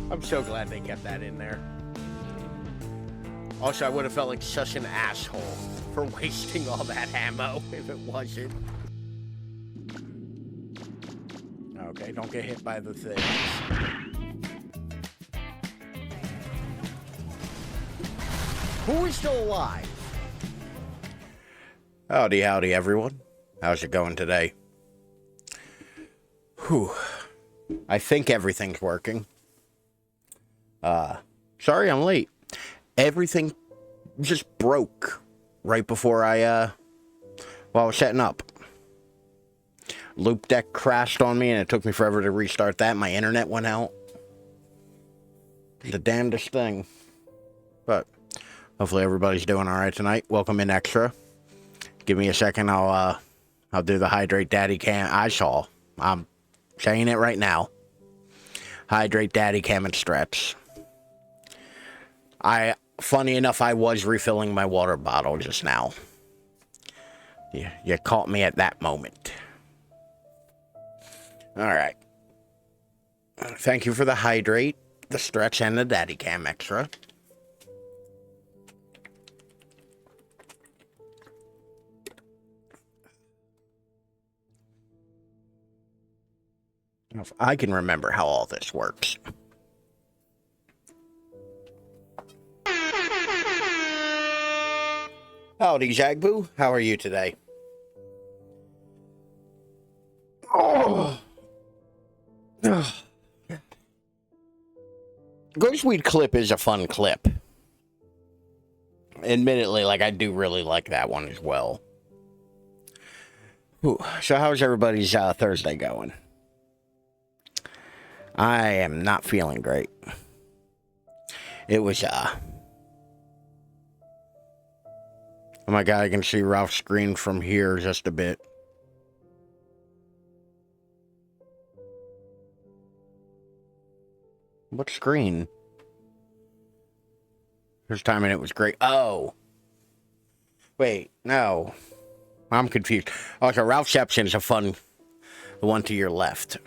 I'm so glad they kept that in there. Also, I would have felt like such an asshole for wasting all that ammo if it wasn't. Okay, don't get hit by the things. Who is still alive? Howdy, howdy, everyone. How's it going today? Whew. I think everything's working. Sorry I'm late. Everything just broke right before while I was setting up. Loop deck crashed on me and it took me forever to restart that. My internet went out. The damnedest thing. But hopefully everybody's doing alright tonight. Welcome in extra. Give me a second, I'll do the Hydrate Daddy Cam. I'm saying it right now. Hydrate Daddy Cam and stretch. Funny enough, I was refilling my water bottle just now. You caught me at that moment. Alright. Thank you for the hydrate, the stretch, and the Daddy Cam extra. If I can remember how all this works. Howdy, Jagboo. How are you today? Oh. Ghostweed clip is a fun clip. Admittedly, I do really like that one as well. Ooh. So how's everybody's Thursday going? I am not feeling great. It was, oh my god, I can see Ralph's screen from here just a bit. What screen? First time and it was great. Oh. Wait, no. I'm confused. Okay, Ralph Shepson's the one to your left.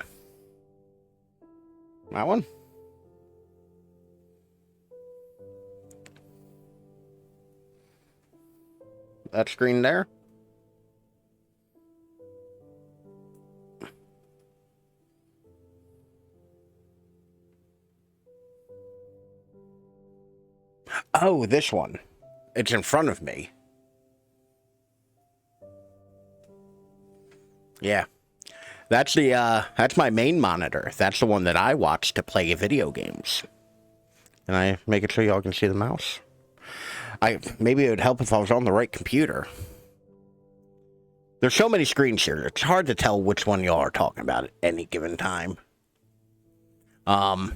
That one? That screen there? Oh, this one. It's in front of me. Yeah. That's that's my main monitor. That's the one that I watch to play video games. Can I make it so y'all can see the mouse? Maybe it would help if I was on the right computer. There's so many screens here. It's hard to tell which one y'all are talking about at any given time. Well,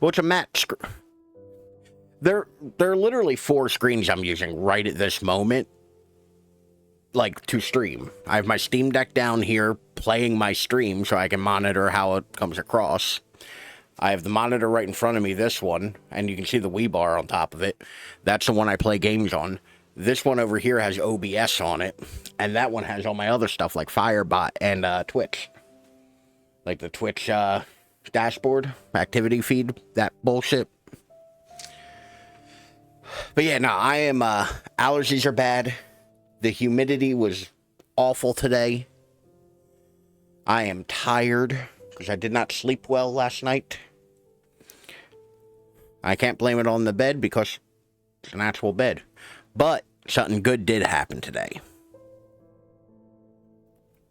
it's a matte screen. There are literally 4 screens I'm using right at this moment. To stream. I have my Steam Deck down here playing my stream so I can monitor how it comes across. I have the monitor right in front of me, this one, and you can see the Wii bar on top of it. That's the one I play games on. This one over here has OBS on it, and that one has all my other stuff like Firebot and Twitch. Like the Twitch dashboard, activity feed, that bullshit. But yeah, no, I am, allergies are bad. The humidity was awful today. I am tired because I did not sleep well last night. I can't blame it on the bed because it's an actual bed. But something good did happen today.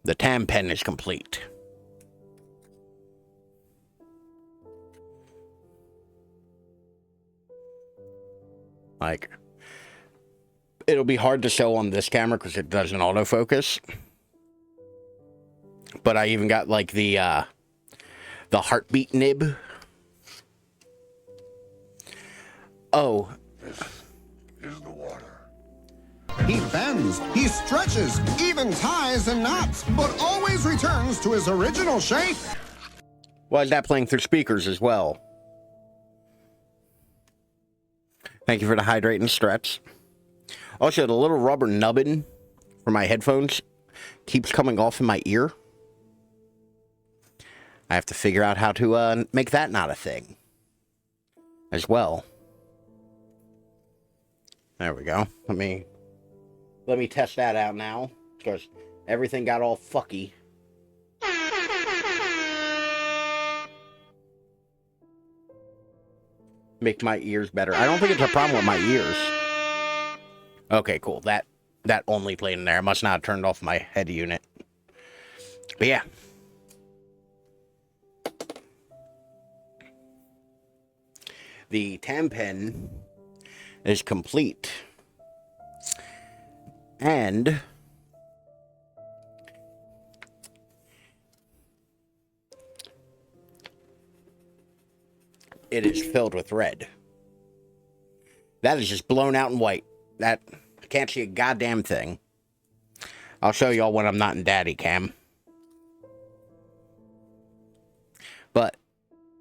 The Tam pen is complete. It'll be hard to show on this camera because it doesn't autofocus. But I even got the heartbeat nib. Oh. Is the water. He bends, he stretches, even ties and knots, but always returns to his original shape. Why is that playing through speakers as well? Thank you for the hydrate and stretch. Also, the little rubber nubbin for my headphones keeps coming off in my ear. I have to figure out how to make that not a thing as well. There we go. Let me test that out now, because everything got all fucky. Make my ears better. I don't think it's a problem with my ears. Okay, cool. That only played in there. I must not have turned off my head unit. But yeah. The Tampen is complete. And it is filled with red. That is just blown out in white. That, I can't see a goddamn thing. I'll show y'all when I'm not in daddy cam. But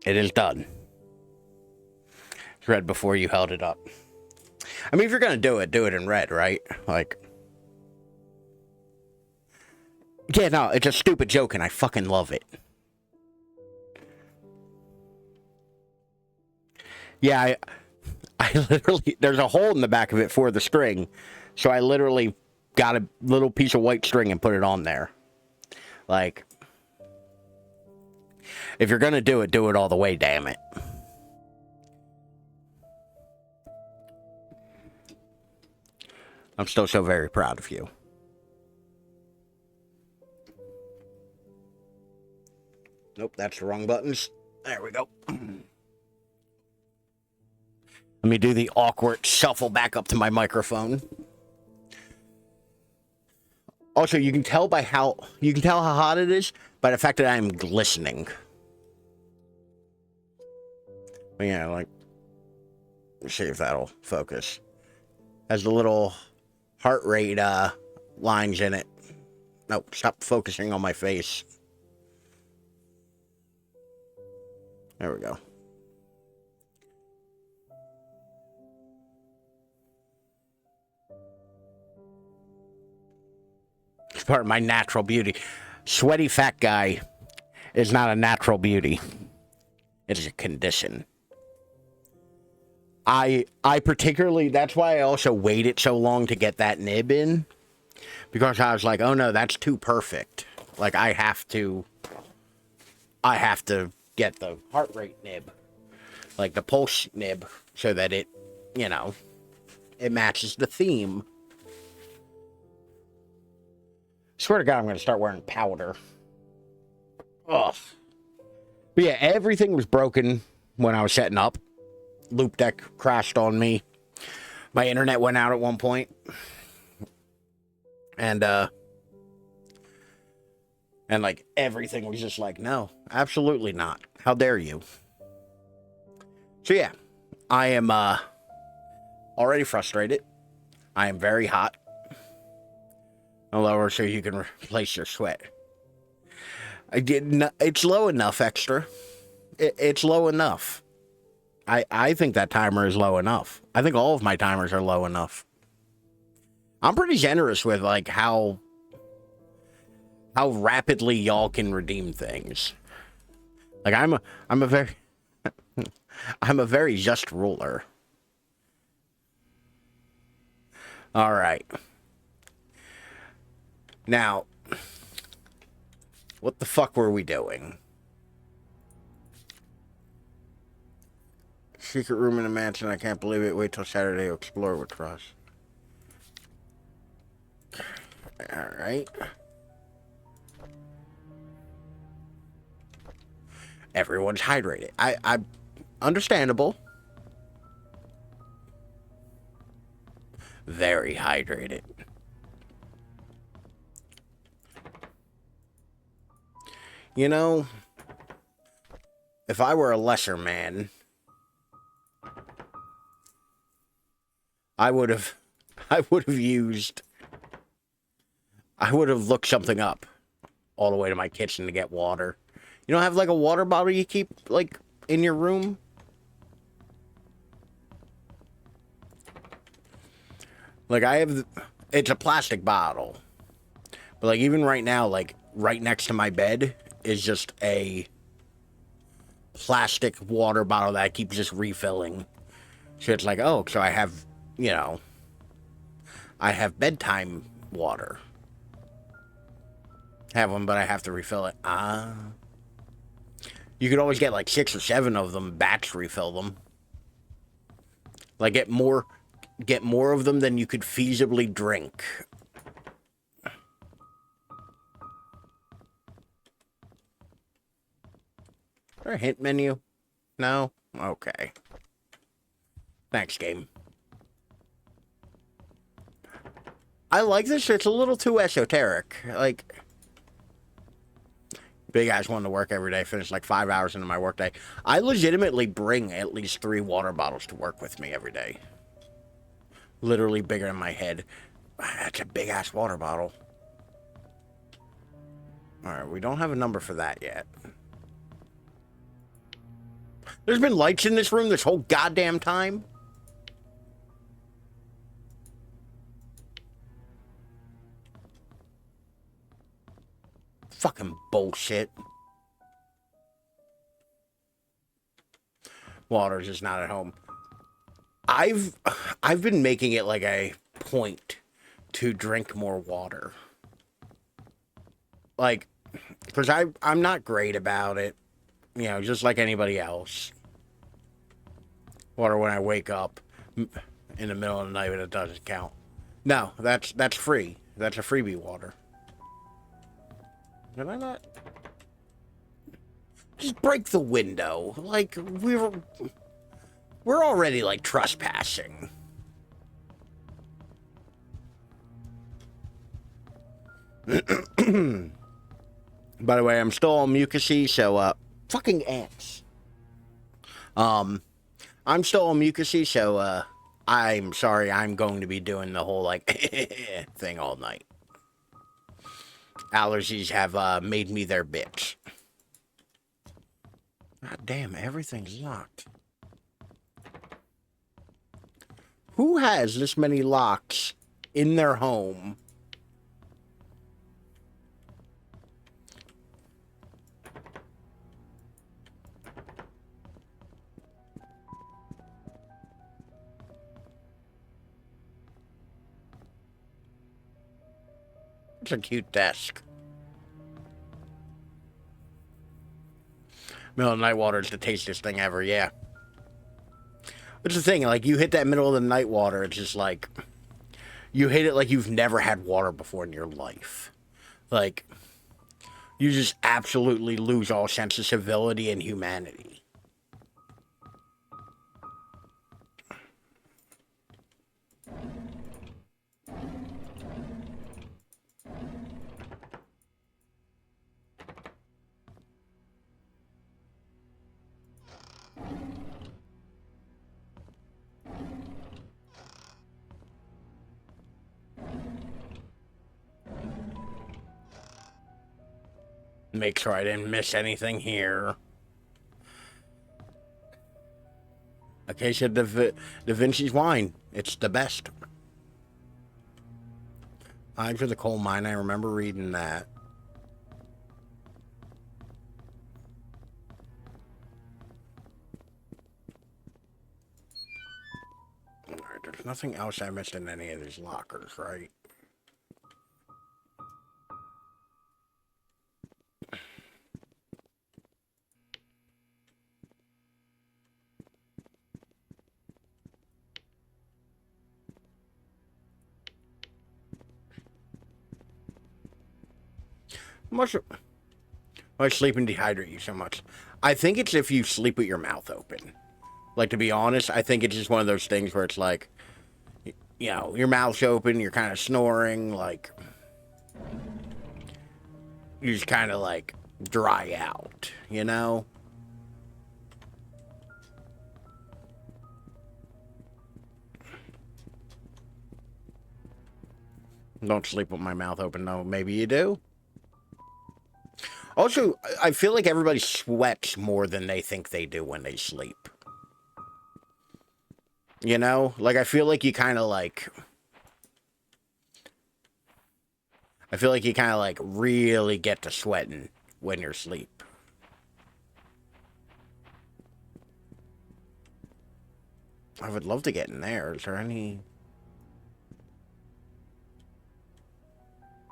it is done. It's red before you held it up. I mean, if you're gonna do it in red, right? Like, yeah, no, it's a stupid joke and I fucking love it. Yeah, I literally, there's a hole in the back of it for the string, so I literally got a little piece of white string and put it on there. Like, if you're gonna do it all the way, damn it. I'm still so very proud of you. Nope, that's the wrong buttons. There we go. Let me do the awkward shuffle back up to my microphone. Also, you can tell how hot it is by the fact that I am glistening. But yeah, like, let's see if that'll focus. Has the little heart rate lines in it. Nope, stop focusing on my face. There we go. It's part of my natural beauty. Sweaty fat guy is not a natural beauty. It is a condition. I particularly, that's why I also waited so long to get that nib in. Because I was like, oh no, that's too perfect. Like, I have to get the heart rate nib. Like the pulse nib. So that it, you know, it matches the theme. Swear to God, I'm going to start wearing powder. Ugh. But yeah, everything was broken when I was setting up. Loop deck crashed on me. My internet went out at one point. And like everything was just like, no, absolutely not. How dare you? So yeah, I am already frustrated. I am very hot. I'll lower so you can replace your sweat. It's low enough, extra. It's low enough. I think that timer is low enough. I think all of my timers are low enough. I'm pretty generous with like how rapidly y'all can redeem things. Like I'm a very I'm a very just ruler. All right. Now, what the fuck were we doing? Secret room in a mansion. I can't believe it. Wait till Saturday to explore with Ross. All right. Everyone's hydrated. I understandable. Very hydrated. You know, if I were a lesser man, I would have looked something up all the way to my kitchen to get water. You don't have like a water bottle you keep like in your room? Like it's a plastic bottle. But like even right now, like right next to my bed is just a plastic water bottle that I keep just refilling. So it's like, oh, so I have, you know, I have bedtime water. Have one, but I have to refill it. You could always get like 6 or 7 of them, batch refill them. Like get more of them than you could feasibly drink. Is there a hint menu? No? Okay. Thanks, game. I like this. It's a little too esoteric. Like, big ass one to work every day. Finish like 5 hours into my workday. I legitimately bring at least 3 water bottles to work with me every day. Literally bigger in my head. That's a big ass water bottle. Alright, we don't have a number for that yet. There's been lights in this room this whole goddamn time. Fucking bullshit. Water's just not at home. I've been making it like a point to drink more water. Like, because I'm not great about it. You know, just like anybody else. Water when I wake up in the middle of the night, but it doesn't count. No, that's free. That's a freebie water. Did I not? Just break the window. Like, we're already, like, trespassing. By the way, I'm still all mucusy, so, fucking ants. I'm still all mucusy, so, I'm sorry, I'm going to be doing the whole, like, thing all night. Allergies have, made me their bitch. God damn, everything's locked. Who has this many locks in their home? It's a cute desk. Middle of the night water is the tastiest thing ever, yeah. What's the thing? Like, you hit that middle of the night water, it's just like... You hit it like you've never had water before in your life. Like, you just absolutely lose all sense of civility and humanity. Make sure I didn't miss anything here. Acacia Da Vinci's wine. It's the best. Eyes for the coal mine. I remember reading that. Alright, there's nothing else I missed in any of these lockers, right? Why sleep and dehydrate you so much? I think it's if you sleep with your mouth open. Like, to be honest, I think it's just one of those things where it's like, you know, your mouth's open, you're kind of snoring, like, you just kind of, like, dry out, you know? Don't sleep with my mouth open, though. Maybe you do. Also, I feel like everybody sweats more than they think they do when they sleep. You know? Like, I feel like you kind of, like... I feel like you kind of, like, really get to sweating when you're asleep. I would love to get in there. Is there any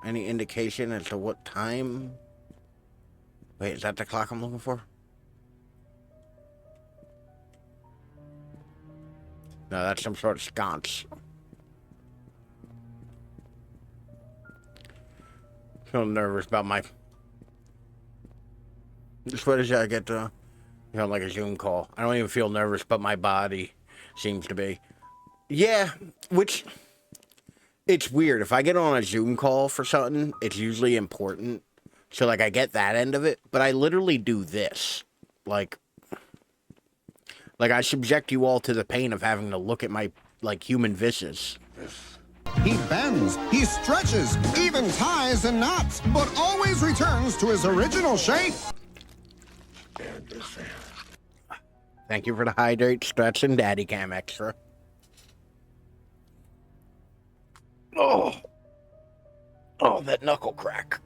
indication as to what time? Wait, is that the clock I'm looking for? No, that's some sort of sconce. Feel nervous about my... Just what is that? I get to... You know, like a Zoom call. I don't even feel nervous, but my body seems to be. Yeah, which... It's weird. If I get on a Zoom call for something, it's usually important. So, like, I get that end of it. But I literally do this. Like, I subject you all to the pain of having to look at my, like, human viscers. He bends, he stretches, even ties and knots, but always returns to his original shape. Thank you for the hydrate, stretch, and daddy cam extra. Oh, that knuckle crack.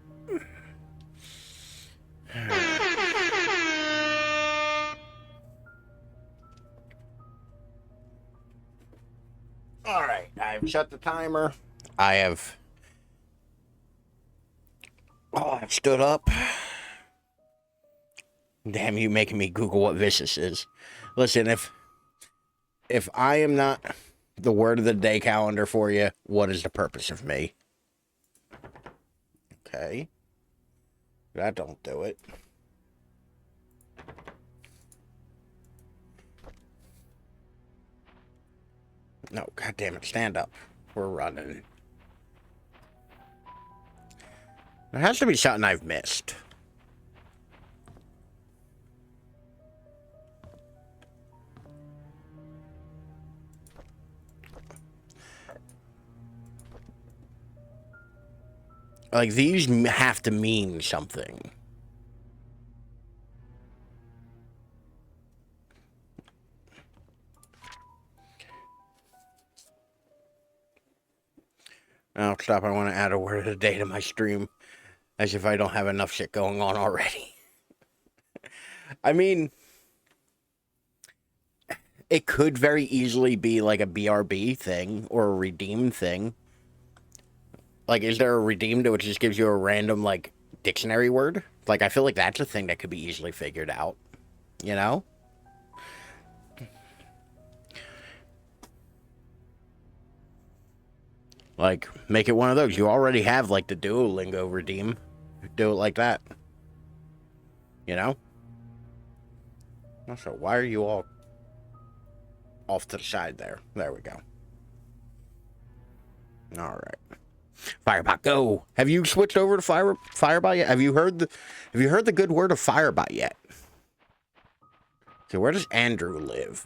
All right, I've shut the timer. I've stood up. Damn, you making me Google what vicious is. Listen, if I am not the word of the day calendar for you, what is the purpose of me? Okay. That don't do it. No, goddamn it, stand up. We're running. There has to be something I've missed. Like, these have to mean something. Oh, stop. I want to add a word of the day to my stream. As if I don't have enough shit going on already. I mean, it could very easily be like a BRB thing or a redeem thing. Like, is there a redeem which just gives you a random, like, dictionary word? Like, I feel like that's a thing that could be easily figured out. You know? Like, make it one of those. You already have, like, the Duolingo redeem. Do it like that. You know? Also, why are you all off to the side there? There we go. All right. Firebot, go. Have you switched over to Firebot yet? Have you heard the good word of Firebot yet? So where does Andrew live?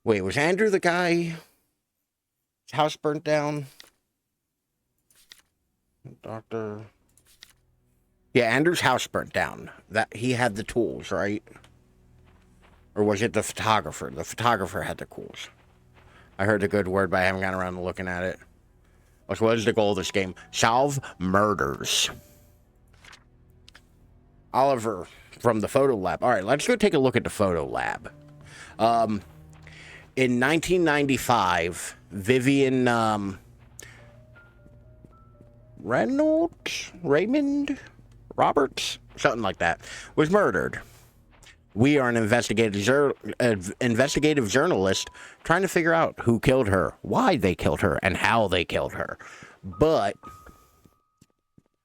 Wait, was Andrew the guy? His house burnt down? Doctor. Yeah, Andrew's house burnt down. That he had the tools, right? Or was it the photographer? The photographer had the tools. I heard the good word, but I haven't gotten around to looking at it. What is the goal of this game? Solve murders. Oliver from the photo lab. All right, let's go take a look at the photo lab. In 1995, Vivian Raymond Roberts, something like that, was murdered. We are an investigative journalist trying to figure out who killed her, why they killed her, and how they killed her. But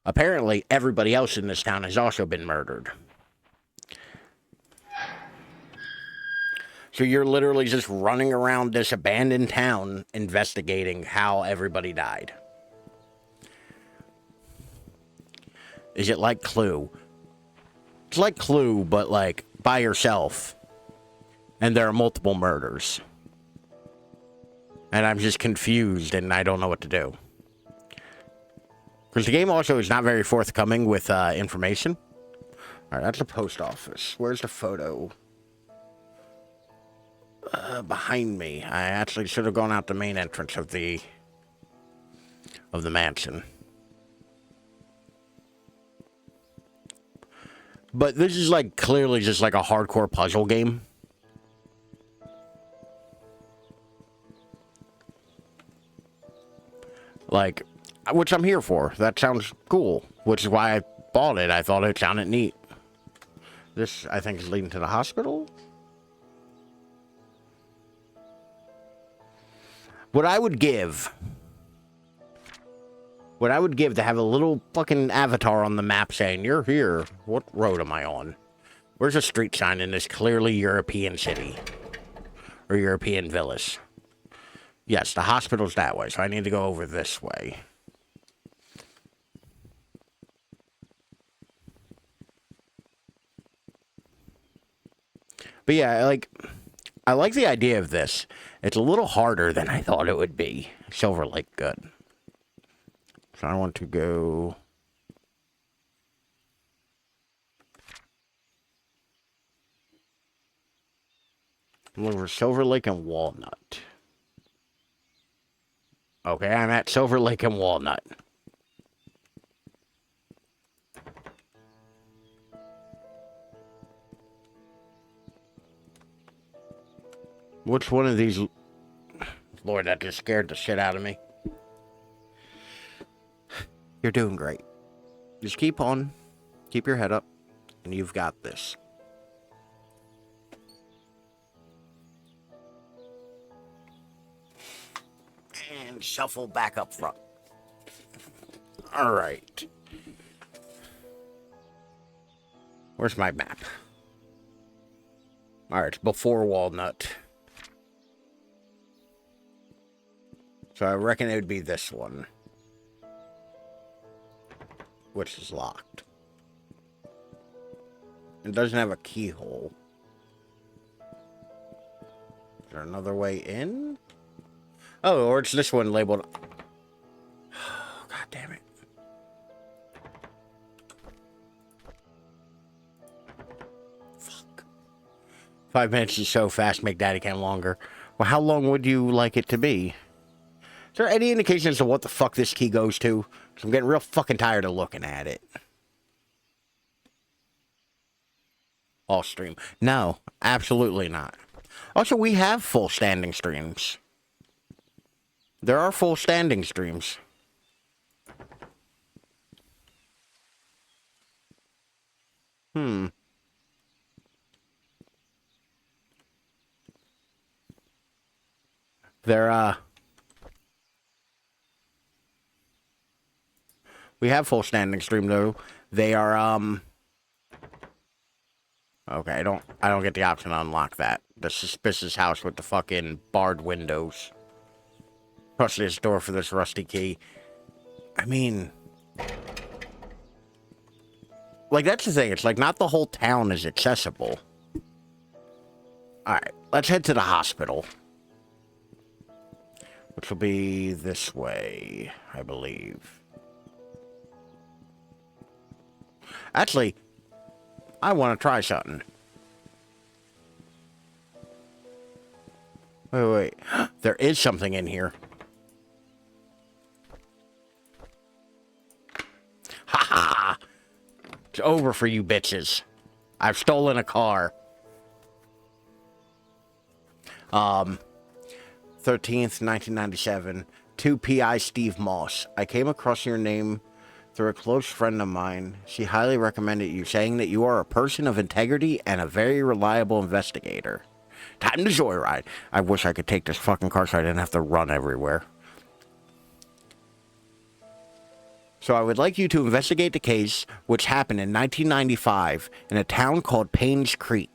apparently everybody else in this town has also been murdered. So you're literally just running around this abandoned town investigating how everybody died. Is it like Clue? It's like Clue, but like by yourself. And there are multiple murders. And I'm just confused and I don't know what to do. Because the game also is not very forthcoming with information. Alright, that's the post office. Where's the photo? Behind me. I actually should have gone out the main entrance of the mansion. But this is like clearly just like a hardcore puzzle game. Like, which I'm here for. That sounds cool, which is why I bought it. I thought it sounded neat. This, I think, is leading to the hospital. What I would give to have a little fucking avatar on the map saying, you're here. What road am I on? Where's a street sign in this clearly European city? Or European village? Yes, the hospital's that way, so I need to go over this way. But yeah, I like the idea of this. It's a little harder than I thought it would be. Silver Lake, good. So I want to go... I'm looking for Silver Lake and Walnut. Okay, I'm at Silver Lake and Walnut. Which one of these... Lord, that just scared the shit out of me. You're doing great. Just keep on. Keep your head up. And you've got this. And shuffle back up front. Alright. Where's my map? Alright, it's before Walnut. So I reckon it would be this one. Which is locked. It doesn't have a keyhole. Is there another way in? Oh, or it's this one labeled... Oh, God damn it. Fuck. 5 minutes is so fast, make daddy count longer. Well, how long would you like it to be? Is there any indication as to what the fuck this key goes to? Because I'm getting real fucking tired of looking at it. All stream. No, absolutely not. Also, we have full standing streams. There are full standing streams. We have full standing stream though. They are okay, I don't get the option to unlock that. The suspicious house with the fucking barred windows. Plus this door for this rusty key. I mean, like, that's the thing. It's like not the whole town is accessible. Alright, let's head to the hospital. Which will be this way, I believe. Actually, I want to try something. Wait. There is something in here. Ha ha! It's over for you bitches. I've stolen a car. 13th, 1997. To P.I. Steve Moss. I came across your name through a close friend of mine. She highly recommended you, saying that you are a person of integrity and a very reliable investigator. Time to joyride. I wish I could take this fucking car so I didn't have to run everywhere. So I would like you to investigate the case which happened in 1995 in a town called PainsCreek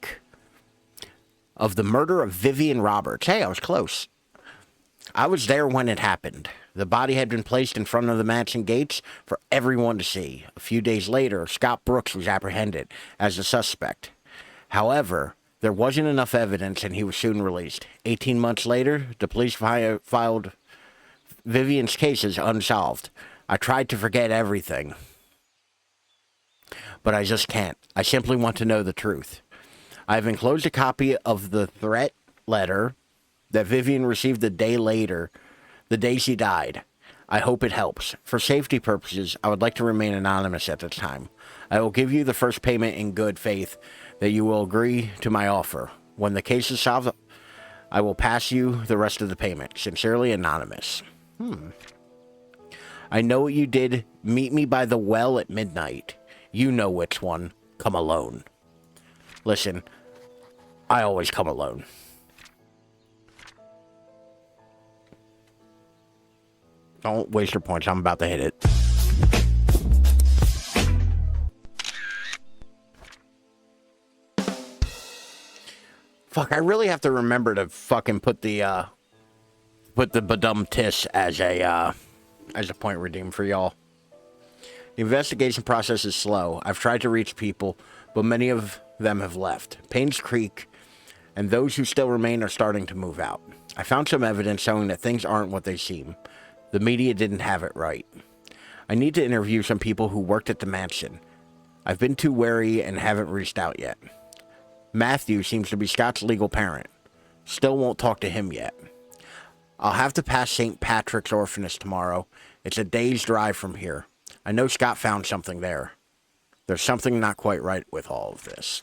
of the murder of Vivian Roberts. Hey, I was close. I was there when it happened. The body had been placed in front of the mansion gates for everyone to see. A few days later, Scott Brooks was apprehended as a suspect. However, there wasn't enough evidence and he was soon released. 18 months later, the police filed Vivian's case as unsolved. I tried to forget everything, but I just can't. I simply want to know the truth. I have enclosed a copy of the threat letter that Vivian received the day she died. I hope it helps. For safety purposes, I would like to remain anonymous at this time. I will give you the first payment in good faith that you will agree to my offer. When the case is solved, I will pass you the rest of the payment. Sincerely, Anonymous. I know what you did. Meet me by the well at midnight. You know which one. Come alone. Listen, I always come alone. Don't waste your points. I'm about to hit it. Fuck, I really have to remember to fucking put the badum tiss as a point redeem for y'all. The investigation process is slow. I've tried to reach people, but many of them have left. PainsCreek and those who still remain are starting to move out. I found some evidence showing that things aren't what they seem. The media didn't have it right. I need to interview some people who worked at the mansion. I've been too wary and haven't reached out yet. Matthew seems to be Scott's legal parent. Still won't talk to him yet. I'll have to pass St. Patrick's Orphanage tomorrow. It's a day's drive from here. I know Scott found something there. There's something not quite right with all of this.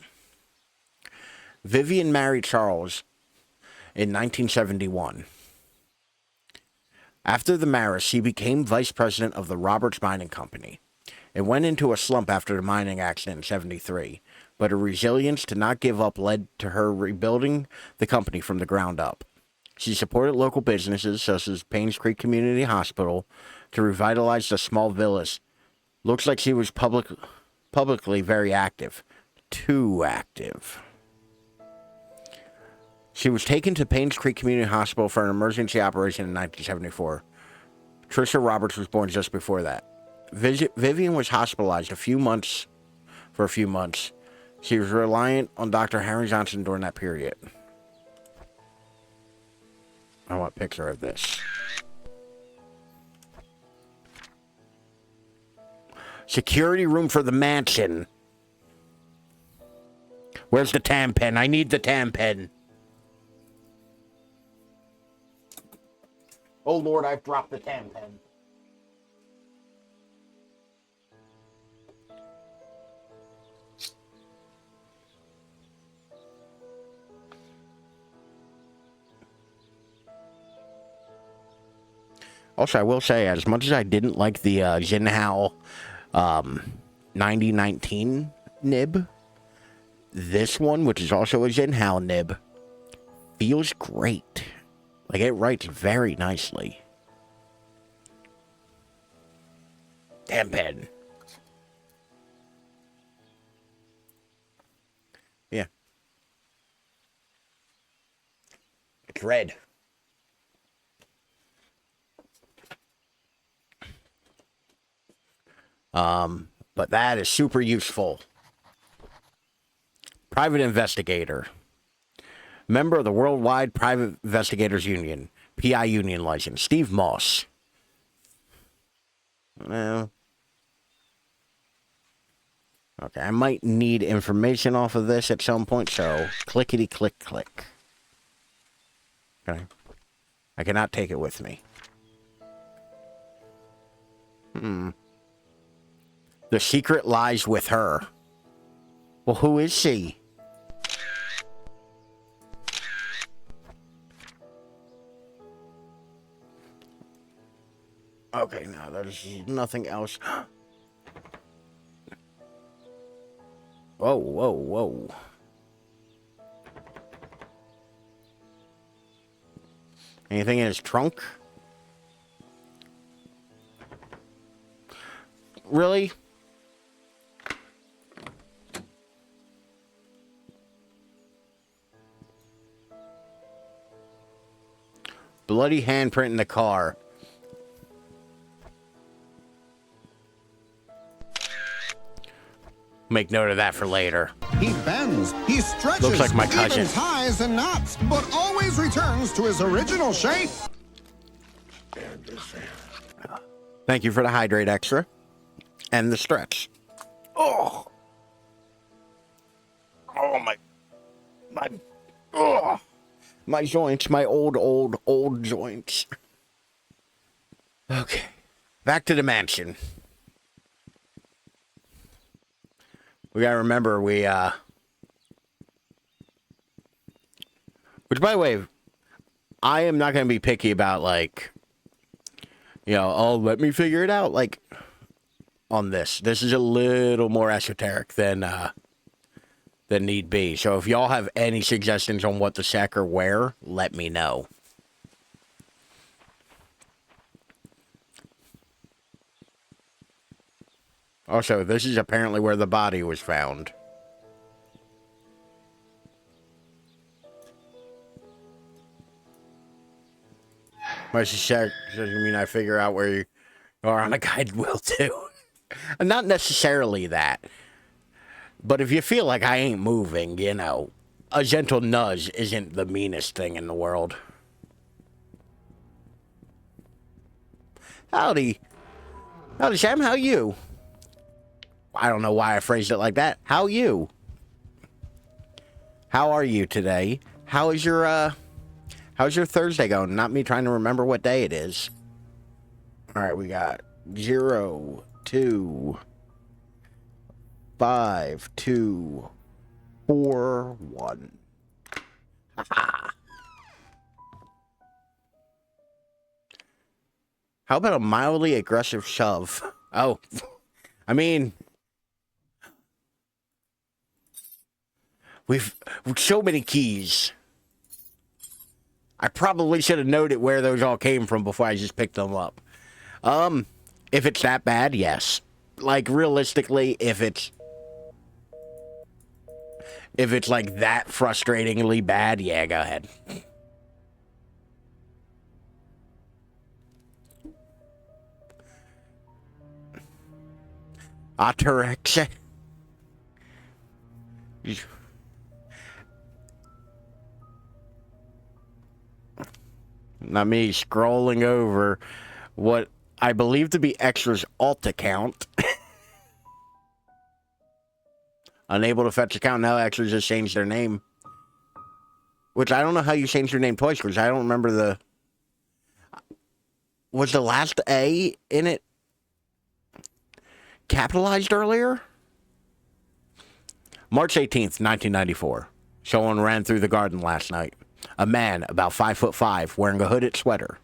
Vivian married Charles in 1971. After the marriage, she became vice president of the Roberts Mining Company. It went into a slump after the mining accident in 73, but her resilience to not give up led to her rebuilding the company from the ground up. She supported local businesses such as PainsCreek Community Hospital to revitalize the small villas. Looks like she was publicly very active. Too active. She was taken to PainsCreek Community Hospital for an emergency operation in 1974. Trisha Roberts was born just before that. Vivian was hospitalized for a few months. She was reliant on Dr. Harry Johnson during that period. I want a picture of this. Security room for the mansion. Where's the tam pen? I need the tam pen. Oh Lord, I've dropped the tam pen. Also, I will say, as much as I didn't like the Jinhao 9019 nib, this one, which is also a Jinhao nib, feels great. Like, it writes very nicely. Damn pen. Yeah. It's red. But that is super useful. Private investigator. Member of the Worldwide Private Investigators Union. PI union license. Steve Moss. Well. Okay, I might need information off of this at some point, so clickety click click. Okay. I cannot take it with me. The secret lies with her. Well, who is she? Okay, now there's nothing else. Whoa, whoa, whoa. Anything in his trunk? Really? Bloody handprint in the car. Make note of that for later. He bends, he stretches, Looks like my cousin. even ties and knots, but always returns to his original shape. Thank you for the hydrate extra. And the stretch. Oh. Oh, my joints, my old joints. Okay. Back to the mansion. We gotta remember which, by the way, I am not gonna be picky about, like, You know, oh, let me figure it out. Like, on this. This is a little more esoteric than need be. So if y'all have any suggestions on what to check or where, let me know. Also, this is apparently where the body was found. Most check doesn't mean I figure out where you are on a guide will too. Not necessarily that. But if you feel like I ain't moving, you know, a gentle nudge isn't the meanest thing in the world. Howdy. Howdy, Sam. How you? I don't know why I phrased it like that. How you? How are you today? How's your Thursday going? Not me trying to remember what day it is. All right, we got 0, 2, 5, 2, 4, 1. How about a mildly aggressive shove? Oh, I mean, we've so many keys. I probably should have noted where those all came from before I just picked them up. If it's that bad, yes. Like, realistically, if it's like that frustratingly bad, yeah, go ahead. Ataraxia. Not me scrolling over what I believe to be Extra's alt account. Unable to fetch account. Now Extra just changed their name. Which I don't know how you changed your name twice, because I don't remember the... Was the last A in it capitalized earlier? March 18th, 1994. Someone ran through the garden last night. A man, about 5'5", wearing a hooded sweater,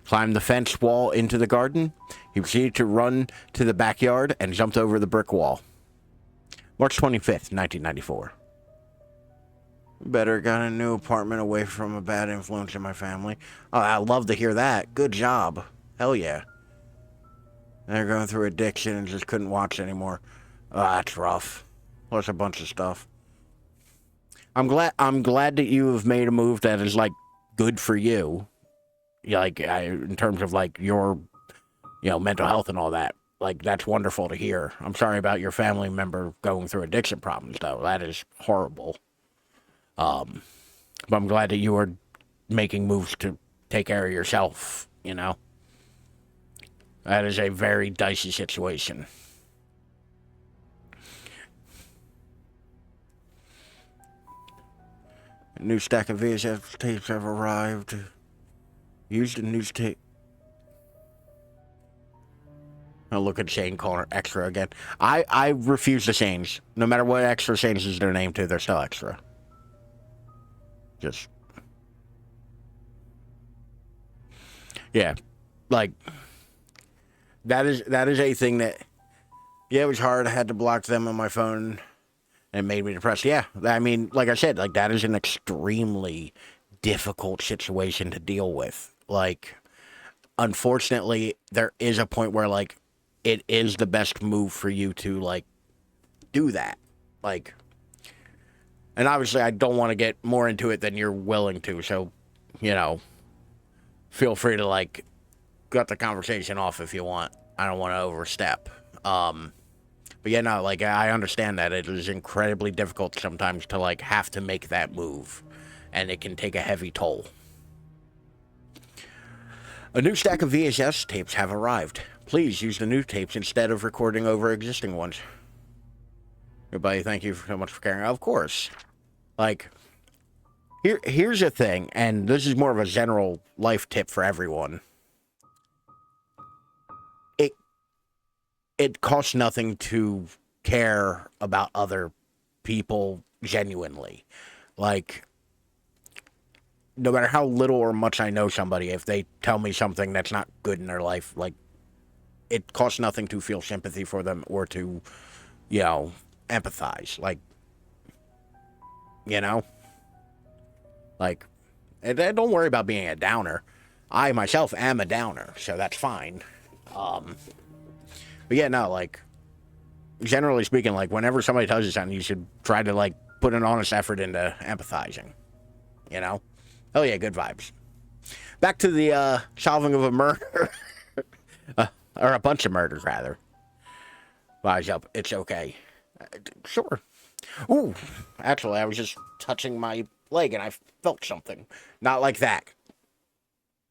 climbed the fence wall into the garden. He proceeded to run to the backyard and jumped over the brick wall. March 25th, 1994. Better got a new apartment away from a bad influence in my family. Oh, I love to hear that. Good job. Hell yeah. They're going through addiction and just couldn't watch anymore. Oh, that's rough. Plus a bunch of stuff. I'm glad that you have made a move that is, like, good for you. Like, in terms of, like, your, you know, mental health and all that. Like, that's wonderful to hear. I'm sorry about your family member going through addiction problems, though. That is horrible. But I'm glad that you are making moves to take care of yourself, you know? That is a very dicey situation. A new stack of VHS tapes have arrived. Use the news tape. I'll look at Shane calling her Extra again. I refuse to change. No matter what Extra changes their name to, they're still Extra. Just... Yeah. Like... That is a thing that... Yeah, it was hard. I had to block them on my phone. And it made me depressed. Yeah, I mean, like I said, like, that is an extremely difficult situation to deal with. Like, unfortunately, there is a point where, like, it is the best move for you to, like, do that. Like, and obviously I don't want to get more into it than you're willing to, so, you know, feel free to, like, cut the conversation off if you want. I don't want to overstep. But yeah, no, like, I understand that it is incredibly difficult sometimes to, like, have to make that move. And it can take a heavy toll. A new stack of VHS tapes have arrived. Please use the new tapes instead of recording over existing ones. Goodbye, thank you so much for caring. Of course. Like, here's the thing, and this is more of a general life tip for everyone. It costs nothing to care about other people genuinely. Like, no matter how little or much I know somebody, if they tell me something that's not good in their life, like, it costs nothing to feel sympathy for them or to, you know, empathize. Like, you know? Like, and don't worry about being a downer. I myself am a downer, so that's fine. But yeah, no, like, generally speaking, like, whenever somebody tells you something, you should try to, like, put an honest effort into empathizing. You know? Oh yeah, good vibes. Back to the solving of a murder. Or a bunch of murders, rather. Wise up, it's okay. Sure. Ooh, actually, I was just touching my leg and I felt something. Not like that.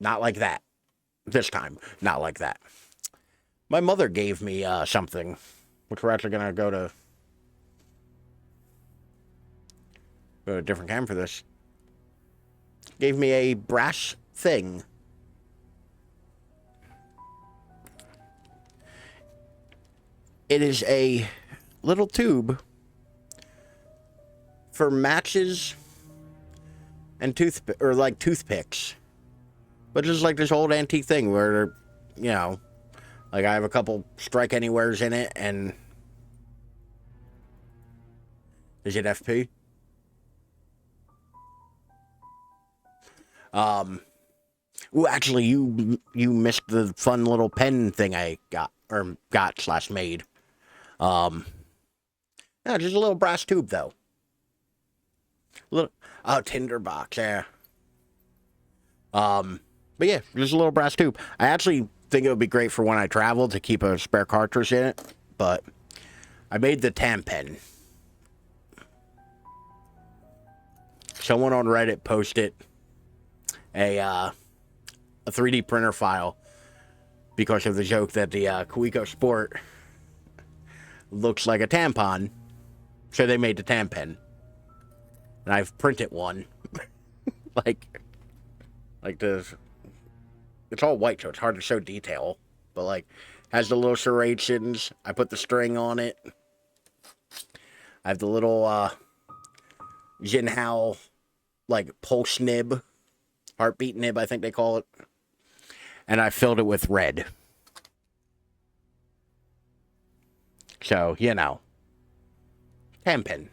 Not like that. This time, not like that. My mother gave me something, which we're actually going to go to a different cam for this. Gave me a brass thing. It is a little tube for matches and toothpicks. But just like this old antique thing where, you know, like I have a couple Strike Anywheres in it, and is it FP? Ooh, actually, you missed the fun little pen thing I got / made. No, just a little brass tube though. Tinderbox, yeah. But yeah, just a little brass tube. I actually think it would be great for when I travel to keep a spare cartridge in it, but I made the tam pen. Someone on Reddit posted a 3D printer file because of the joke that the Kuiko Sport looks like a tampon, so they made the tam pen. And I've printed one. like this. It's all white, so it's hard to show detail. But, like, has the little serrations. I put the string on it. I have the little, Jinhao, like, pulse nib. Heartbeat nib, I think they call it. And I filled it with red. So, you know. Tam pen.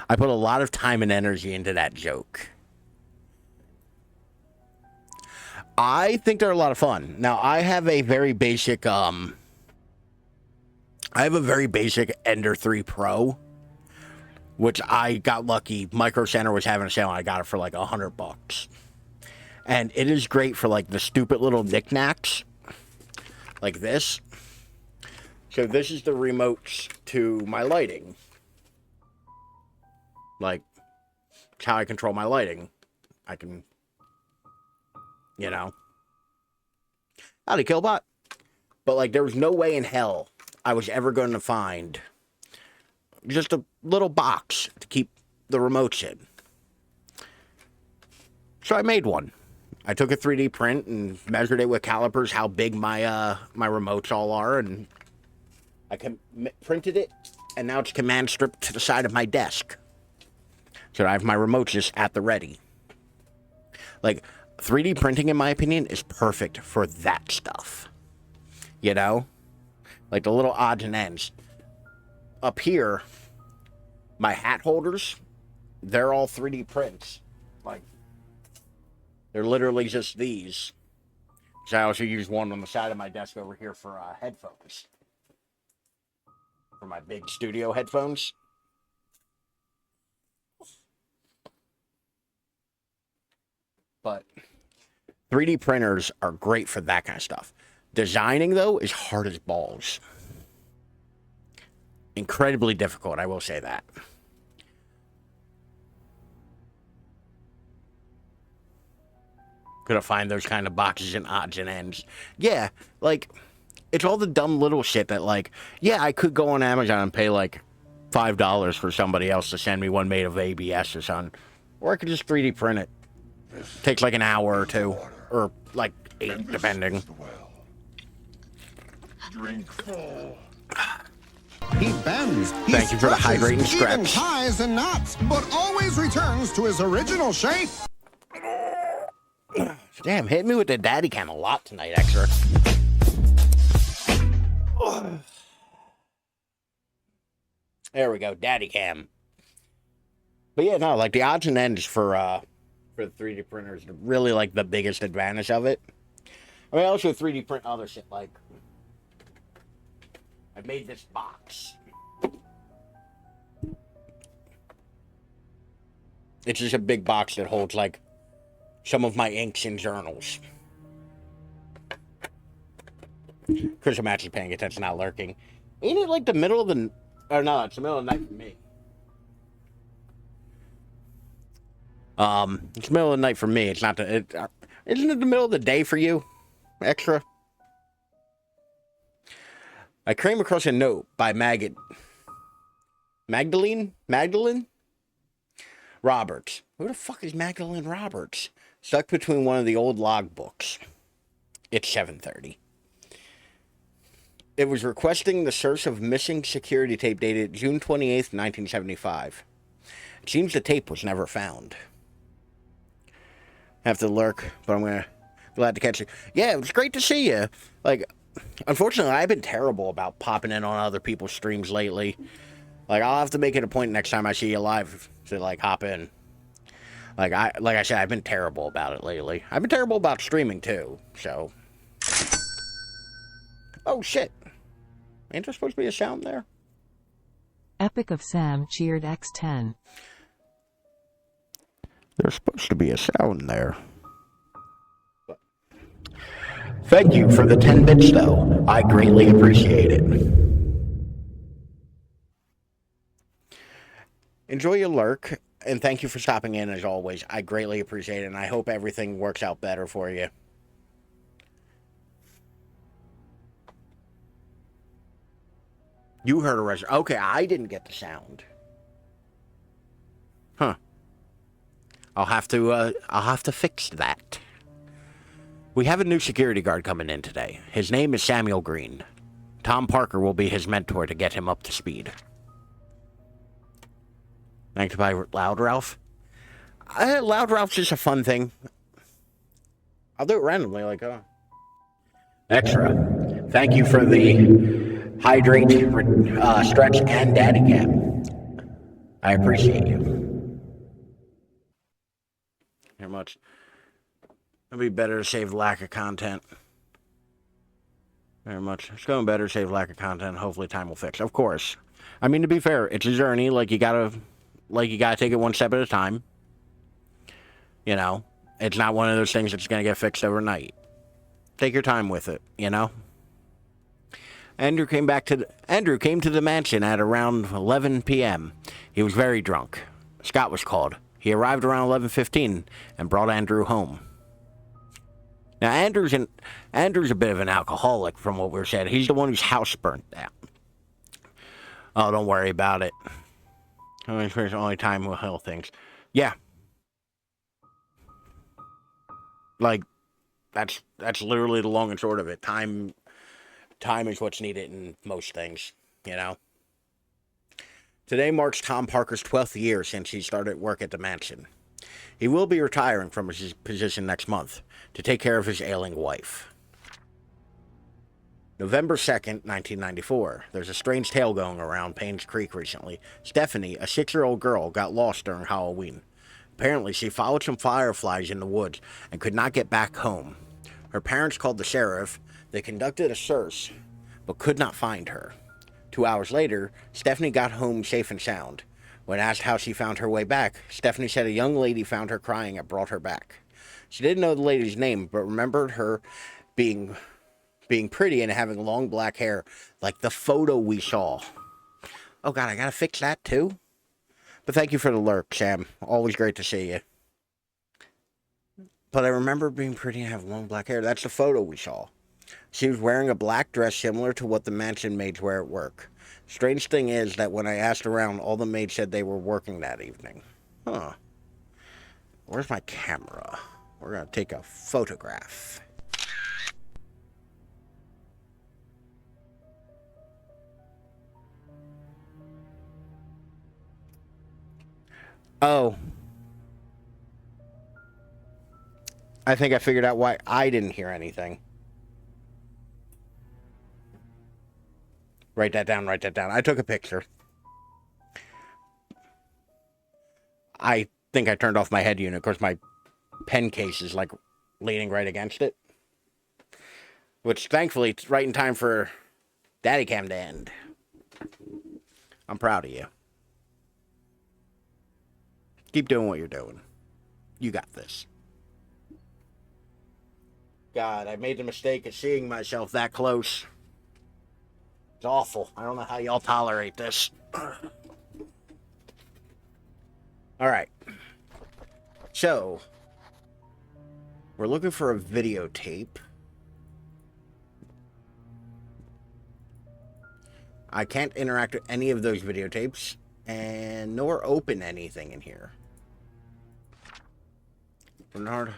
I put a lot of time and energy into that joke. I think they're a lot of fun. Now, I have a very basic, Ender 3 Pro, which I got lucky. Micro Center was having a sale, and I got it for like $100. And it is great for like the stupid little knickknacks, like this. So this is the remotes to my lighting. Like, it's how I control my lighting. I can, you know. Howdy, Killbot. But, like, there was no way in hell I was ever going to find just a little box to keep the remotes in. So I made one. I took a 3D print and measured it with calipers how big my my remotes all are, and I printed it, and now it's command stripped to the side of my desk. So I have my remotes just at the ready. Like, 3D printing, in my opinion, is perfect for that stuff. You know? Like the little odds and ends. Up here, my hat holders, they're all 3D prints. Like, they're literally just these. So I also use one on the side of my desk over here for headphones. For my big studio headphones. But 3D printers are great for that kind of stuff. Designing, though, is hard as balls. Incredibly difficult, I will say that. Gonna find those kind of boxes and odds and ends. Yeah, like, it's all the dumb little shit that, like, yeah, I could go on Amazon and pay, like, $5 for somebody else to send me one made of ABS or something. Or I could just 3D print it. Takes like an hour or two, or like 8, depending. Drink full. He bends, he Thank you for the stretches, hydrating stretch. even ties and knots, but always returns to his original shape. Damn, hit me with the daddy cam a lot tonight, Extra. There we go, daddy cam. But yeah, no, like the odds and ends for the 3D printer is really like the biggest advantage of it. I mean, I also 3D print other shit, like I made this box. It's just a big box that holds like some of my inks and journals. Chris, I'm actually paying attention, not lurking. Ain't it like the middle of the... Or no, it's the middle of the night for me. It's the middle of the night for me. It's not the... isn't it the middle of the day for you? Extra? I came across a note by Magdalene Roberts. Who the fuck is Magdalene Roberts? Stuck between one of the old log books. It's 7:30. It was requesting the source of missing security tape dated June 28th, 1975. It seems the tape was never found. Have to lurk, but I'm glad to catch you. Yeah, it was great to see you. Like, unfortunately, I've been terrible about popping in on other people's streams lately. Like, I'll have to make it a point next time I see you live to, like, hop in. Like I said, I've been terrible about it lately. I've been terrible about streaming, too, so... Oh, shit. Ain't there supposed to be a sound there? Epic of Sam cheered X10. There's supposed to be a sound there. Thank you for the 10 bits, though. I greatly appreciate it. Enjoy your lurk, and thank you for stopping in, as always. I greatly appreciate it, and I hope everything works out better for you. You heard a reservation. Okay, I didn't get the sound. Huh. I'll have to fix that. We have a new security guard coming in today. His name is Samuel Green. Tom Parker will be his mentor to get him up to speed. Thanks by Loud Ralph. Loud Ralph's just a fun thing. I'll do it randomly, like, Extra. Thank you for the hydrate, stretch, and daddy cam. I appreciate you. Very much. It'd be better to save lack of content. Very much. It's going better to save lack of content. Hopefully time will fix. Of course. I mean, to be fair, it's a journey. Like, you gotta take it one step at a time. You know? It's not one of those things that's gonna get fixed overnight. Take your time with it, you know? Andrew came to the mansion at around 11 p.m. He was very drunk. Scott was called. He arrived around 11:15 and brought Andrew home. Now, Andrew's a bit of an alcoholic, from what we're said. He's the one whose house burnt down. Oh, don't worry about it. It's the only time we'll heal things. Yeah. Like, that's literally the long and short of it. Time is what's needed in most things, you know? Today marks Tom Parker's 12th year since he started work at the mansion. He will be retiring from his position next month to take care of his ailing wife. November 2nd, 1994. There's a strange tale going around PainsCreek recently. Stephanie, a 6-year-old girl, got lost during Halloween. Apparently, she followed some fireflies in the woods and could not get back home. Her parents called the sheriff. They conducted a search, but could not find her. 2 hours later, Stephanie got home safe and sound. When asked how she found her way back, Stephanie said a young lady found her crying and brought her back. She didn't know the lady's name, but remembered her being pretty and having long black hair, like the photo we saw. Oh God, I gotta fix that too? But thank you for the lurk, Sam. Always great to see you. But I remember being pretty and having long black hair. That's the photo we saw. She was wearing a black dress similar to what the mansion maids wear at work. Strange thing is that when I asked around, all the maids said they were working that evening. Huh. Where's my camera? We're gonna take a photograph. Oh. I think I figured out why I didn't hear anything. Write that down, write that down. I took a picture. I think I turned off my head unit. Of course, my pen case is like leaning right against it. Which thankfully, it's right in time for Daddy Cam to end. I'm proud of you. Keep doing what you're doing. You got this. God, I made the mistake of seeing myself that close. It's awful. I don't know how y'all tolerate this. Alright. So, we're looking for a videotape. I can't interact with any of those videotapes, and nor open anything in here. Bernard.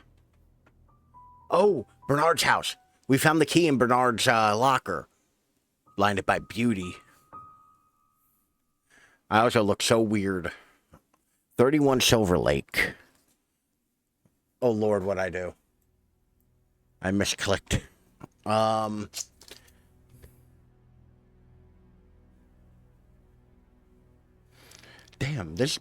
Oh, Bernard's house. We found the key in Bernard's locker. Blinded by beauty. I also look so weird. 31 Silver Lake. Oh Lord, what'd I do? I misclicked. Damn, this...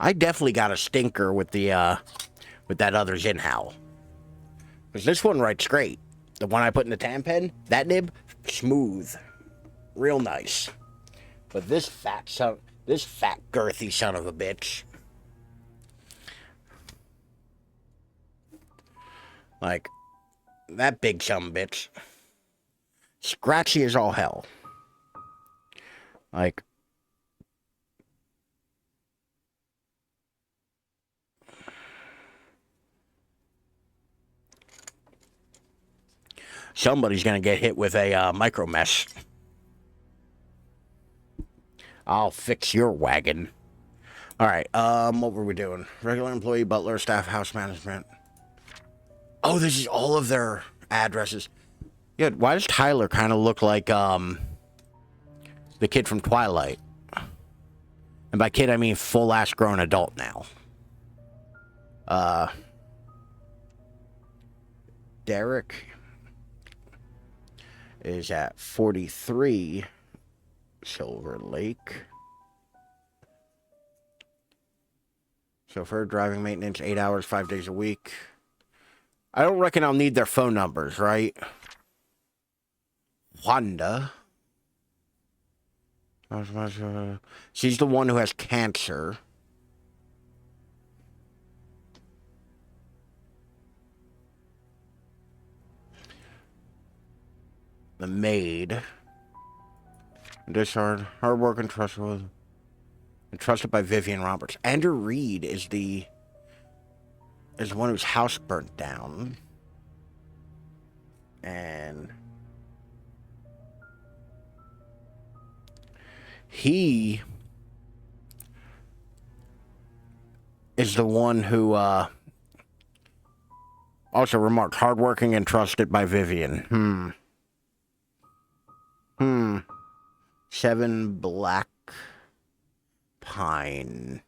I definitely got a stinker with the, with that other Zinhao. Because this one writes great. The one I put in the tan pen, that nib, smooth. Real nice. But this fat girthy son of a bitch. Like, that big son of a bitch. Scratchy as all hell. Like, somebody's gonna get hit with a micro mesh. I'll fix your wagon. Alright, what were we doing? Regular employee, butler, staff, house management. Oh, this is all of their addresses. Yeah, why does Tyler kind of look like, the kid from Twilight? And by kid, I mean full-ass grown adult now. Derek is at 43 Silver Lake. So for driving maintenance, 8 hours, 5 days a week. I don't reckon I'll need their phone numbers, right? Wanda. She's the one who has cancer. The maid. Hard work and trustworthy. And trusted by Vivian Roberts. Andrew Reed is the one whose house burnt down. And he is the one who also remarked hardworking and trusted by Vivian. 7 Black Pine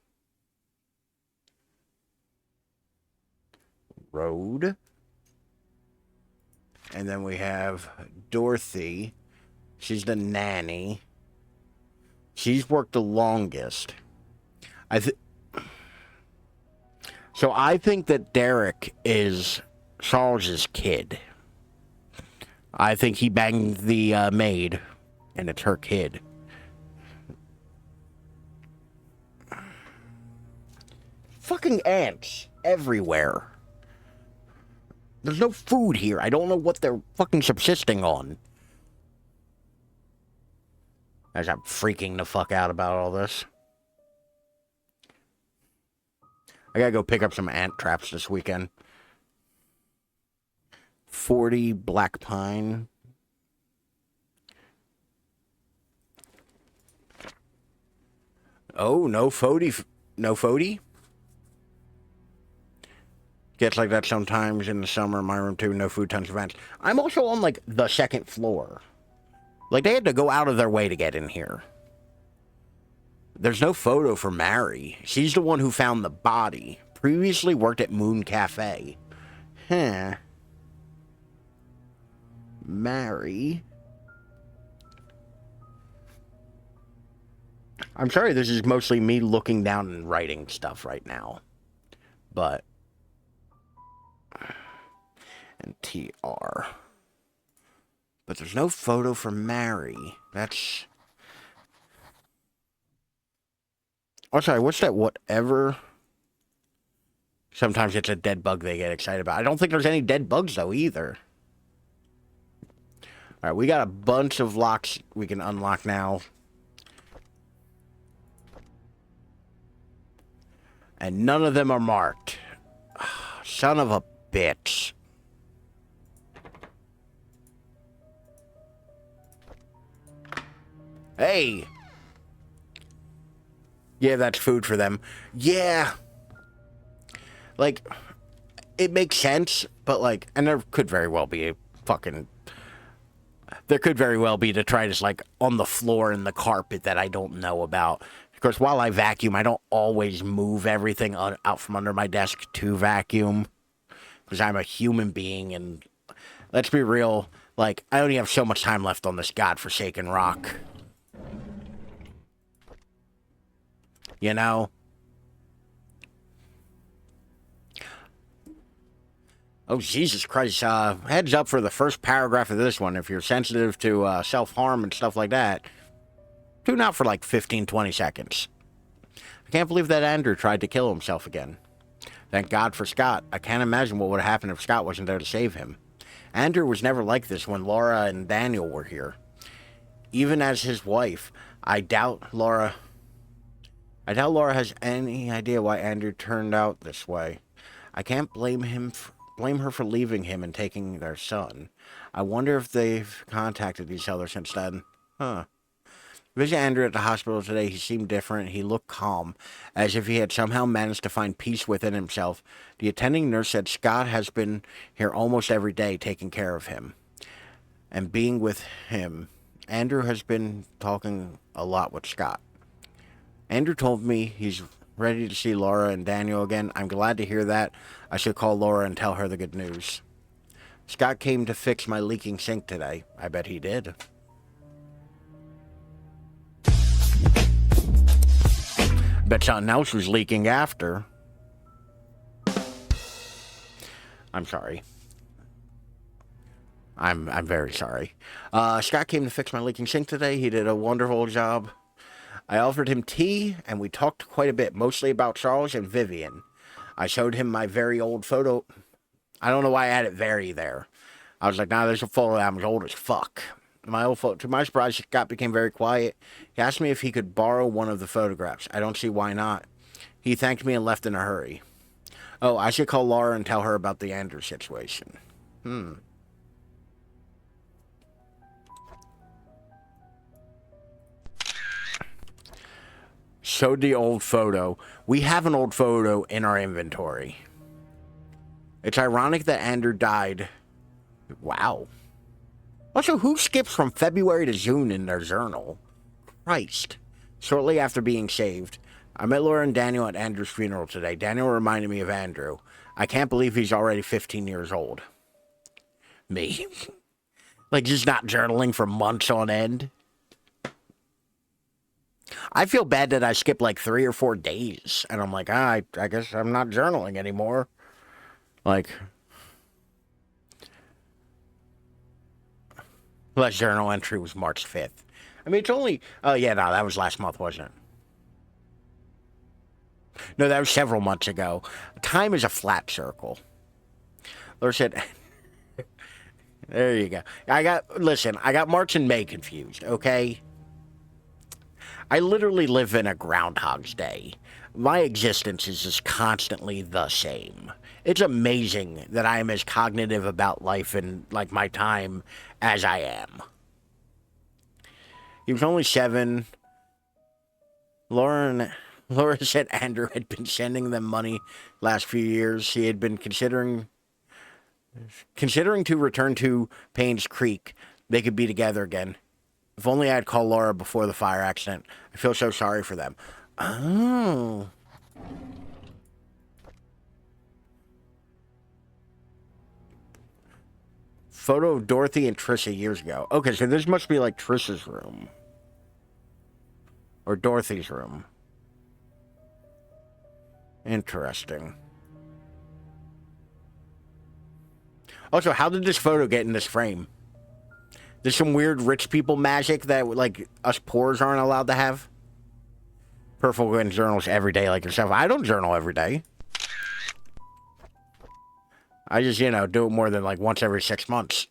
Road. And then we have Dorothy. She's the nanny. She's worked the longest. So I think that Derek is Charles's kid. I think he banged the maid, and it's her kid. Fucking ants everywhere. There's no food here. I don't know what they're fucking subsisting on. As I'm freaking the fuck out about all this. I gotta go pick up some ant traps this weekend. 40 Black Pine. Oh, no Fody. No Fody? Gets like that sometimes in the summer in my room too. No food, tons of vents. I'm also on like the second floor. Like they had to go out of their way to get in here. There's no photo for Mary. She's the one who found the body. Previously worked at Moon Cafe. Huh. Mary. I'm sorry this is mostly me looking down and writing stuff right now. But... and TR. But there's no photo for Mary. That's... oh, sorry, what's that whatever? Sometimes it's a dead bug they get excited about. I don't think there's any dead bugs, though, either. Alright, we got a bunch of locks we can unlock now. And none of them are marked. Son of a bitch. Hey! Yeah, that's food for them. Yeah! Like, it makes sense, but like, and there could very well be a fucking... there could very well be detritus, like, on the floor and the carpet that I don't know about. Because while I vacuum, I don't always move everything out from under my desk to vacuum. Because I'm a human being, and let's be real, like, I only have so much time left on this godforsaken rock. You know? Oh, Jesus Christ. Heads up for the first paragraph of this one. If you're sensitive to self-harm and stuff like that, tune out for like 15, 20 seconds. I can't believe that Andrew tried to kill himself again. Thank God for Scott. I can't imagine what would have happened if Scott wasn't there to save him. Andrew was never like this when Laura and Daniel were here. Even as his wife, I doubt Laura has any idea why Andrew turned out this way. I can't blame her for leaving him and taking their son. I wonder if they've contacted each other since then. Huh. Visit Andrew at the hospital today. He seemed different. He looked calm, as if he had somehow managed to find peace within himself. The attending nurse said Scott has been here almost every day taking care of him and being with him. Andrew has been talking a lot with Scott. Andrew told me he's ready to see Laura and Daniel again. I'm glad to hear that. I should call Laura and tell her the good news. Scott came to fix my leaking sink today. I bet he did. Bet something else was leaking after. I'm sorry. I'm very sorry. Scott came to fix my leaking sink today. He did a wonderful job. I offered him tea, and we talked quite a bit, mostly about Charles and Vivian. I showed him my very old photo. I don't know why I added very there. I was like, nah, there's a photo that I'm old as fuck. My old photo. To my surprise, Scott became very quiet. He asked me if he could borrow one of the photographs. I don't see why not. He thanked me and left in a hurry. Oh, I should call Laura and tell her about the Andrew situation. Showed the old photo. We have an old photo in our inventory. It's ironic that Andrew died. Wow. Also, who skips from February to June in their journal? Christ. Shortly after being saved, I met Laura and Daniel at Andrew's funeral today. Daniel reminded me of Andrew. I can't believe he's already 15 years old. Me. Like, just not journaling for months on end. I feel bad that I skipped like 3 or 4 days. And I'm like, I guess I'm not journaling anymore. Like, last journal entry was March 5th. I mean, it's only... oh, yeah, no, that was last month, wasn't it? No, that was several months ago. Time is a flat circle. Laura said... there you go. Listen, I got March and May confused, okay? I literally live in a Groundhog's Day. My existence is just constantly the same. It's amazing that I am as cognitive about life and, like, my time as I am. He was only 7. Laura Laura said Andrew had been sending them money last few years. He had been considering to return to PainsCreek. They could be together again. If only I'd called Laura before the fire accident. I feel so sorry for them. Oh. Photo of Dorothy and Trisha years ago. Okay, so this must be like Trisha's room. Or Dorothy's room. Interesting. Also, how did this photo get in this frame? There's some weird rich people magic that, like, us poors aren't allowed to have. Purple in journals every day like yourself. I don't journal every day. I just, you know, do it more than, like, once every 6 months.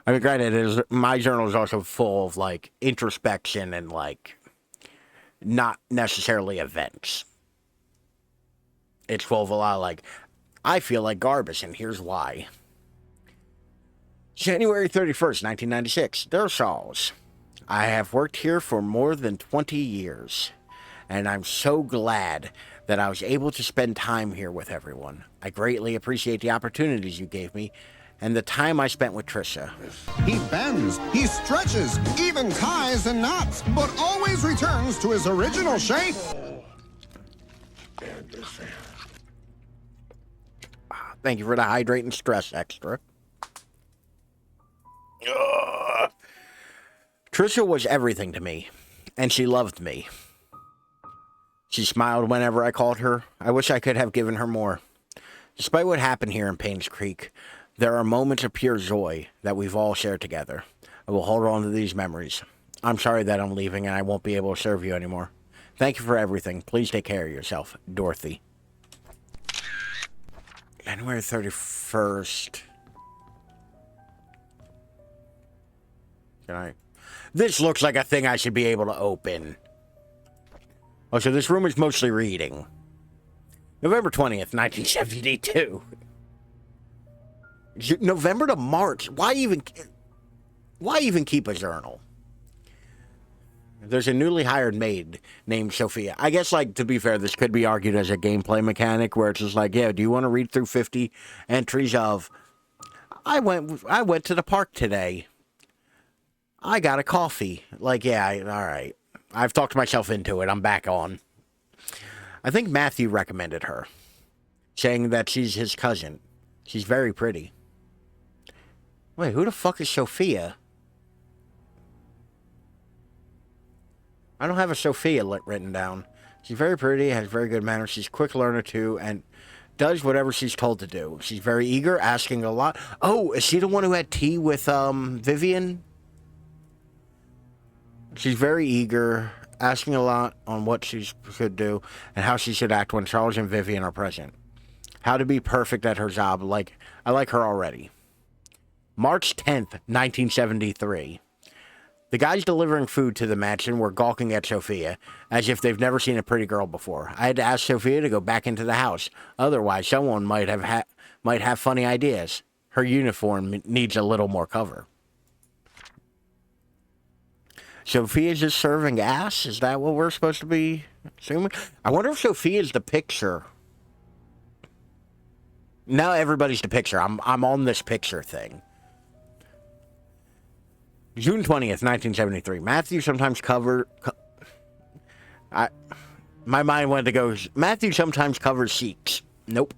I mean, granted, my journal is also full of, like, introspection and, like, not necessarily events. It's full of a lot of, like, I feel like garbage, and here's why. January 31st, 1996. Dear Sauls, I have worked here for more than 20 years, and I'm so glad that I was able to spend time here with everyone. I greatly appreciate the opportunities you gave me and the time I spent with Trisha. He bends, he stretches, even ties and knots, but always returns to his original shape. Thank you for the hydrate and stress extra. Trisha was everything to me, and she loved me. She smiled whenever I called her. I wish I could have given her more. Despite what happened here in PainsCreek, there are moments of pure joy that we've all shared together. I will hold on to these memories. I'm sorry that I'm leaving and I won't be able to serve you anymore. Thank you for everything. Please take care of yourself, Dorothy. January 31st. Can I? This looks like a thing I should be able to open. Oh, so this room is mostly reading. November 20th, 1972. November to March. Why even keep a journal? There's a newly hired maid named Sophia. I guess, like, to be fair, this could be argued as a gameplay mechanic where it's just like, yeah, do you want to read through 50 entries of, I went to the park today. I got a coffee. Like, yeah, all right. I've talked myself into it. I'm back on. I think Matthew recommended her, saying that she's his cousin. She's very pretty. Wait, who the fuck is Sophia? I don't have a Sophia written down. She's very pretty, has very good manners. She's a quick learner, too, and does whatever she's told to do. She's very eager, asking a lot. Oh, is she the one who had tea with Vivian? She's very eager, asking a lot on what she should do and how she should act when Charles and Vivian are present. How to be perfect at her job. Like, I like her already. March 10th, 1973. The guys delivering food to the mansion were gawking at Sophia, as if they've never seen a pretty girl before. I had to ask Sophia to go back into the house. Otherwise, someone might have funny ideas. Her uniform needs a little more cover. Sophia's just serving ass? Is that what we're supposed to be assuming? I wonder if Sophia's the picture. Now everybody's the picture. I'm on this picture thing. June 20th, 1973. Matthew sometimes my mind went to go, Matthew sometimes covers sheets. Nope.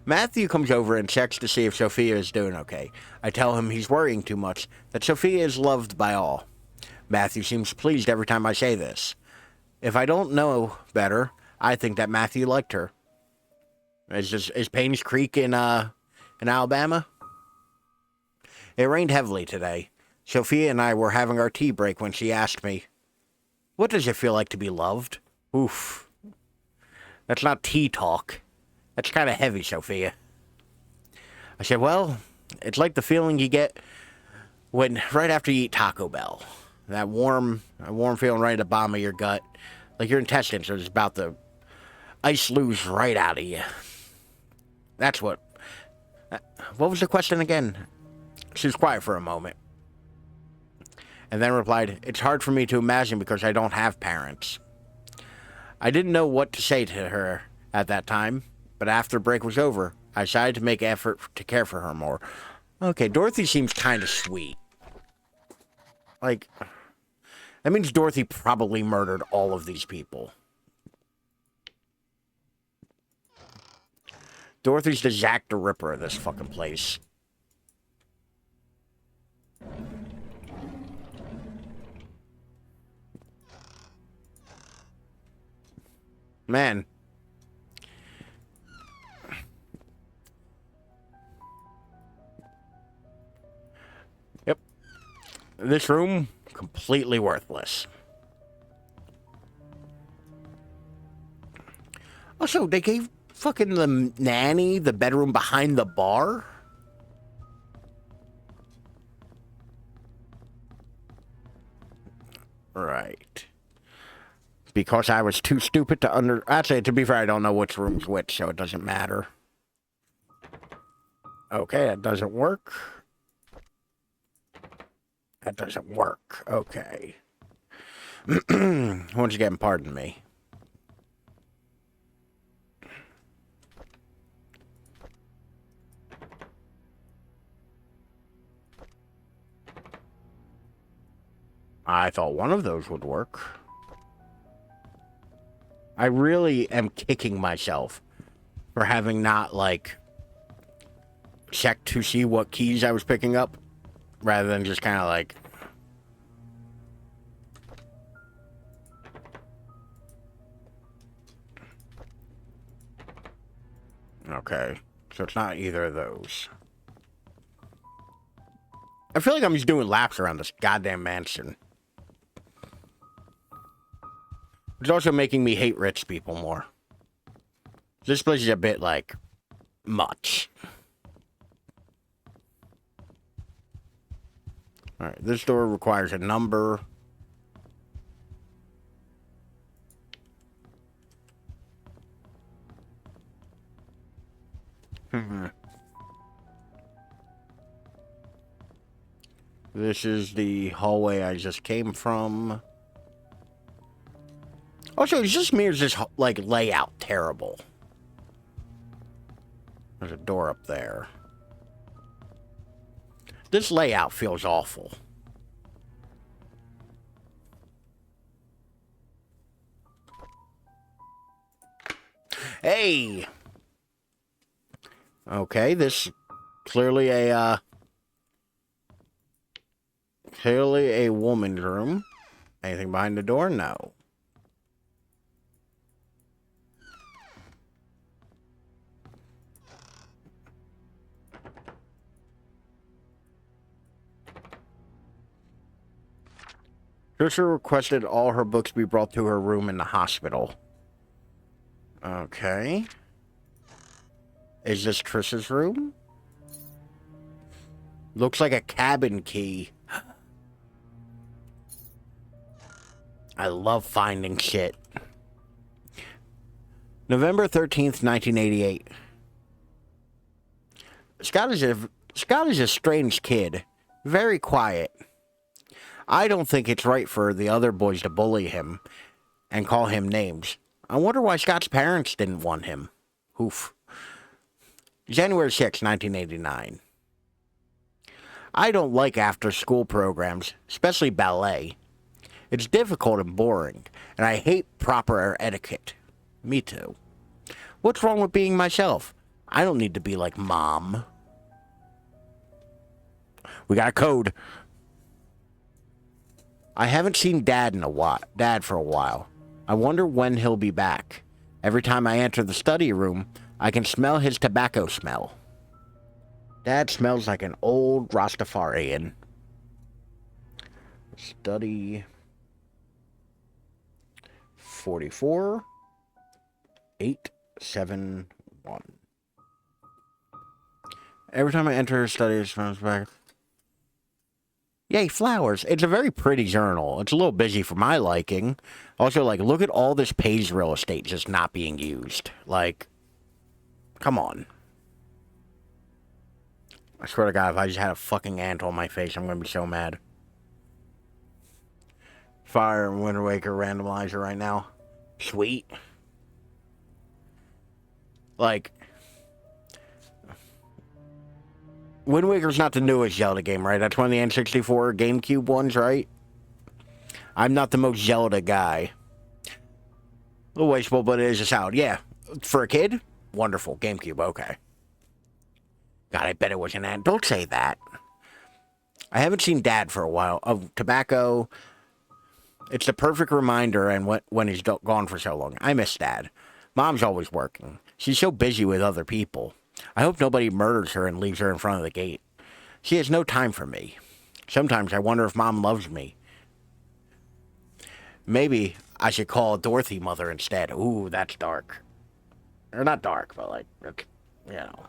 Matthew comes over and checks to see if Sophia is doing okay. I tell him he's worrying too much, that Sophia is loved by all. Matthew seems pleased every time I say this. If I don't know better, I think that Matthew liked her. Is PainsCreek in Alabama? It rained heavily today. Sophia and I were having our tea break when she asked me, what does it feel like to be loved? Oof. That's not tea talk. That's kind of heavy, Sophia. I said, well, it's like the feeling you get right after you eat Taco Bell. That warm feeling right at the bottom of your gut. Like your intestines are just about to ice loose right out of you. That's what was the question again? She was quiet for a moment. and then replied, "It's hard for me to imagine because I don't have parents." I didn't know what to say to her at that time, but after break was over, I decided to make effort to care for her more. Okay, Dorothy seems kind of sweet. Like, that means Dorothy probably murdered all of these people. Dorothy's the Jack the Ripper of this fucking place. Man. Yep. This room, completely worthless. Also, they gave fucking the nanny the bedroom behind the bar? Right. Because I was too stupid to Actually, to be fair, I don't know which room's which, so it doesn't matter. Okay, that doesn't work. That doesn't work. Okay. Once again, pardon me. I thought one of those would work. I really am kicking myself for having not, like, checked to see what keys I was picking up, rather than just kind of like... Okay, so it's not either of those. I feel like I'm just doing laps around this goddamn mansion. It's also making me hate rich people more. This place is a bit, like, much. Alright, this door requires a number. This is the hallway I just came from. Also, it's just me or is this, like, layout terrible? There's a door up there. This layout feels awful. Hey! Okay, this clearly a woman's room. Anything behind the door? No. Trisha requested all her books be brought to her room in the hospital. Okay. Is this Trisha's room? Looks like a cabin key. I love finding shit. November 13th, 1988. Scott is a strange kid. Very quiet. I don't think it's right for the other boys to bully him and call him names. I wonder why Scott's parents didn't want him. Oof. January 6, 1989. I don't like after-school programs, especially ballet. It's difficult and boring, and I hate proper etiquette. Me too. What's wrong with being myself? I don't need to be like Mom. We got a code. I haven't seen Dad for a while. I wonder when he'll be back. Every time I enter the study room, I can smell his tobacco smell. Dad smells like an old Rastafarian. Study 44 871. Every time I enter his study, it smells back. Yay, flowers. It's a very pretty journal. It's a little busy for my liking. Also, like, look at all this page real estate just not being used. Like, come on. I swear to God, if I just had a fucking ant on my face, I'm gonna be so mad. Fire and Wind Waker randomizer right now. Sweet. Like, Wind Waker's not the newest Zelda game, right? That's one of the N64 GameCube ones, right? I'm not the most Zelda guy. A little wasteful, but it is a sound. Yeah. For a kid? Wonderful. GameCube, okay. God, I bet it was an ad. Don't say that. I haven't seen Dad for a while. Oh, Tobacco. It's the perfect reminder and when he's gone for so long. I miss Dad. Mom's always working. She's so busy with other people. I hope nobody murders her and leaves her in front of the gate. She has no time for me. Sometimes I wonder if Mom loves me. Maybe I should call Dorothy Mother instead. Ooh, that's dark. Or not dark, but like, it's, you know.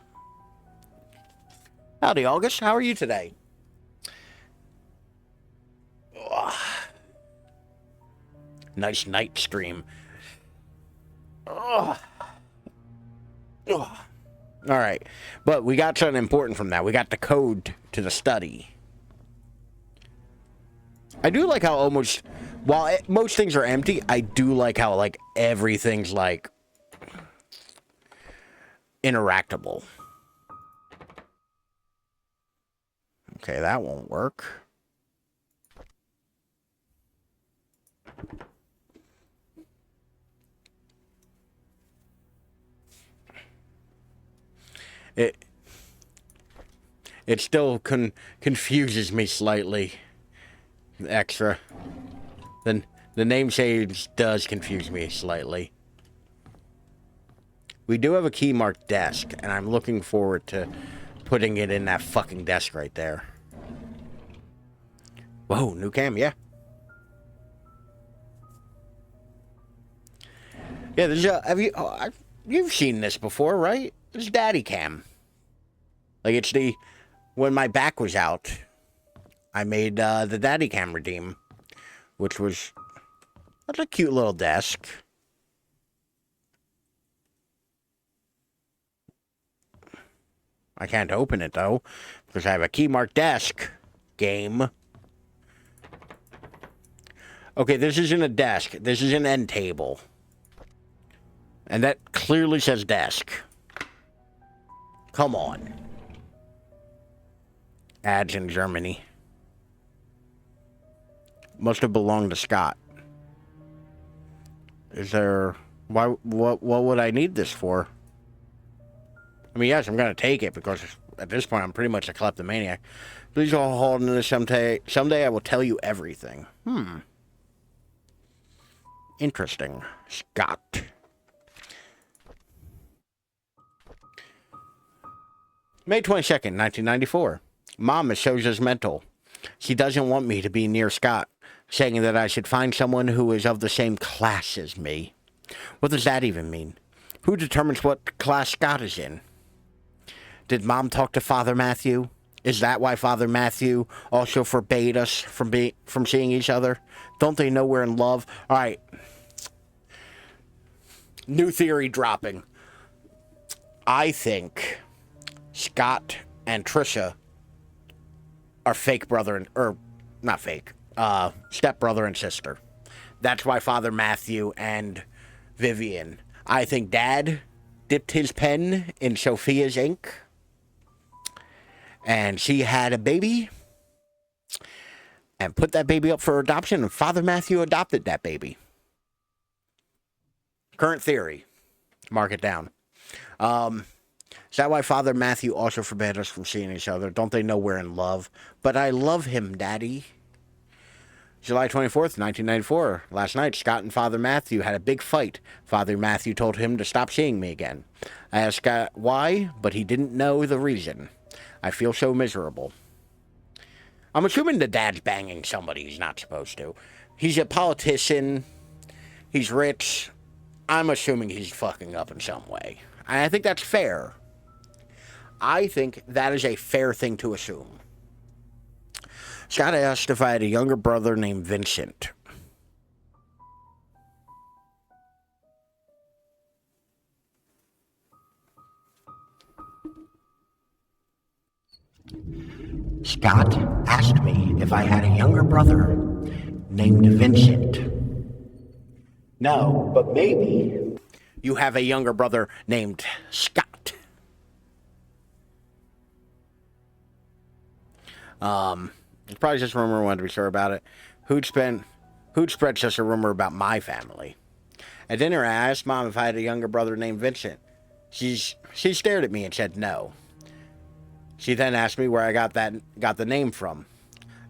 Howdy, August. How are you today? Ugh. Nice night stream. Ugh. Ugh. All right, but we got something important from that. We got the code to the study. I do like how almost, while most things are empty, I do like how, like, everything's, like, interactable. Okay, that won't work. It still confuses me slightly. Extra. Then the name change does confuse me slightly. We do have a key marked desk, and I'm looking forward to putting it in that fucking desk right there. Whoa, new cam, yeah. Yeah, there's a, you've seen this before, right? It's Daddy Cam. Like, it's the, when my back was out, I made the Daddy Cam redeem, which was, that's a cute little desk. I can't open it, though, because I have a key marked desk game. Okay, this isn't a desk. This is an end table. And that clearly says desk. Come on. Ads in Germany. Must have belonged to Scott. Is there... what would I need this for? I mean, yes, I'm going to take it because at this point I'm pretty much a kleptomaniac. Please all hold on to this someday. Someday I will tell you everything. Interesting. Scott. May 22nd, 1994. Mom is so judgmental. She doesn't want me to be near Scott, saying that I should find someone who is of the same class as me. What does that even mean? Who determines what class Scott is in? Did Mom talk to Father Matthew? Is that why Father Matthew also forbade us from seeing each other? Don't they know we're in love? All right. New theory dropping. I think Scott and Trisha are fake brother and, or not fake, stepbrother and sister. That's why Father Matthew and Vivian. I think Dad dipped his pen in Sophia's ink, and she had a baby, and put that baby up for adoption, and Father Matthew adopted that baby. Current theory. Mark it down. Is that why Father Matthew also forbade us from seeing each other? Don't they know we're in love? But I love him, Daddy. July 24th, 1994. Last night, Scott and Father Matthew had a big fight. Father Matthew told him to stop seeing me again. I asked Scott why, but he didn't know the reason. I feel so miserable. I'm assuming the dad's banging somebody he's not supposed to. He's a politician. He's rich. I'm assuming he's fucking up in some way. And I think that's fair. I think that is a fair thing to assume. Scott asked if I had a younger brother named Vincent. Scott asked me if I had a younger brother named Vincent. No, but maybe you have a younger brother named Scott. It's probably just a rumor. I wanted to be sure about it. Who'd spread just a rumor about my family? At dinner, I asked Mom if I had a younger brother named Vincent. She stared at me and said no. She then asked me where I got the name from.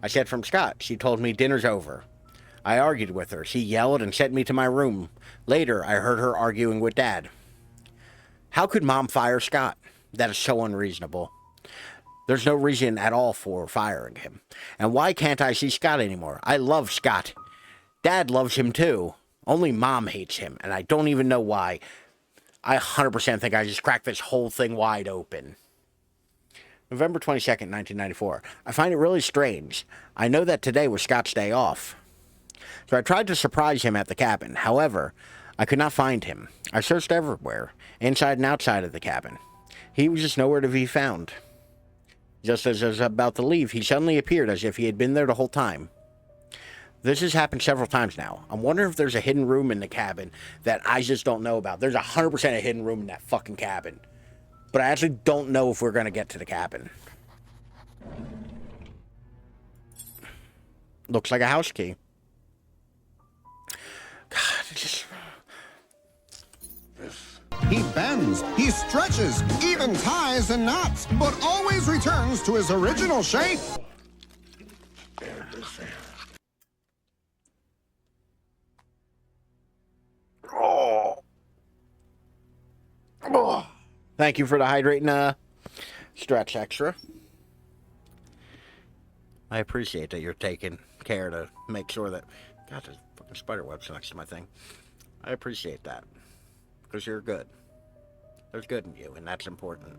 I said from Scott. She told me dinner's over. I argued with her. She yelled and sent me to my room. Later, I heard her arguing with Dad. How could Mom fire Scott? That is so unreasonable. There's no reason at all for firing him. And why can't I see Scott anymore? I love Scott. Dad loves him too. Only Mom hates him, and I don't even know why. I 100% think I just cracked this whole thing wide open. November 22nd, 1994. I find it really strange. I know that today was Scott's day off. So I tried to surprise him at the cabin. However, I could not find him. I searched everywhere, inside and outside of the cabin. He was just nowhere to be found. Just as I was about to leave, he suddenly appeared as if he had been there the whole time. This has happened several times now. I'm wondering if there's a hidden room in the cabin that I just don't know about. There's 100% a hidden room in that fucking cabin. But I actually don't know if we're going to get to the cabin. Looks like a house key. God, it just... He bends, he stretches, even ties and knots, but always returns to his original shape. Thank you for the hydrating stretch extra. I appreciate that you're taking care to make sure that... God, there's fucking spider webs next to my thing. I appreciate that. Because you're good. There's good in you, and that's important.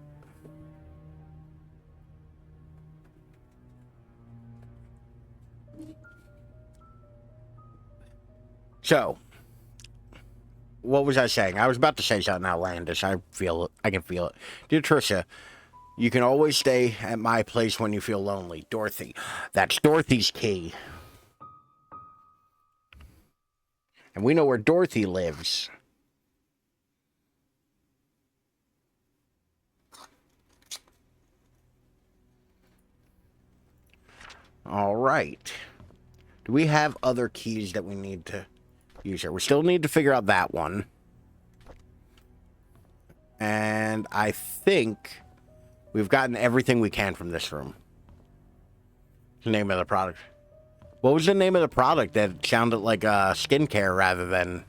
So, what was I saying? I was about to say something outlandish. I feel it. I can feel it. Dear Trisha, you can always stay at my place when you feel lonely. Dorothy. That's Dorothy's key. And we know where Dorothy lives. All right. Do we have other keys that we need to use here? We still need to figure out that one. And I think we've gotten everything we can from this room. The name of the product. What was the name of the product that sounded like skincare rather than...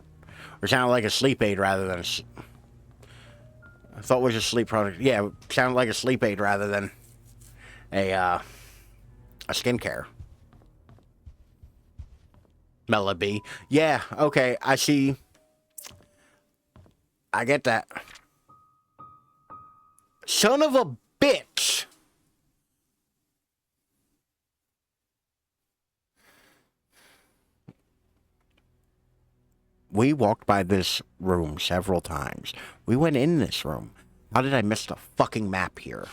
Or sounded like a sleep aid rather than... I thought it was a sleep product. Yeah, it sounded like a sleep aid rather than a skincare. Melody. Yeah, okay, I see. I get that. Son of a bitch! We walked by this room several times. We went in this room. How did I miss the fucking map here?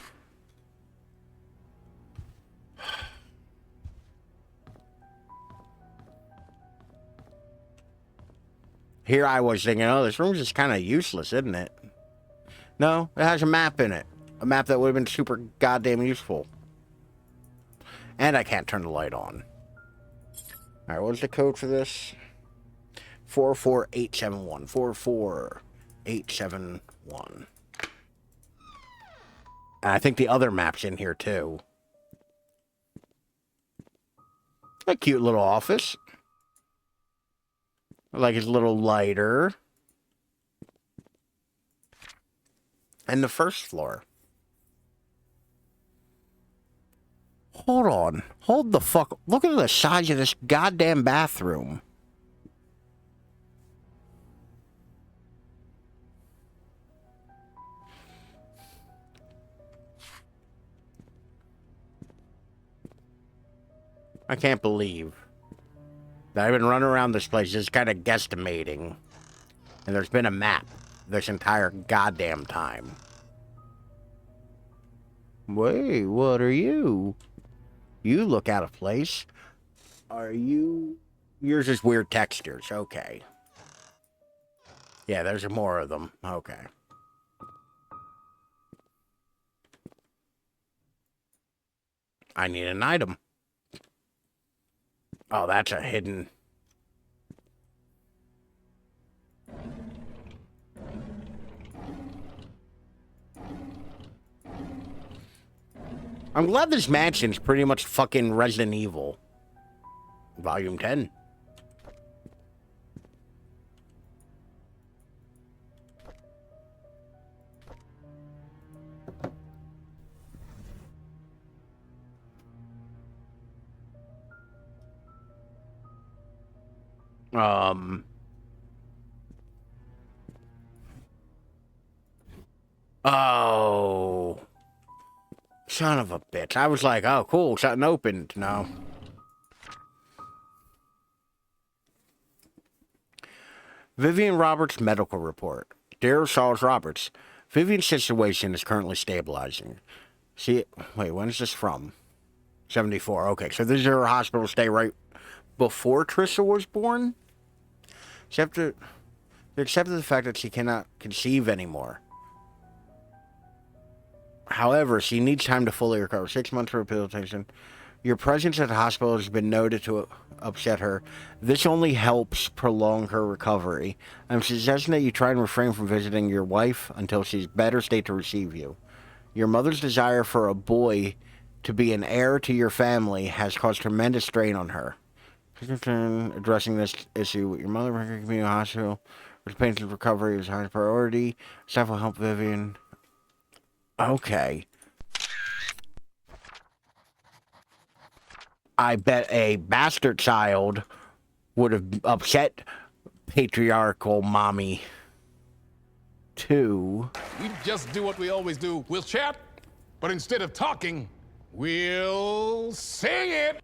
Here I was thinking, oh, this room's just kind of useless, isn't it? No, it has a map in it. A map that would have been super goddamn useful. And I can't turn the light on. Alright, what's the code for this? 44871. 44871. And I think the other map's in here, too. A cute little office. I like his little lighter. And the first floor. Hold on. Hold the fuck. Look at the size of this goddamn bathroom. I can't believe that I've been running around this place just kind of guesstimating. And there's been a map this entire goddamn time. Wait, what are you? You look out of place. Are you Yours is weird textures. Okay. Yeah, there's more of them. Okay. I need an item. Oh, that's a hidden. I'm glad this mansion's pretty much fucking Resident Evil. Volume 10. Oh. Son of a bitch. I was like, oh, cool, something opened. No. Vivian Roberts' medical report. Dear Charles Roberts, Vivian's situation is currently stabilizing. See, wait, when is this from? 74. Okay, so this is her hospital stay right before Trissa was born? They accepted the fact that she cannot conceive anymore. However, she needs time to fully recover. 6 months for rehabilitation. Your presence at the hospital has been noted to upset her. This only helps prolong her recovery. I'm suggesting that you try and refrain from visiting your wife until she's better state to receive you. Your mother's desire for a boy to be an heir to your family has caused tremendous strain on her. Addressing this issue with your mother, community hospital, which patient's recovery is high priority. Staff will help Vivian. Okay. I bet a bastard child would have upset patriarchal mommy too. We just do what we always do. We'll chat, but instead of talking, we'll sing it.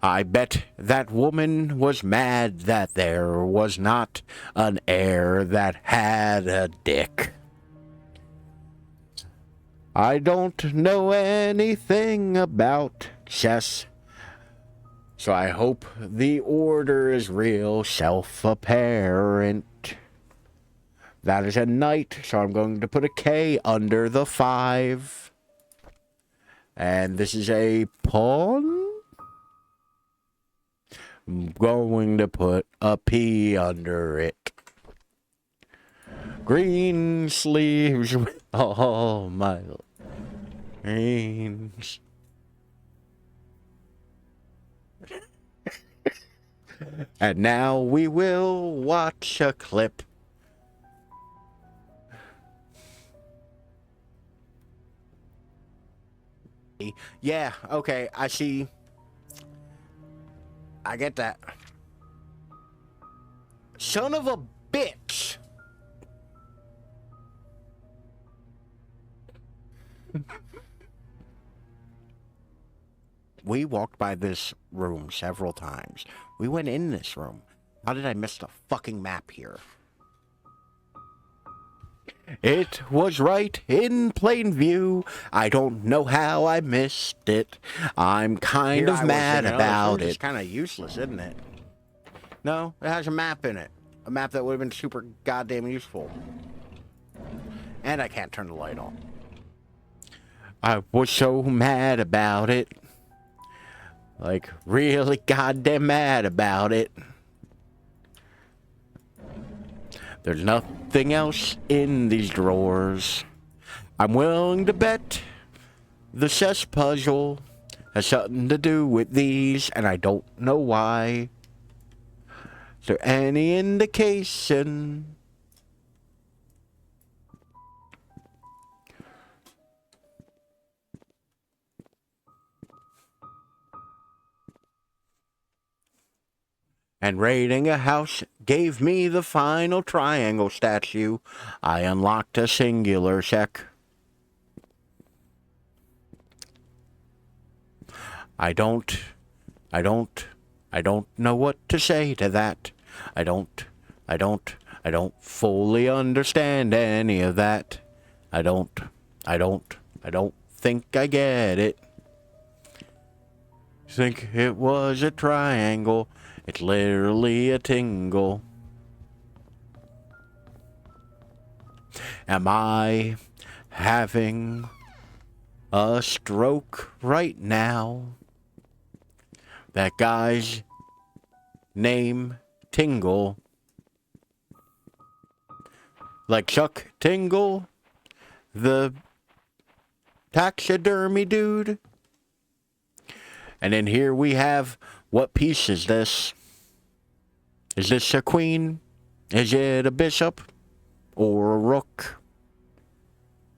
I bet that woman was mad that there was not an heir that had a dick. I don't know anything about chess, so I hope the order is real self-apparent. That is a knight, so I'm going to put a K under the 5. And this is a pawn. I'm going to put a P under it. Green sleeves with all my greens. And now we will watch a clip. Yeah, okay, I see. I get that. Son of a bitch. We walked by this room several times. We went in this room. How did I miss the fucking map here? It was right in plain view. I don't know how I missed it. I'm kind of mad about it. It's kind of useless, isn't it? No, it has a map in it. A map that would have been super goddamn useful. And I can't turn the light on. I was so mad about it. Like, really goddamn mad about it. There's nothing else in these drawers. I'm willing to bet the chess puzzle has something to do with these, and I don't know why. Is there any indication? And raiding a house gave me the final triangle statue. I unlocked a singular check. I don't know what to say to that. I don't fully understand any of that. I don't think I get it. Think it was a triangle. It's literally a tingle. Am I having a stroke right now? That guy's name Tingle. Like Chuck Tingle, the taxidermy dude. And then here we have, what piece is this? Is this a queen? Is it a bishop? Or a rook?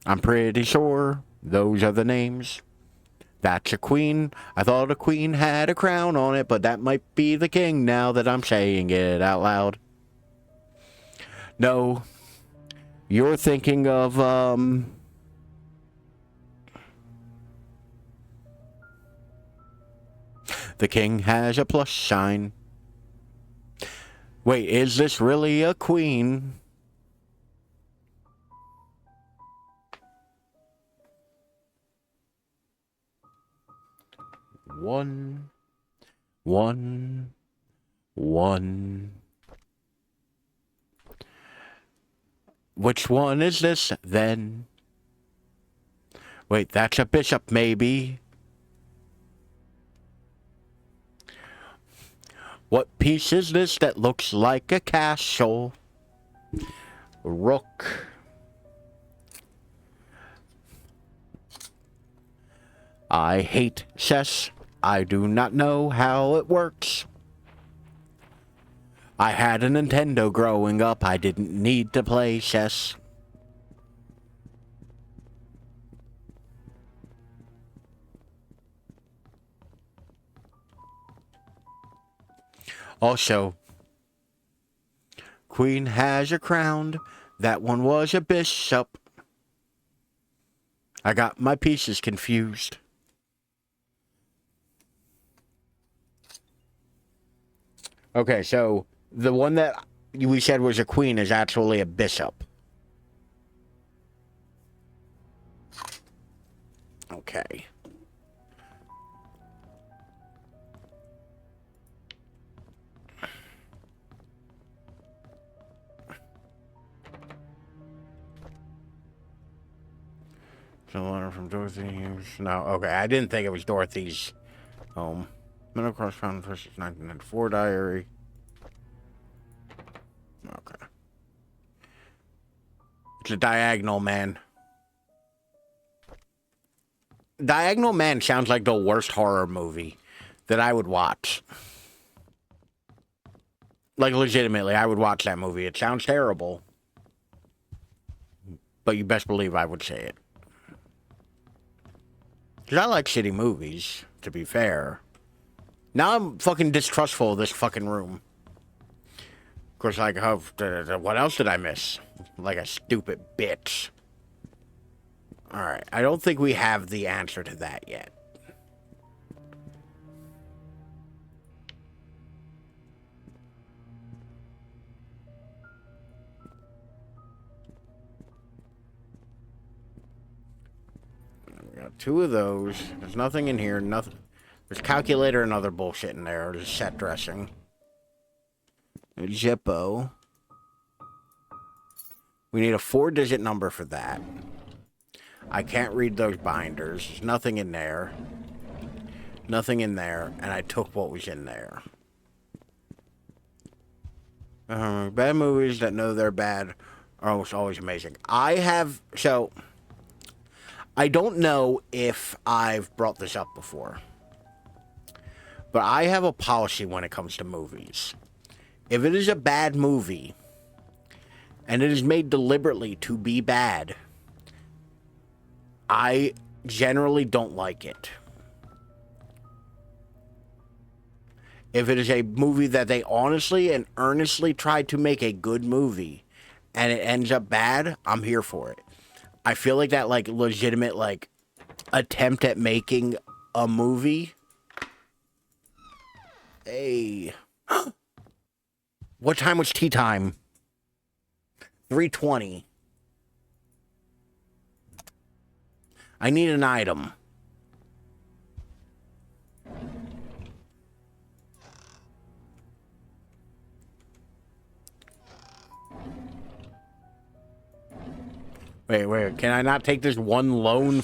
I'm pretty sure those are the names. That's a queen. I thought a queen had a crown on it, but that might be the king now that I'm saying it out loud. No. You're thinking of, the king has a plus sign. Wait, is this really a queen? One. Which one is this, then? Wait, that's a bishop, maybe. What piece is this that looks like a castle? Rook. I hate chess. I do not know how it works. I had a Nintendo growing up. I didn't need to play chess. Also, queen has a crown. That one was a bishop. I got my pieces confused. Okay, so the one that we said was a queen is actually a bishop. Okay. So a letter from Dorothy's. No, okay. I didn't think it was Dorothy's home. Middle Cross Found versus 1994 diary. Okay. It's a Diagonal Man. Diagonal Man sounds like the worst horror movie that I would watch. Like, legitimately, I would watch that movie. It sounds terrible. But you best believe I would say it. Because I like shitty movies, to be fair. Now I'm fucking distrustful of this fucking room. Of course, like, what else did I miss? Like a stupid bitch. Alright, I don't think we have the answer to that yet. We got two of those. There's nothing in here. Nothing. There's calculator and other bullshit in there. There's set dressing. Zippo. We need a 4-digit number for that. I can't read those binders. There's nothing in there. Nothing in there. And I took what was in there. Bad movies that know they're bad are almost always amazing. So, I don't know if I've brought this up before. But I have a policy when it comes to movies. If it is a bad movie, and it is made deliberately to be bad, I generally don't like it. If it is a movie that they honestly and earnestly tried to make a good movie, and it ends up bad, I'm here for it. I feel like that, like, legitimate, like, attempt at making a movie. Hey. What time was tea time? 3:20. I need an item. Wait. Can I not take this one lone?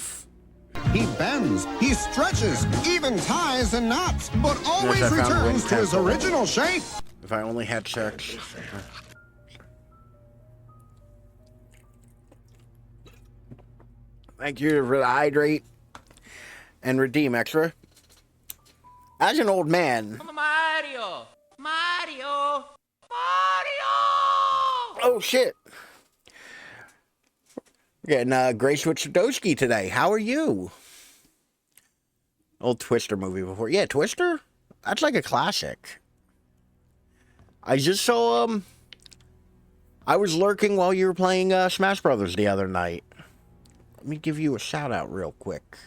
He bends, he stretches, even ties and knots, but always Yes, I found returns wind to his tempo. original shape. If I only had sex. Thank you for the hydrate and redeem extra. As an old man. Mario! Mario! Mario! Oh shit. We're getting Grace with Sadowski today. How are you? Old Twister movie before. Yeah, Twister? That's like a classic. I just saw I was lurking while you were playing Smash Brothers the other night. Let me give you a shout out real quick.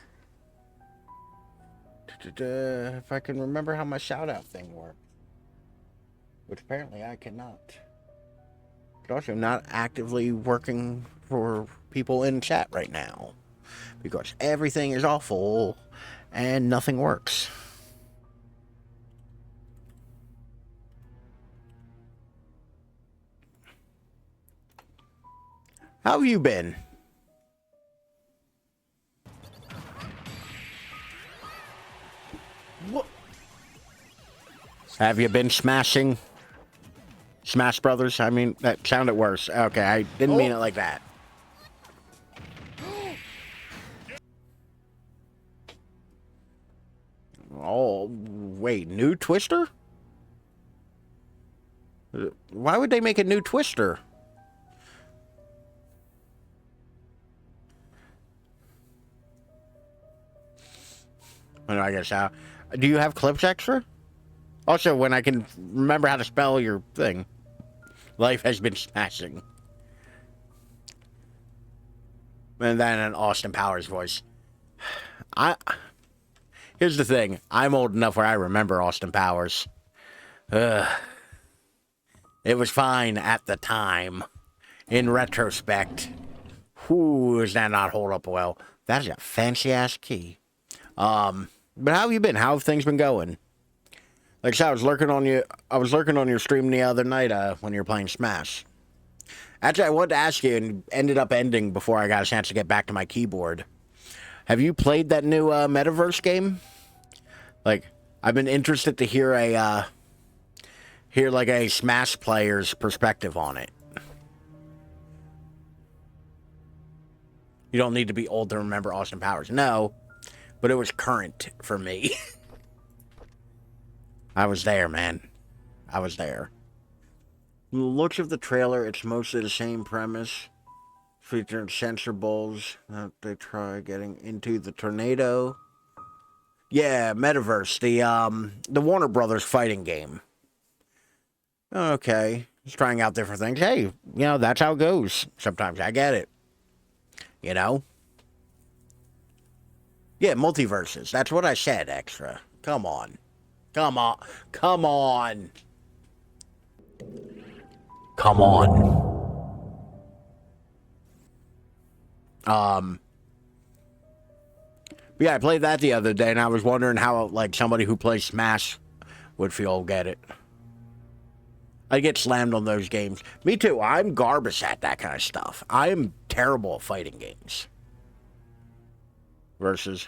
If I can remember how my shout out thing worked. Which apparently I cannot. But also not actively working for people in chat right now. Because everything is awful and nothing works. How have you been? What? Have you been smashing Smash Brothers? I mean, that sounded worse. Okay, I didn't mean it like that. Oh, wait, new Twister? Why would they make a new Twister? Well, I guess do you have clips extra? Also, when I can remember how to spell your thing. Life has been smashing. And then an Austin Powers voice. Here's the thing. I'm old enough where I remember Austin Powers. It was fine at the time. In retrospect. Whoo, does that not hold up well? That is a fancy-ass key. But how have you been? How have things been going? Like I said, I was lurking on your stream the other night when you were playing Smash. Actually, I wanted to ask you and ended up ending before I got a chance to get back to my keyboard. Have you played that new Metaverse game? Like, I've been interested to hear a Smash player's perspective on it. You don't need to be old to remember Austin Powers. No, but it was current for me. I was there, man. I was there. From the looks of the trailer, it's mostly the same premise. Featuring sensor bowls that they try getting into the tornado. Yeah, Metaverse, the Warner Brothers fighting game. Okay, just trying out different things. Hey, you know, that's how it goes. Sometimes I get it. You know? Yeah, multiverses. That's what I said, extra. Come on. Come on. Come on. Come on. Yeah, I played that the other day, and I was wondering how, like, somebody who plays Smash would feel get it. I get slammed on those games. Me too. I'm garbage at that kind of stuff. I am terrible at fighting games. Versus.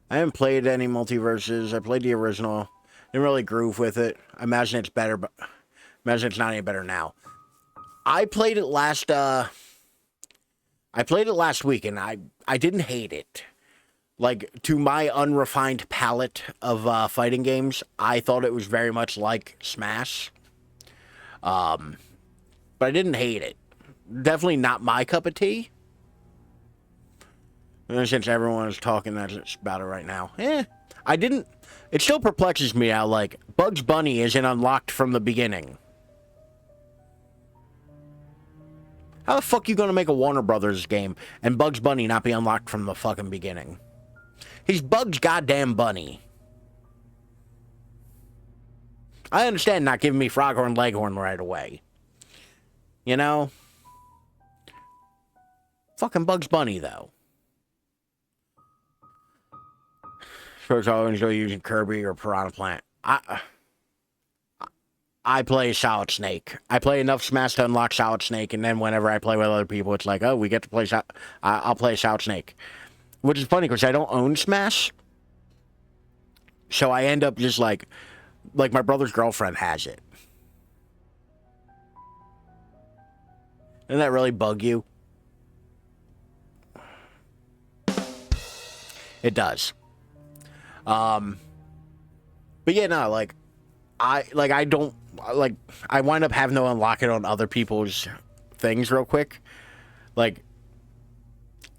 I haven't played any multiverses. I played the original. Didn't really groove with it. I imagine it's better, but I imagine it's not any better now. I played it last week, and I didn't hate it. Like, to my unrefined palate of fighting games, I thought it was very much like Smash. But I didn't hate it. Definitely not my cup of tea. And since everyone is talking about it right now. I didn't... It still perplexes me how, like, Bugs Bunny isn't unlocked from the beginning. How the fuck you gonna make a Warner Brothers game and Bugs Bunny not be unlocked from the fucking beginning? He's Bugs goddamn Bunny. I understand not giving me Froghorn Leghorn right away. You know? Fucking Bugs Bunny, though. Suppose I enjoy using Kirby or Piranha Plant. I I play Solid Snake. I play enough Smash to unlock Solid Snake, and then whenever I play with other people, it's like, oh, we get to play I'll play Solid Snake. Which is funny, because I don't own Smash. So I end up just like my brother's girlfriend has it. Doesn't that really bug you? It does. But yeah, no, like I wind up having to unlock it on other people's things real quick. Like,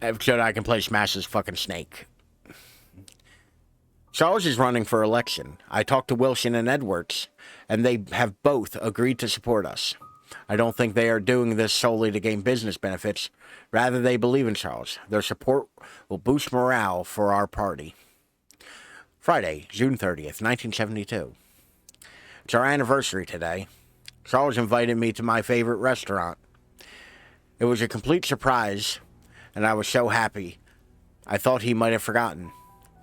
so that I can play Smash as fucking Snake. Charles is running for election. I talked to Wilson and Edwards, and they have both agreed to support us. I don't think they are doing this solely to gain business benefits. Rather, they believe in Charles. Their support will boost morale for our party. Friday, June 30th, 1972. It's our anniversary today. Charles invited me to my favorite restaurant. It was a complete surprise, and I was so happy. I thought he might have forgotten.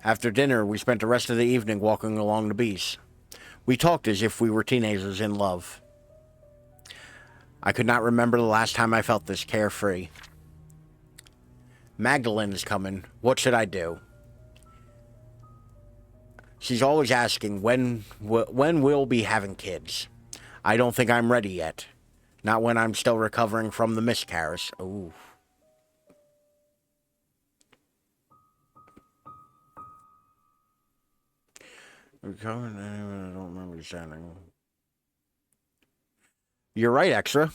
After dinner, we spent the rest of the evening walking along the beach. We talked as if we were teenagers in love. I could not remember the last time I felt this carefree. Magdalene is coming. What should I do? She's always asking when we'll be having kids. I don't think I'm ready yet. Not when I'm still recovering from the miscarriage. Ooh. Recovering? I don't remember saying. You're right, Extra.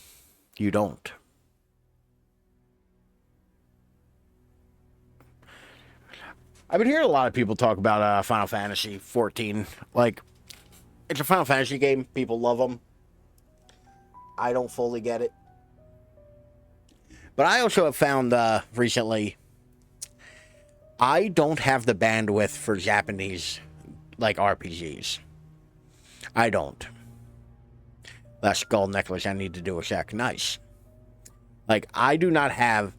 You don't. I've been hearing a lot of people talk about Final Fantasy 14. Like, it's a Final Fantasy game. People love them. I don't fully get it. But I also have found recently, I don't have the bandwidth for Japanese, like, RPGs. I don't. That skull necklace, I need to do a sec. Nice. Like, I do not have...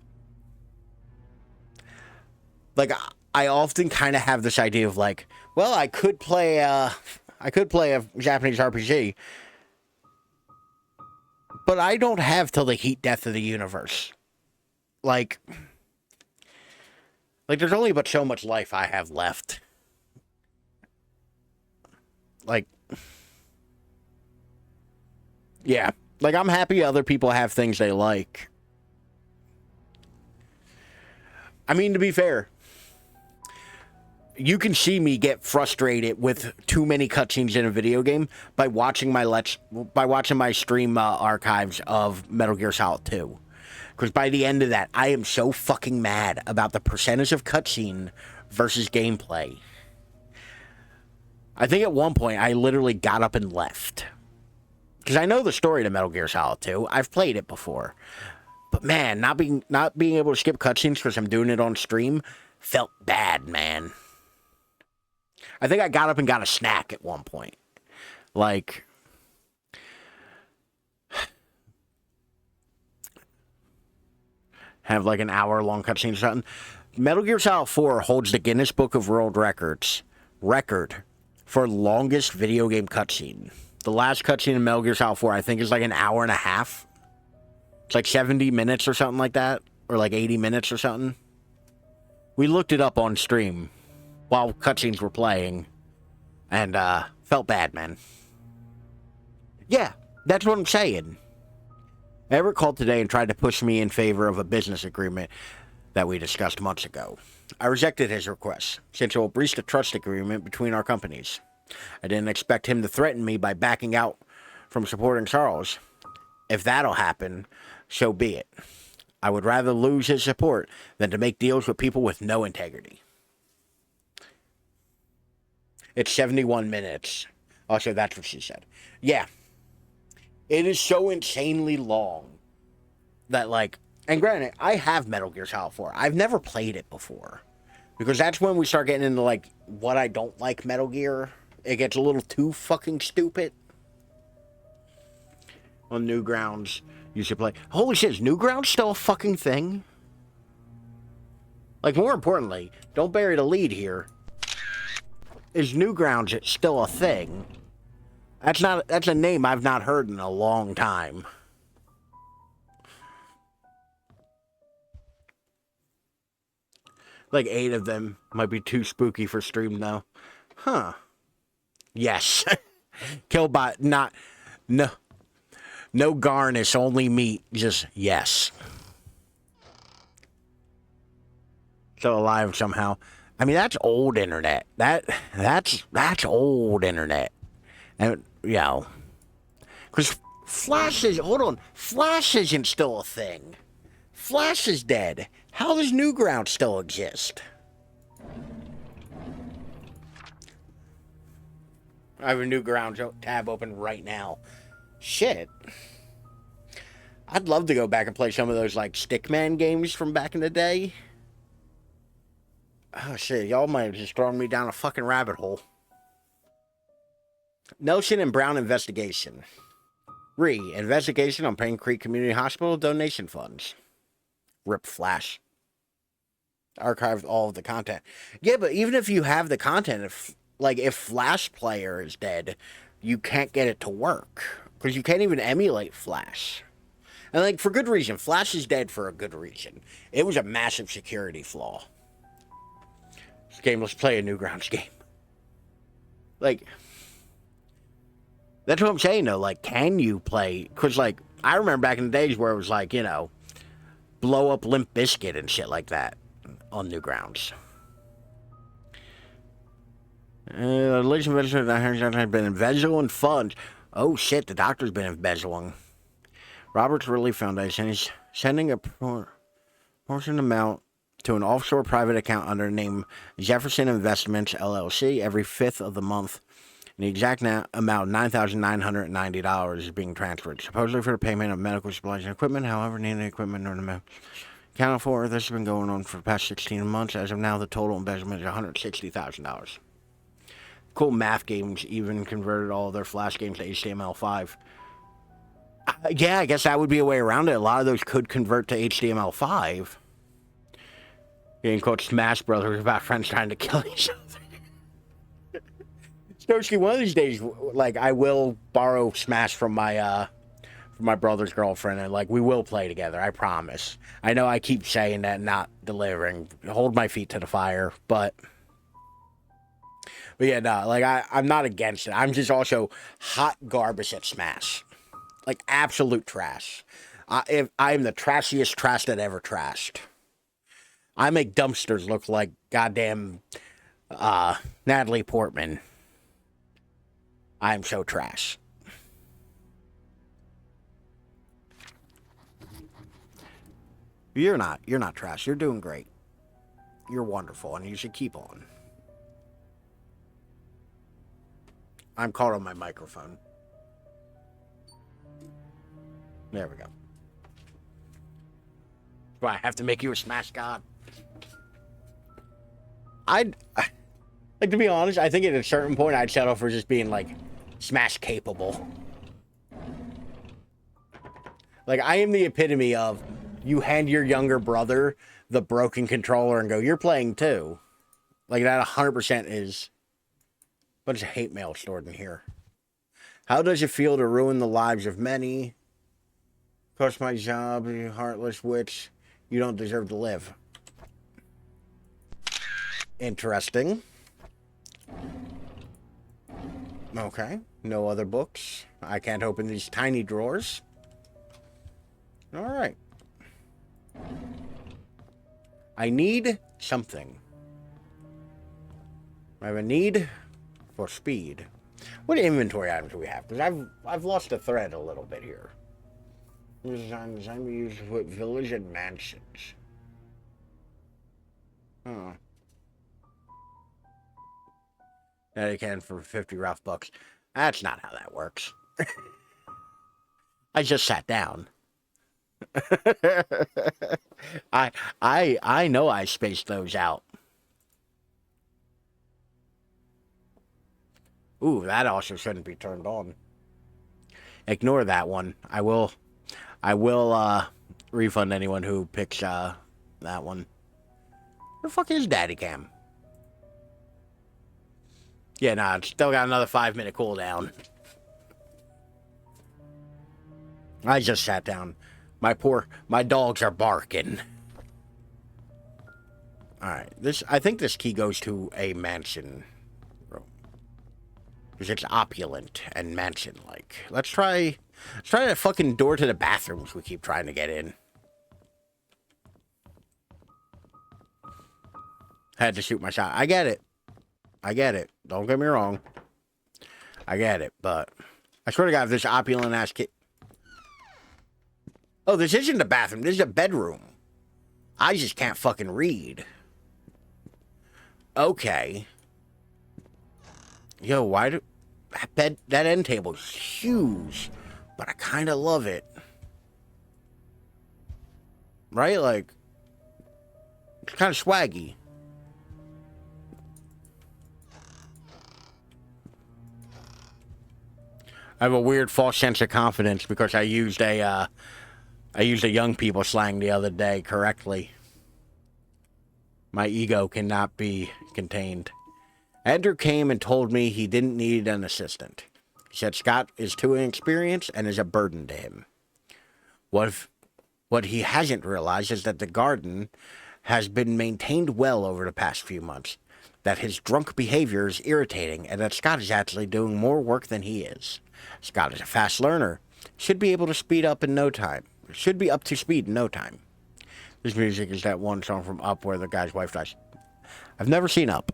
Like, I often kind of have this idea of, like, well, I could play a Japanese RPG, but I don't have till the heat death of the universe. Like, there's only but so much life I have left. Like, yeah. Like, I'm happy other people have things they like. I mean, to be fair, you can see me get frustrated with too many cutscenes in a video game by watching my stream archives of Metal Gear Solid 2. Because by the end of that, I am so fucking mad about the percentage of cutscene versus gameplay. I think at one point I literally got up and left. Because I know the story to Metal Gear Solid 2. I've played it before. But man, not being able to skip cutscenes because I'm doing it on stream felt bad, man. I think I got up and got a snack at one point. Like, have like an hour-long cutscene or something. Metal Gear Solid 4 holds the Guinness Book of World Records record for longest video game cutscene. The last cutscene in Metal Gear Solid 4, I think, is like an hour and a half. It's like 70 minutes or something like that. Or like 80 minutes or something. We looked it up on stream while cutscenes were playing. And felt bad, man. Yeah, that's what I'm saying. Everett called today and tried to push me in favor of a business agreement that we discussed months ago. I rejected his request, since it will breach the trust agreement between our companies. I didn't expect him to threaten me by backing out from supporting Charles. If that'll happen, so be it. I would rather lose his support than to make deals with people with no integrity. It's 71 minutes. Also, that's what she said. Yeah. It is so insanely long that, like, and granted, I have Metal Gear Solid 4. I've never played it before. Because that's when we start getting into, like, what I don't like Metal Gear. It gets a little too fucking stupid. On Newgrounds, you should play. Holy shit, is Newgrounds still a fucking thing? Like, more importantly, don't bury the lead here. Is Newgrounds still a thing? That's a name I've not heard in a long time. Like 8 of them might be too spooky for stream though. Huh. Yes. Killbot, no garnish, only meat. Just yes. Still alive somehow. I mean, that's old internet. That's old internet. And because Flash isn't still a thing. Flash is dead. How does Newgrounds still exist? I have a Newgrounds tab open right now. Shit. I'd love to go back and play some of those, like, Stickman games from back in the day. Oh, shit. Y'all might have just thrown me down a fucking rabbit hole. Nelson and Brown investigation. Investigation on PainsCreek Community Hospital donation funds. Rip Flash. Archived all of the content. Yeah, but even if you have the content, if Flash Player is dead, you can't get it to work. Because you can't even emulate Flash. And, like, for good reason. Flash is dead for a good reason. It was a massive security flaw. This game, let's play a Newgrounds game. Like, that's what I'm saying, though. Like, can you play? Because, like, I remember back in the days where it was like, blow up Limp Bizkit and shit like that on Newgrounds. Alleged investigation that had been embezzling funds. Oh shit, the doctor's been embezzling. Roberts Relief Foundation is sending a portion amount to an offshore private account under the name Jefferson Investments LLC every 5th of the month. And the exact amount, $9,990, is being transferred, supposedly for the payment of medical supplies and equipment. However, neither the equipment nor the amount accounted for. This has been going on for the past 16 months. As of now, the total embezzlement is $160,000. Cool Math Games even converted all of their Flash games to HTML5. Yeah, I guess that would be a way around it. A lot of those could convert to HTML5. Getting quote Smash Brothers about friends trying to kill each other. Stokesky, one of these days, like, I will borrow Smash from my brother's girlfriend, and, like, we will play together, I promise. I know I keep saying that and not delivering. Hold my feet to the fire, but yeah, no, like, I'm not against it. I'm just also hot garbage at Smash. Like, absolute trash. I'm the trashiest trash that ever trashed. I make dumpsters look like goddamn Natalie Portman. I'm so trash. You're not trash. You're doing great. You're wonderful, and you should keep on. I'm caught on my microphone. There we go. Do I have to make you a Smash God? Like, to be honest, I think at a certain point I'd settle for just being, like, Smash capable. Like, I am the epitome of, you hand your younger brother the broken controller and go, you're playing too. Like, that 100% is a bunch of hate mail stored in here. How does it feel to ruin the lives of many? Cost my job, you heartless witch. You don't deserve to live. Interesting. Okay. No other books. I can't open these tiny drawers. Alright. I need something. I have a need for speed. What inventory items do we have? Because I've lost the thread a little bit here. Designed to be used to put village and mansions. Huh. Now you can for 50 rough bucks. That's not how that works. I just sat down. I know I spaced those out. Ooh, that also shouldn't be turned on. Ignore that one. I will refund anyone who picks that one. Where the fuck is Daddy Cam? Yeah, nah, it's still got another 5-minute cooldown. I just sat down. My dogs are barking. Alright, I think this key goes to a mansion room. Because it's opulent and mansion-like. Let's try that fucking door to the bathrooms we keep trying to get in. Had to shoot my shot. I get it. Don't get me wrong. I get it, but I swear to God, if this opulent-ass kid... Oh, this isn't a bathroom. This is a bedroom. I just can't fucking read. Okay. Yo, why do... That end table is huge, but I kind of love it. Right? Like, it's kind of swaggy. I have a weird false sense of confidence because I used a young people slang the other day correctly. My ego cannot be contained. Andrew came and told me he didn't need an assistant. He said Scott is too inexperienced and is a burden to him. What he hasn't realized is that the garden has been maintained well over the past few months, that his drunk behavior is irritating, and that Scott is actually doing more work than he is. Scott is a fast learner. Should be able to speed up in no time. Should be up to speed in no time. This music is that one song from Up where the guy's wife dies. I've never seen Up.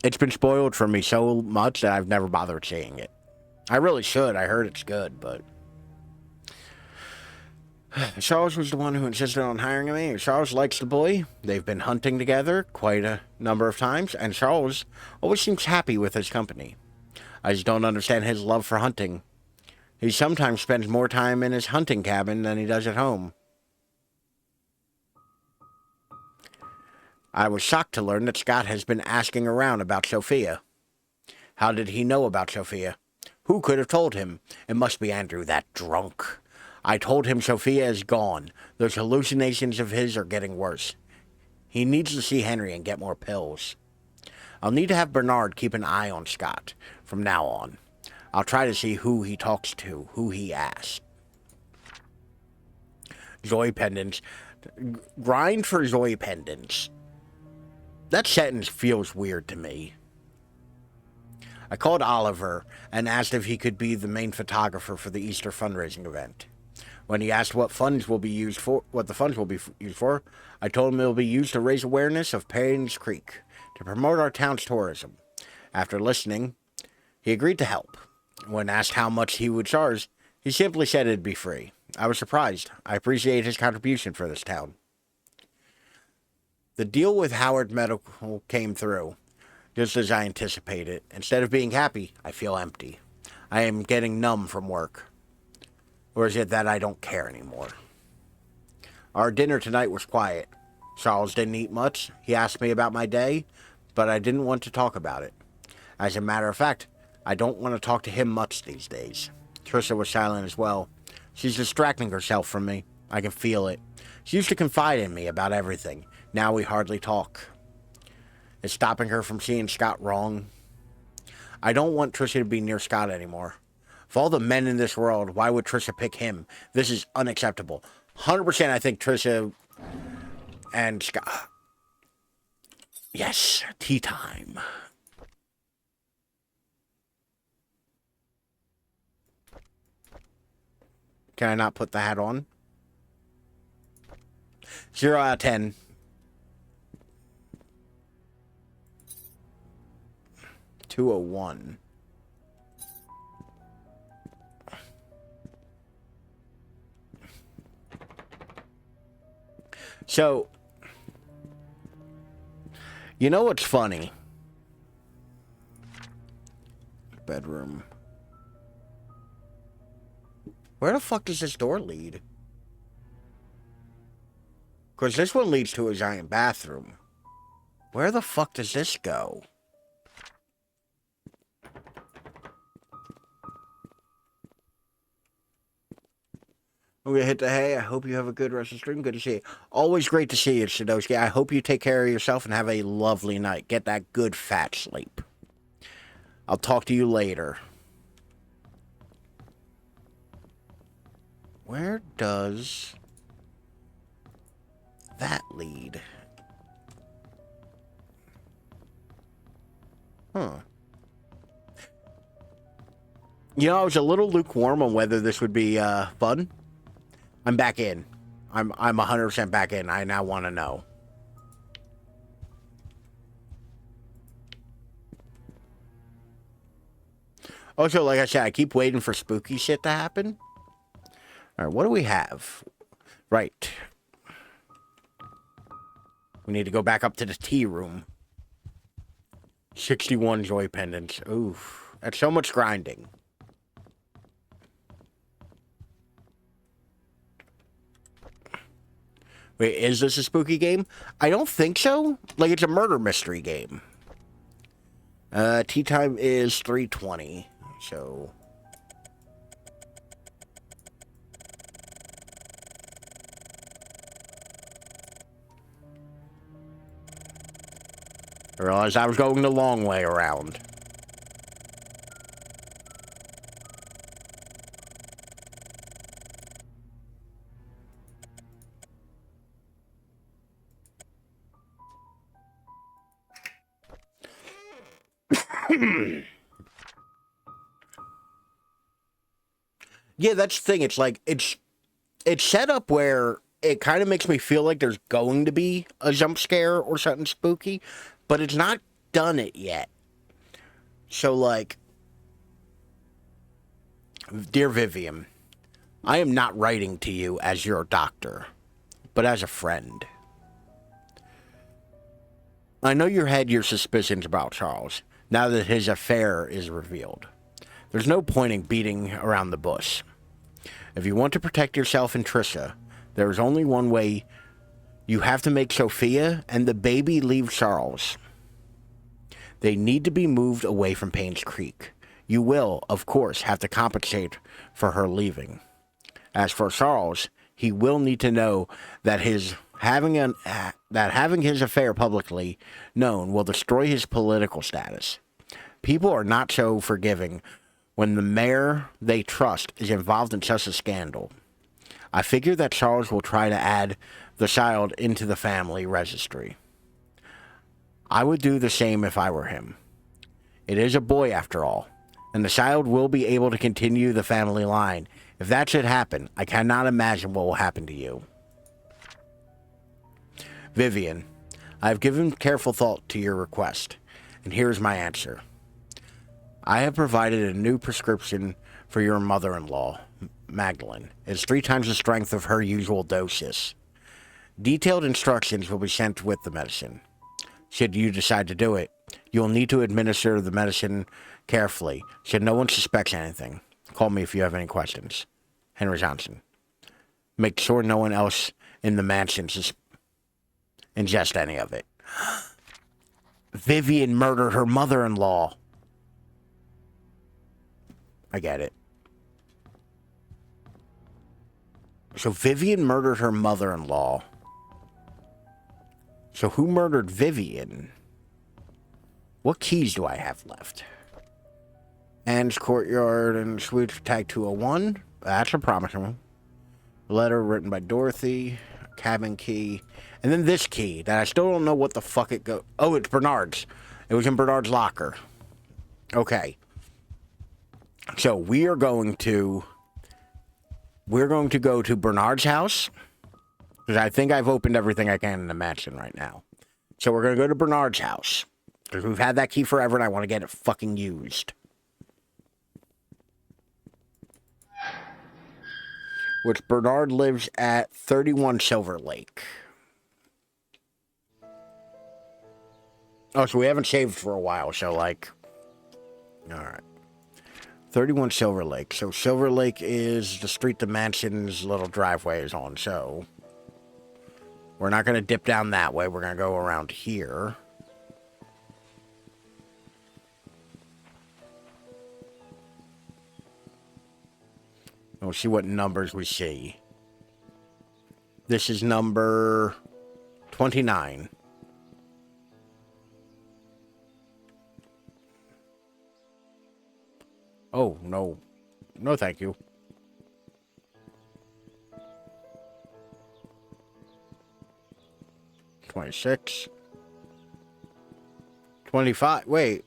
It's been spoiled for me so much that I've never bothered seeing it. I really should. I heard it's good, but... Charles was the one who insisted on hiring me. Charles likes the boy. They've been hunting together quite a number of times, and Charles always seems happy with his company. I just don't understand his love for hunting. He sometimes spends more time in his hunting cabin than he does at home. I was shocked to learn that Scott has been asking around about Sophia. How did he know about Sophia? Who could have told him? It must be Andrew, that drunk. I told him Sophia is gone. Those hallucinations of his are getting worse. He needs to see Henry and get more pills. I'll need to have Bernard keep an eye on Scott from now on. I'll try to see who he talks to, who he asks. Zoe pendants. Grind for Zoe pendants. That sentence feels weird to me. I called Oliver and asked if he could be the main photographer for the Easter fundraising event. When he asked what the funds will be used for, I told him it will be used to raise awareness of PainsCreek, to promote our town's tourism. After listening, he agreed to help. When asked how much he would charge, he simply said it'd be free. I was surprised. I appreciate his contribution for this town. The deal with Howard Medical came through, just as I anticipated. Instead of being happy, I feel empty. I am getting numb from work. Or is it that I don't care anymore? Our dinner tonight was quiet. Charles didn't eat much. He asked me about my day, but I didn't want to talk about it. As a matter of fact, I don't want to talk to him much these days. Trisha was silent as well. She's distracting herself from me. I can feel it. She used to confide in me about everything. Now we hardly talk. It's stopping her from seeing Scott wrong. I don't want Trisha to be near Scott anymore. Of all the men in this world, why would Trisha pick him? This is unacceptable. 100% I think Trisha and Scott... Yes, tea time. Can I not put the hat on? 0 out of 10. $201. So, you know what's funny? Bedroom. Where the fuck does this door lead? Because this one leads to a giant bathroom. Where the fuck does this go? I'm going to hit the hay. I hope you have a good rest of the stream. Good to see you. Always great to see you, Shadoski. I hope you take care of yourself and have a lovely night. Get that good fat sleep. I'll talk to you later. Where does that lead? Huh. You know, I was a little lukewarm on whether this would be fun. I'm back in. I'm 100% back in. I now want to know. Also, like I said, I keep waiting for spooky shit to happen. All right, what do we have? Right. We need to go back up to the tea room. 61 joy pendants. Oof. That's so much grinding. Wait, is this a spooky game? I don't think so. Like, it's a murder mystery game. Tea time is 3:20, so... I realized I was going the long way around. Yeah, that's the thing. It's like, it's set up where it kind of makes me feel like there's going to be a jump scare or something spooky, but it's not done it yet. So, like, dear Vivian, I am not writing to you as your doctor, but as a friend. I know you had your suspicions about Charles, now that his affair is revealed. There's no point in beating around the bush. If you want to protect yourself and Trisha, there is only one way. You have to make Sophia and the baby leave Charles. They need to be moved away from PainsCreek. You will, of course, have to compensate for her leaving. As for Charles, he will need to know that having his affair publicly known will destroy his political status. People are not so forgiving when the mayor they trust is involved in such a scandal. I figure that Charles will try to add the child into the family registry. I would do the same if I were him. It is a boy after all, and the child will be able to continue the family line. If that should happen, I cannot imagine what will happen to you. Vivian, I have given careful thought to your request, and here is my answer. I have provided a new prescription for your mother-in-law, Magdalene. It's 3 times the strength of her usual doses. Detailed instructions will be sent with the medicine. Should you decide to do it, you will need to administer the medicine carefully, so no one suspects anything. Call me if you have any questions. Henry Johnson. Make sure no one else in the mansion ingest any of it. Vivian murdered her mother-in-law. I get it. So Vivian murdered her mother-in-law. So who murdered Vivian? What keys do I have left? Anne's Courtyard and Suite Tag 201. That's a promising one. Letter written by Dorothy. Cabin key. And then this key that I still don't know what the fuck it goes. Oh, it's Bernard's. It was in Bernard's locker. Okay. So we're going to go to Bernard's house. Because I think I've opened everything I can in the mansion right now. So we're going to go to Bernard's house. Because we've had that key forever and I want to get it fucking used. Which Bernard lives at 31 Silver Lake. Oh, so we haven't saved for a while, so like... Alright. 31 Silver Lake. So Silver Lake is the street the mansion's little driveway is on, so... We're not going to dip down that way. We're going to go around here. We'll see what numbers we see. This is number 29. Oh, no. No, thank you. 26. 25. Wait.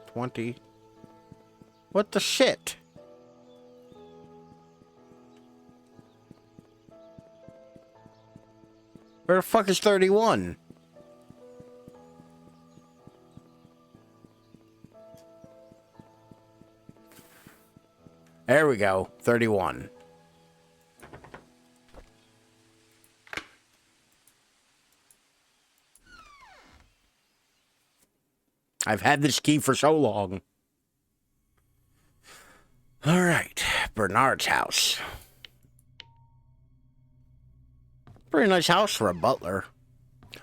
20. What the shit? Where the fuck is 31? There we go. 31. I've had this key for so long. All right. Bernard's house. Pretty nice house for a butler.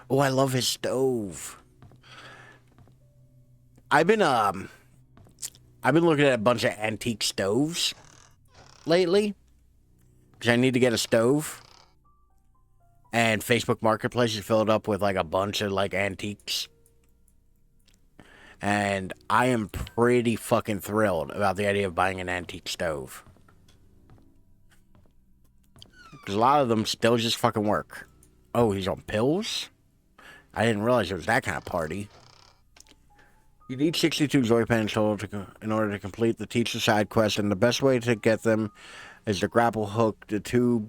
Oh, I love his stove. I've been looking at a bunch of antique stoves lately. Because I need to get a stove. And Facebook Marketplace is filled up with like a bunch of like antiques. And I am pretty fucking thrilled about the idea of buying an antique stove. Because a lot of them still just fucking work. Oh, he's on pills? I didn't realize it was that kind of party. You need 62 joy pens total in order to complete the teacher side quest, and the best way to get them is to grapple hook the two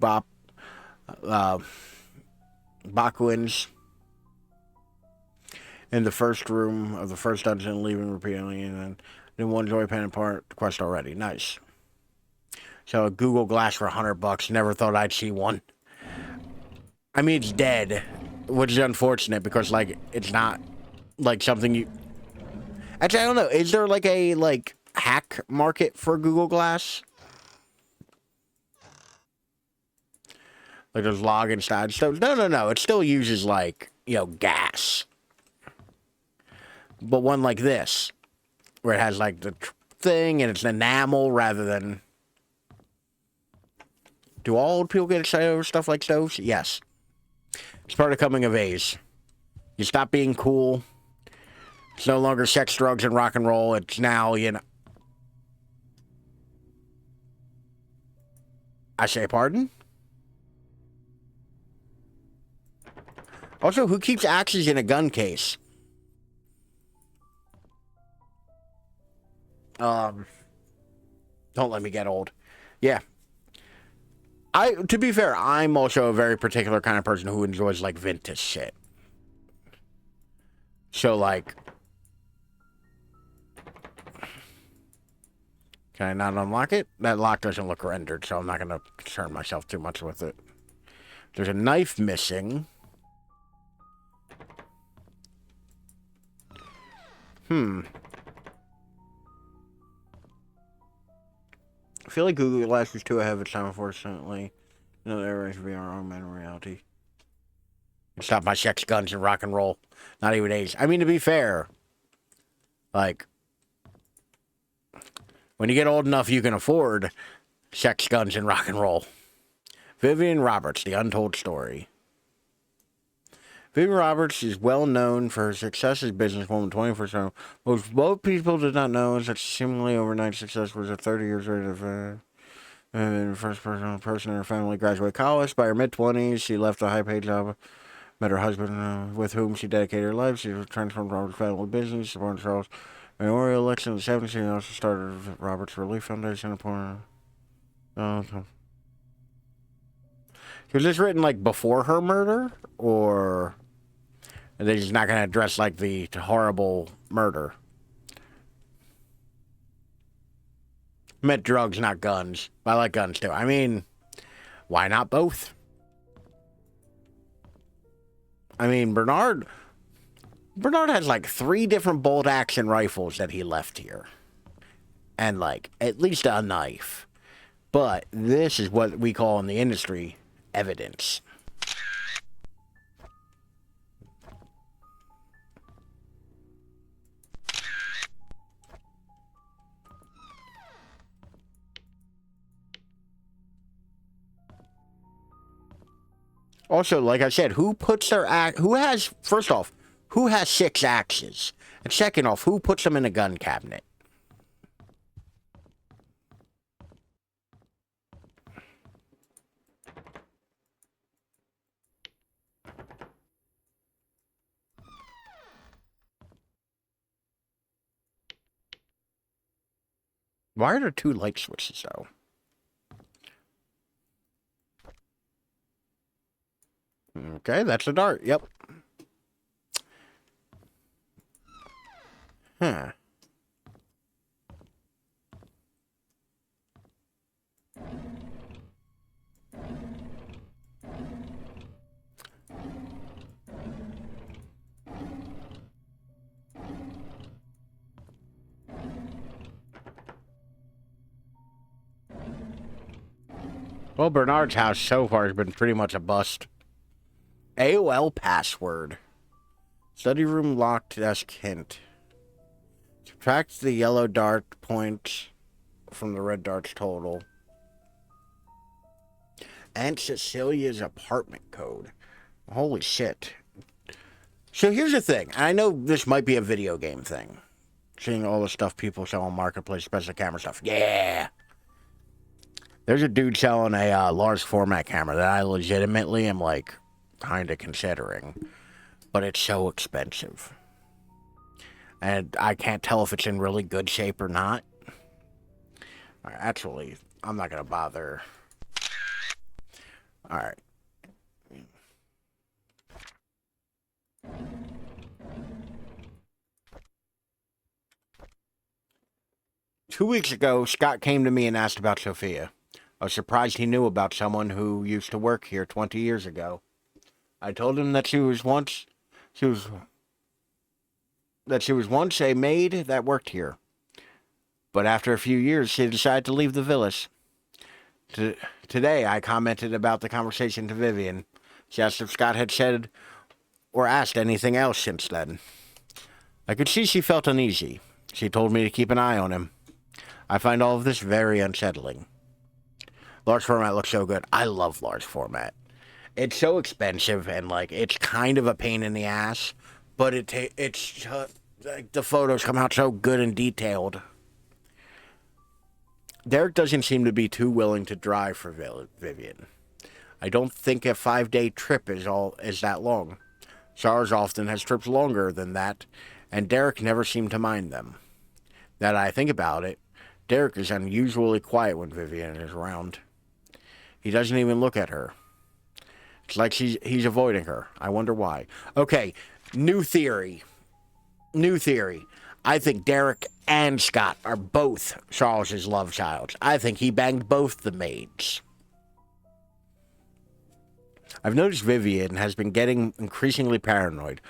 Bakuins in the first room of the first dungeon, leaving repeatedly, and then one joy pen apart quest already. Nice. So a Google Glass for $100. Never thought I'd see one. I mean, it's dead, which is unfortunate because like it's not like something you. Actually, I don't know. Is there like a hack market for Google Glass? Like those login side stoves? No. It still uses like, gas. But one like this, where it has like the thing and it's enamel rather than. Do all old people get excited over stuff like stoves? Yes. It's part of coming of age. You stop being cool. It's no longer sex, drugs, and rock and roll. It's now, I say pardon? Also, who keeps axes in a gun case? Don't let me get old. Yeah. To be fair, I'm also a very particular kind of person who enjoys, like, vintage shit. So, like... Can I not unlock it? That lock doesn't look rendered, so I'm not going to concern myself too much with it. There's a knife missing. I feel like Google Glass is too ahead of its time, unfortunately. No, everything should be our own mental reality. Stop my sex, guns, and rock and roll. Not even age. I mean, to be fair, like, when you get old enough, you can afford sex, guns, and rock and roll. Vivian Roberts, The Untold Story. Vivian Roberts is well known for her success as businesswoman 21st century. Most people did not know is that seemingly overnight success was a 30 years later. And the first person in her family graduated college. By her mid-20s, she left a high-paid job, met her husband, with whom she dedicated her life. She transformed Roberts' family business, supported Charles Memorial election in the 70s. She also started Roberts Relief Foundation. Was this written, like, before her murder? Or are they just not going to address, like, the horrible murder? Meant drugs, not guns. I like guns, too. I mean, why not both? I mean, Bernard has, like, 3 different bolt-action rifles that he left here. And, like, at least a knife. But this is what we call in the industry evidence. Also, like I said, who puts their first off, who has 6 axes? And second off, who puts them in a gun cabinet? Why are there two light switches, though? Okay, that's a dart. Yep. Huh. Well, Bernard's house so far has been pretty much a bust. AOL password. Study room locked desk hint. Subtract the yellow dart points from the red dart's total. Aunt Cecilia's apartment code. Holy shit. So here's the thing. I know this might be a video game thing. Seeing all the stuff people sell on Marketplace, special camera stuff. Yeah! There's a dude selling a large format camera that I legitimately am, like, kind of considering. But it's so expensive. And I can't tell if it's in really good shape or not. Actually, I'm not going to bother. Alright. 2 weeks ago, Scott came to me and asked about Sophia. I was surprised he knew about someone who used to work here 20 years ago. I told him that she was once a maid that worked here. But after a few years, she decided to leave the village. Today, I commented about the conversation to Vivian. She asked if Scott had said or asked anything else since then. I could see she felt uneasy. She told me to keep an eye on him. I find all of this very unsettling. Large format looks so good. I love large format. It's so expensive and, like, it's kind of a pain in the ass, but it's like, the photos come out so good and detailed. Derek doesn't seem to be too willing to drive for Vivian. I don't think a 5-day trip is that long. Charles often has trips longer than that, and Derek never seemed to mind them. Now that I think about it, Derek is unusually quiet when Vivian is around. He doesn't even look at her. It's like he's avoiding her. I wonder why. Okay, new theory. I think Derek and Scott are both Charles's love childs. I think he banged both the maids. I've noticed Vivian has been getting increasingly paranoid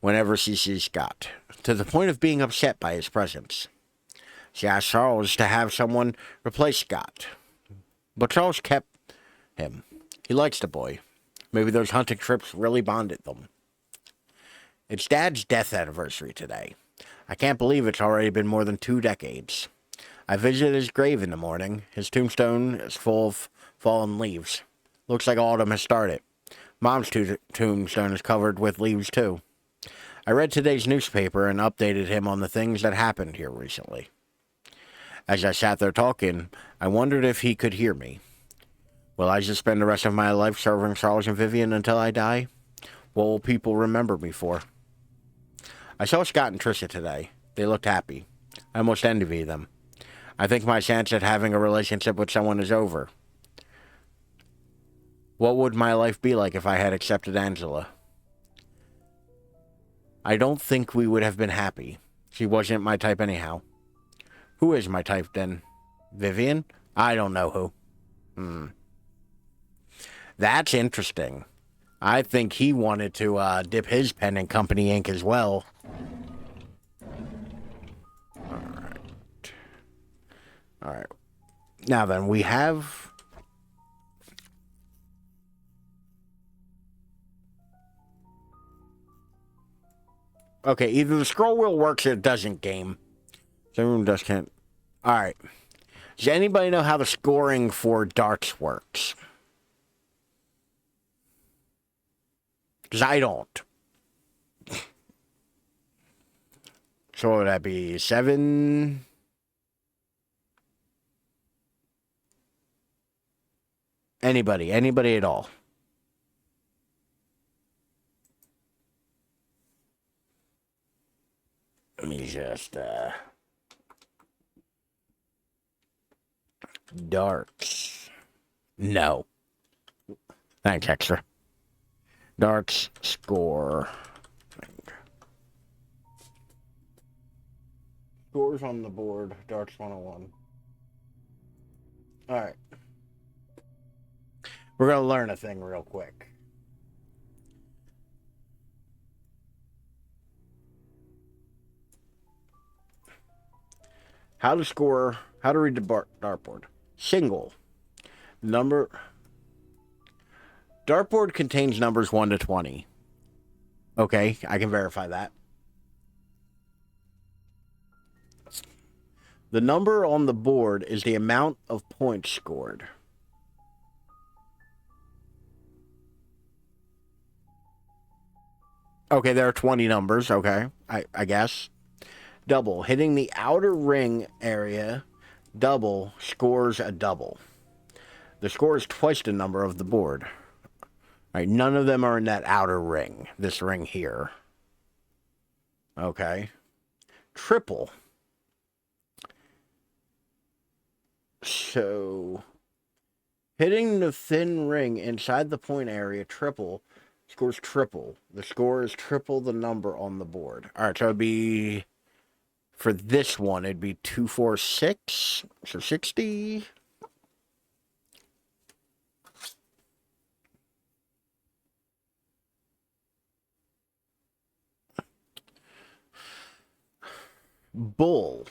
whenever she sees Scott, to the point of being upset by his presence. She asked Charles to have someone replace Scott, but Charles kept him. He likes the boy. Maybe those hunting trips really bonded them. It's Dad's death anniversary today. I can't believe it's already been more than 2 decades. I visited his grave in the morning. His tombstone is full of fallen leaves. Looks like autumn has started. Mom's tombstone is covered with leaves, too. I read today's newspaper and updated him on the things that happened here recently. As I sat there talking, I wondered if he could hear me. Will I just spend the rest of my life serving Charles and Vivian until I die? What will people remember me for? I saw Scott and Tricia today. They looked happy. I almost envy them. I think my chance at having a relationship with someone is over. What would my life be like if I had accepted Angela? I don't think we would have been happy. She wasn't my type anyhow. Who is my type then? Vivian? I don't know who. That's interesting. I think he wanted to dip his pen in company ink as well. Alright. Now then, we have... Okay, either the scroll wheel works or it doesn't, game. The room just can't... Alright. Does anybody know how the scoring for darts works? Because I don't. So what would that be? 7? Anybody at all? Let me just, Darts. No. Thanks, extra. Darts score. Scores on the board. Darts 101. Alright. We're going to learn a thing real quick. How to score, how to read the dartboard. Single. Number. Dartboard contains numbers 1 to 20. Okay, I can verify that. The number on the board is the amount of points scored. Okay, there are 20 numbers. Okay, I guess. Double. Hitting the outer ring area, double scores a double. The score is twice the number of the board. All right, none of them are in that outer ring. This ring here. Okay. Triple. So, hitting the thin ring inside the point area, triple, scores triple. The score is triple the number on the board. All right, so it'd be, for this one, it'd be 246, so 60. Bull.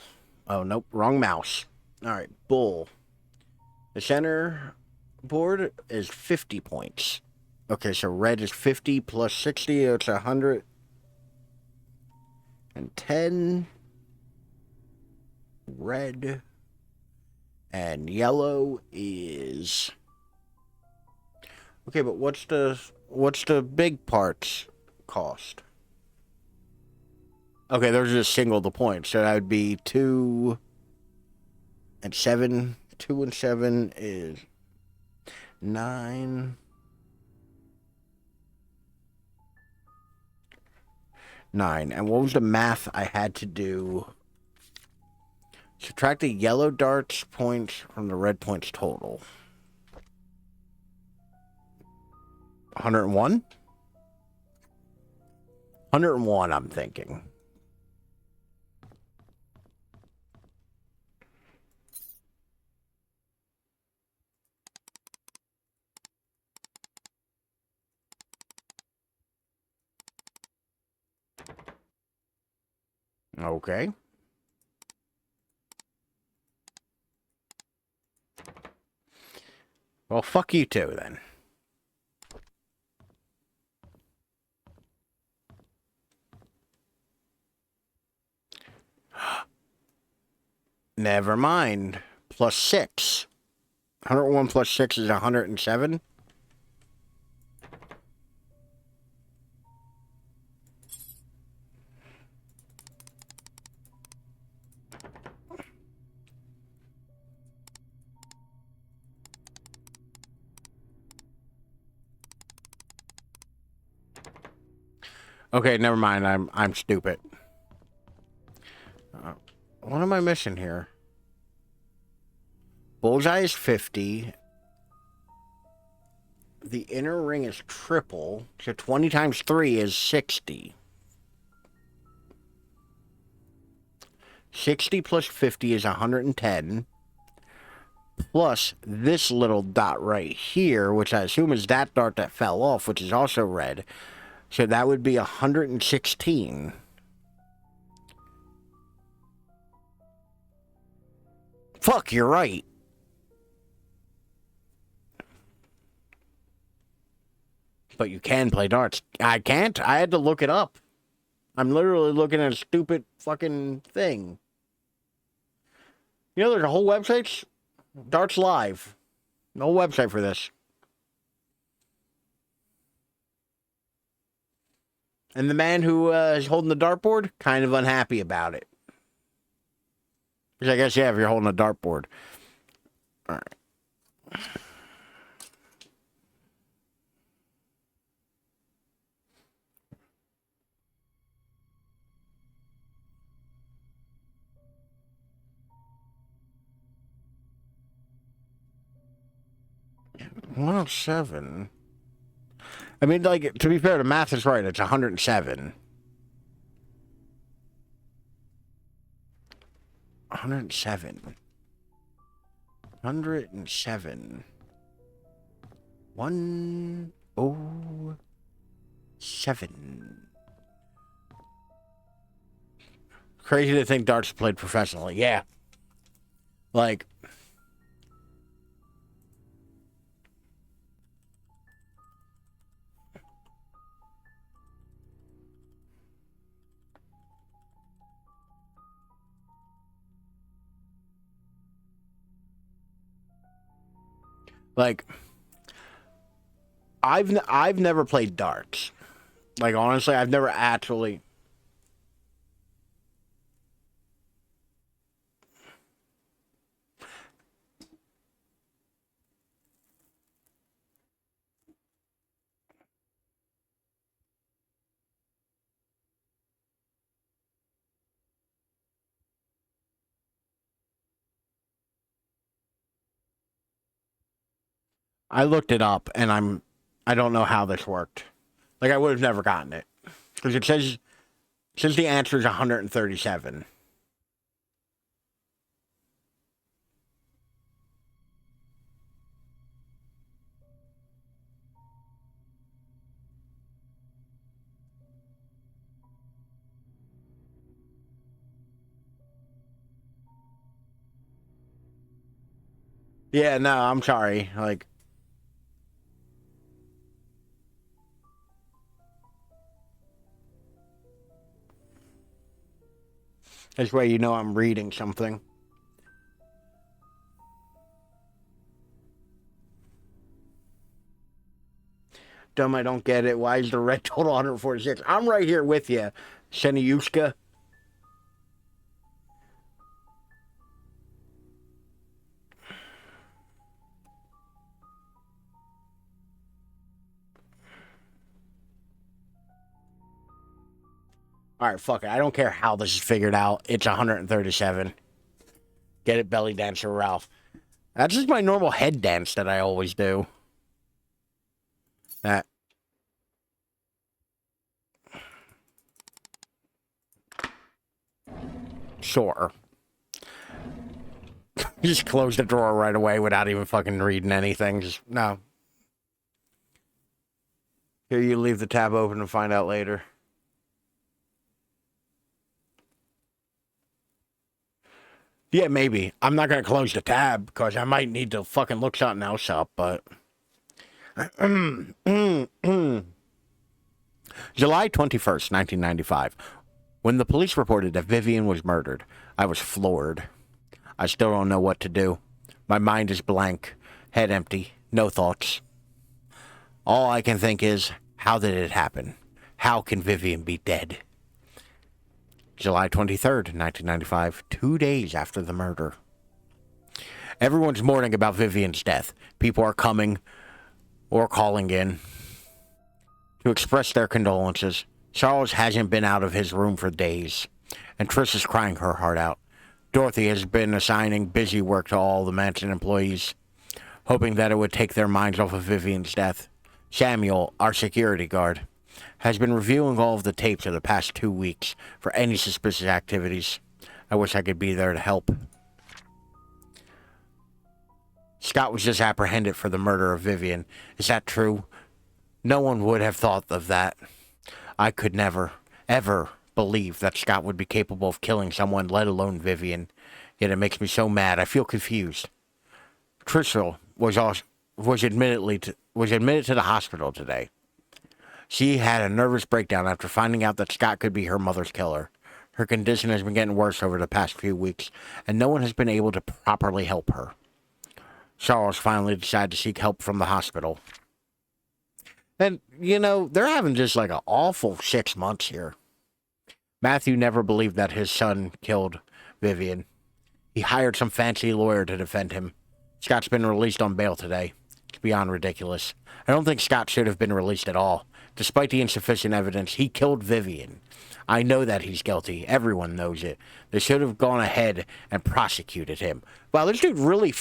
Oh, nope, wrong mouse. All right, bull. The center board is 50 points. Okay, so red is 50 plus 60, it's 110. Red. And yellow is... Okay, but what's the big parts cost? Okay, those are just single the points, so that would be 2 and 7. 2 and 7 is 9. 9. And what was the math I had to do? Subtract the yellow darts points from the red points total. 101? 101, I'm thinking. Okay. Well, fuck you too, then. Never mind. Plus 6. 101 plus 6 is 107. Okay, never mind. I'm stupid. What am I missing here? Bullseye is 50. The inner ring is triple. So 20 times 3 is 60. 60 plus 50 is 110. Plus this little dot right here, which I assume is that dart that fell off, which is also red. So that would be 116. Fuck, you're right. But you can play darts. I can't. I had to look it up. I'm literally looking at a stupid fucking thing. You know, there's a whole website. Darts Live. No website for this. And the man who is holding the dartboard, kind of unhappy about it. Which I guess, yeah, if you're holding a dartboard. All right. 107. I mean, like, to be fair, the math is right. It's 107. 107. 107. 107. Crazy to think darts played professionally. Yeah. Like, I've never played darts. Like, honestly, I've never actually. I looked it up, and I don't know how this worked. Like, I would have never gotten it. Because it says the answer is 137. Yeah, no, I'm sorry. Like, this way you know I'm reading something. Dumb, I don't get it. Why is the red total 146? I'm right here with you, Seniushka. Alright, fuck it. I don't care how this is figured out. It's 137. Get it, belly dancer Ralph. That's just my normal head dance that I always do. That. Sure. Just close the drawer right away without even fucking reading anything. Just, no. Here, you leave the tab open and find out later. Yeah, maybe. I'm not going to close the tab because I might need to fucking look something else up, but... July 21st, 1995. When the police reported that Vivian was murdered, I was floored. I still don't know what to do. My mind is blank, head empty, no thoughts. All I can think is, how did it happen? How can Vivian be dead? July 23rd, 1995, 2 days after the murder. Everyone's mourning about Vivian's death. People are coming or calling in to express their condolences. Charles hasn't been out of his room for days, and Trish is crying her heart out. Dorothy has been assigning busy work to all the mansion employees, hoping that it would take their minds off of Vivian's death. Samuel, our security guard, has been reviewing all of the tapes of the past 2 weeks for any suspicious activities. I wish I could be there to help. Scott was just apprehended for the murder of Vivian. Is that true? No one would have thought of that. I could never, ever believe that Scott would be capable of killing someone, let alone Vivian. Yet it makes me so mad. I feel confused. Trishul was admitted to the hospital today. She had a nervous breakdown after finding out that Scott could be her mother's killer. Her condition has been getting worse over the past few weeks, and no one has been able to properly help her. Charles finally decided to seek help from the hospital. And, you know, they're having just like an awful 6 months here. Matthew never believed that his son killed Vivian. He hired some fancy lawyer to defend him. Scott's been released on bail today. It's beyond ridiculous. I don't think Scott should have been released at all. Despite the insufficient evidence, he killed Vivian. I know that he's guilty. Everyone knows it. They should have gone ahead and prosecuted him. Wow, this dude really...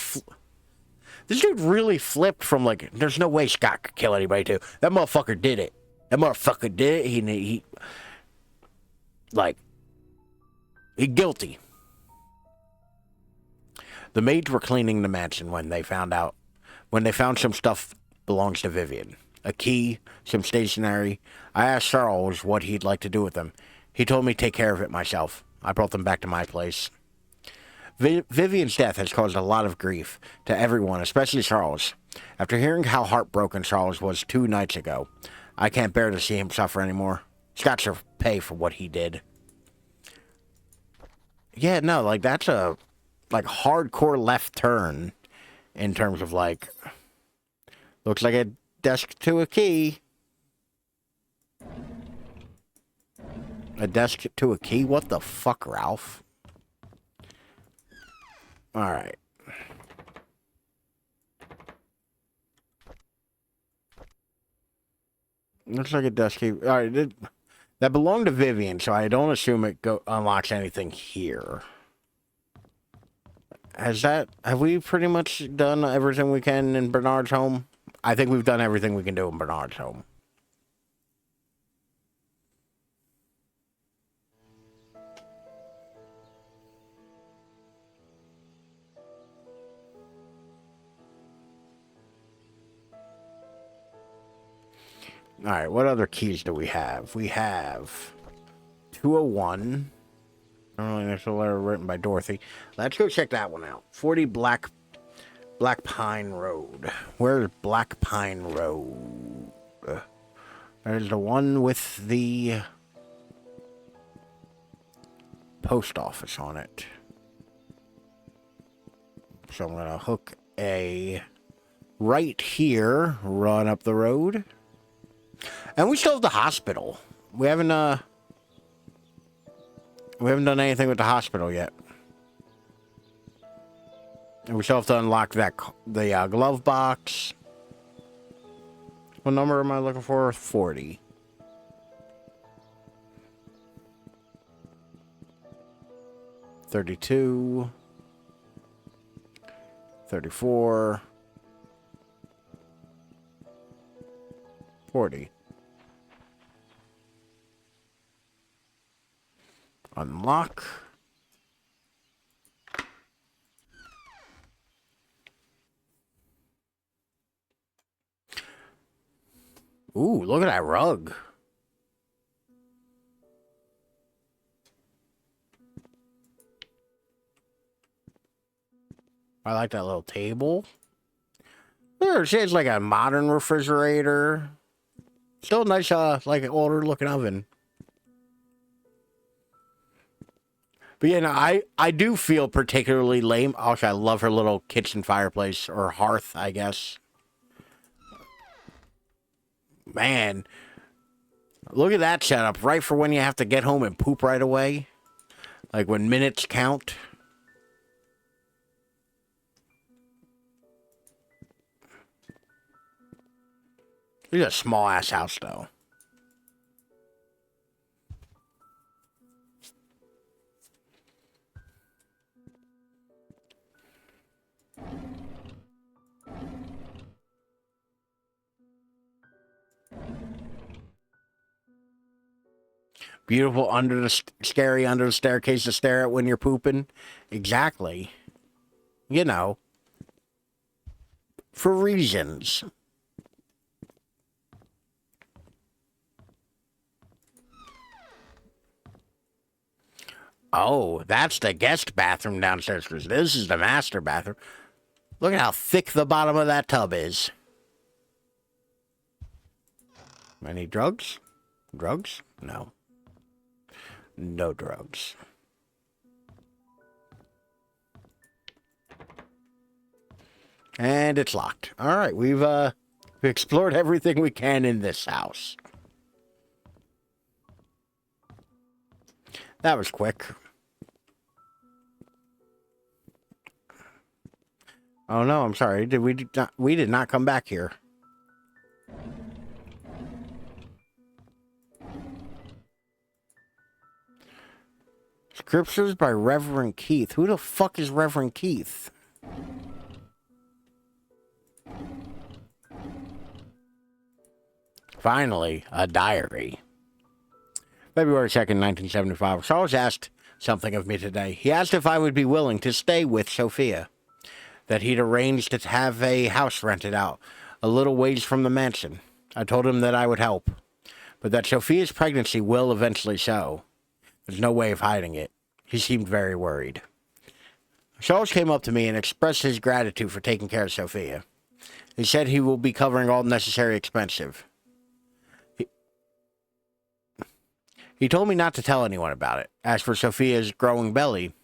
This dude really flipped from like, there's no way Scott could kill anybody too. That motherfucker did it. That motherfucker did it. He guilty. The maids were cleaning the mansion when they found some stuff belongs to Vivian. A key, some stationery. I asked Charles what he'd like to do with them. He told me to take care of it myself. I brought them back to my place. Vivian's death has caused a lot of grief to everyone, especially Charles. After hearing how heartbroken Charles was 2 nights ago, I can't bear to see him suffer anymore. Scott should pay for what he did. Yeah, no, like, that's a, like, hardcore left turn in terms of, like, looks like a desk to a key. A desk to a key? What the fuck, Ralph? Alright. Looks like a desk key. Alright, that belonged to Vivian, so I don't assume it unlocks anything here. Have we pretty much done everything we can in Bernard's home? I think we've done everything we can do in Bernard's home. Alright, what other keys do we have? We have 201. I don't know, there's a letter written by Dorothy. Let's go check that one out. 40 Black Pine Road. Where's Black Pine Road? There's the one with the post office on it. So I'm gonna hook a right here, run up the road. And we still have the hospital. We haven't done anything with the hospital yet. And we still have to unlock the glove box. What number am I looking for? 40. $32. $34. $40. Unlock. Ooh, look at that rug. I like that little table. There, it's like a modern refrigerator. Still nice, like an older looking oven. But yeah, no, I do feel particularly lame. Also, I love her little kitchen fireplace, or hearth, I guess. Man, look at that setup. Right for when you have to get home and poop right away. Like when minutes count. It's a small ass house, though. Beautiful scary under the staircase to stare at when you're pooping. Exactly. You know. For reasons. Oh, that's the guest bathroom downstairs, because this is the master bathroom. Look at how thick the bottom of that tub is. Any drugs? Drugs? No. No drugs. And it's locked. All right, we've explored everything we can in this house. That was quick. Oh no, I'm sorry. We did not come back here. Scriptures by Reverend Keith. Who the fuck is Reverend Keith? Finally, a diary. February 2nd, 1975. Charles asked something of me today. He asked if I would be willing to stay with Sophia, that he'd arranged to have a house rented out a little ways from the mansion. I told him that I would help, but that Sophia's pregnancy will eventually show. There's no way of hiding it. He seemed very worried. Charles came up to me and expressed his gratitude for taking care of Sophia. He said he will be covering all necessary expenses. He told me not to tell anyone about it. As for Sophia's growing belly,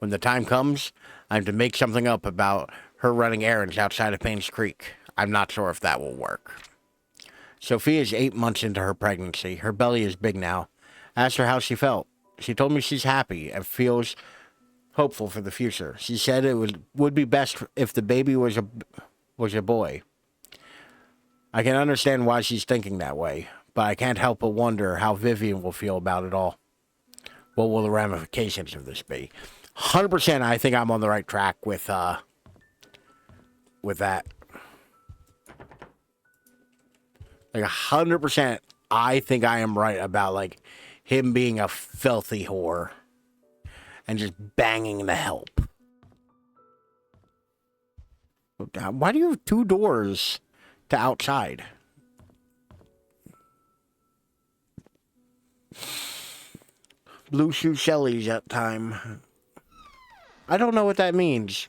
when the time comes, I'm to make something up about her running errands outside of PainsCreek. I'm not sure if that will work. Sophia is 8 months into her pregnancy. Her belly is big now. I asked her how she felt. She told me she's happy and feels hopeful for the future. She said it would be best if the baby was a boy. I can understand why she's thinking that way, but I can't help but wonder how Vivian will feel about it all. What will the ramifications of this be? 100% I think I'm on the right track with that. Like 100% I think I am right about like him being a filthy whore and just banging the help. Why do you have 2 doors to outside? Blue shoe Shelley's at time. I don't know what that means.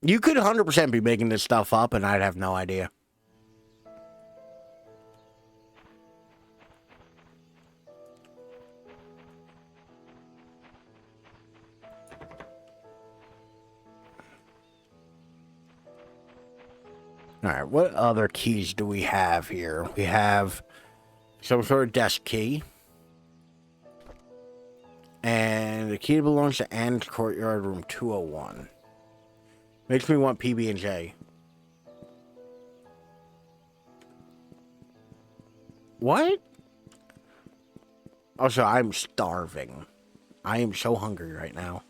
You could 100% be making this stuff up and I'd have no idea. Alright, what other keys do we have here? We have some sort of desk key. And the key belongs to Anne's Courtyard, room 201. Makes me want PB&J. What? Also, I'm starving. I am so hungry right now.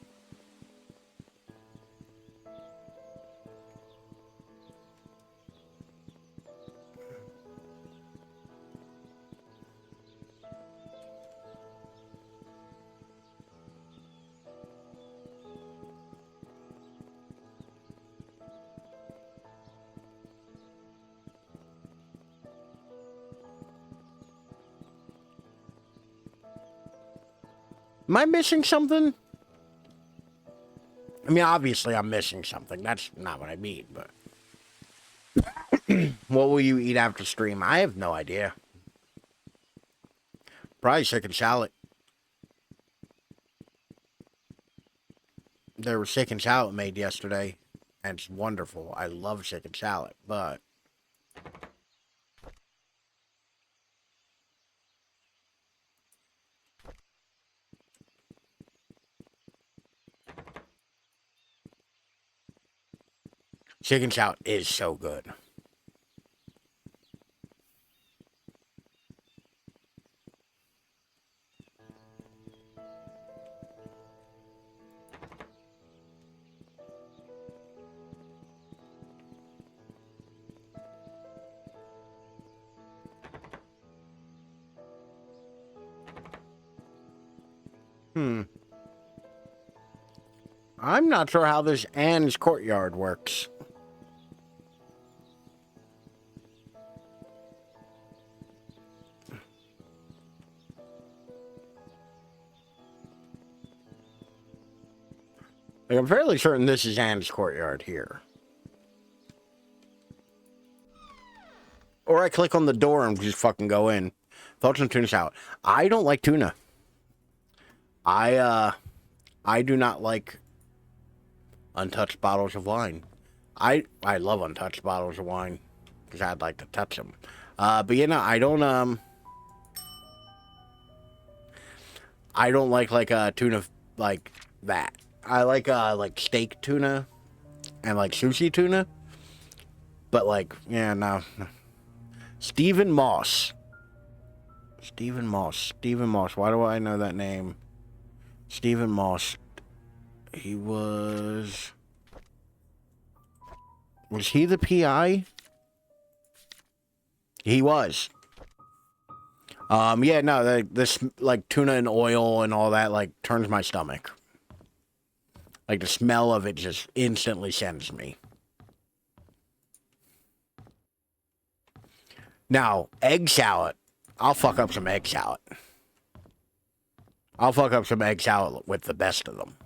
Am I missing something? I mean, obviously I'm missing something. That's not what I mean, but... What will you eat after stream? I have no idea. Probably chicken salad. There was chicken salad made yesterday, and it's wonderful. I love chicken salad, but... Chicken salad is so good. I'm not sure how this Anne's Courtyard works. Like, I'm fairly certain this is Anne's Courtyard here. Or I click on the door and just fucking go in. Thoughts on tuna salad. I don't like tuna. I do not like untouched bottles of wine. I love untouched bottles of wine because I'd like to touch them. But you know, I don't like tuna like that. I like steak tuna and like sushi tuna. But like, yeah, no. Stephen Moss. Stephen Moss. Why do I know that name? Stephen Moss. He was he the PI? He was. Yeah, no, this like tuna and oil and all that like turns my stomach. Like the smell of it just instantly sends me. Now, egg salad. I'll fuck up some egg salad. I'll fuck up some egg salad with the best of them.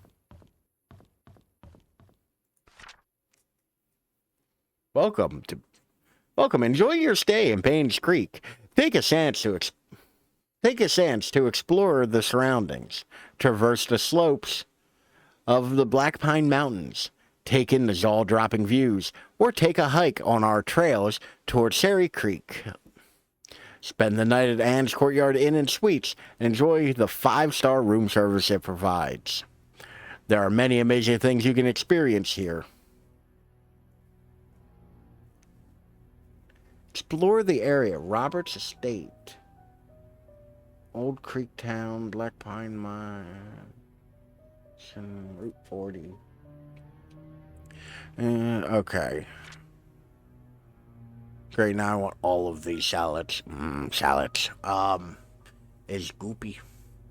Welcome. Enjoy your stay in PainsCreek. Take a chance to explore the surroundings, traverse the slopes of the Black Pine Mountains, take in the jaw-dropping views, or take a hike on our trails toward Sari Creek. Spend the night at Anne's Courtyard Inn and Suites and enjoy the 5-star room service it provides. There are many amazing things you can experience here. Explore the area. Roberts Estate. Old Creek Town, Black Pine Mine, Route 40. Okay. Great, now I want all of these salads. Salads. Is goopy.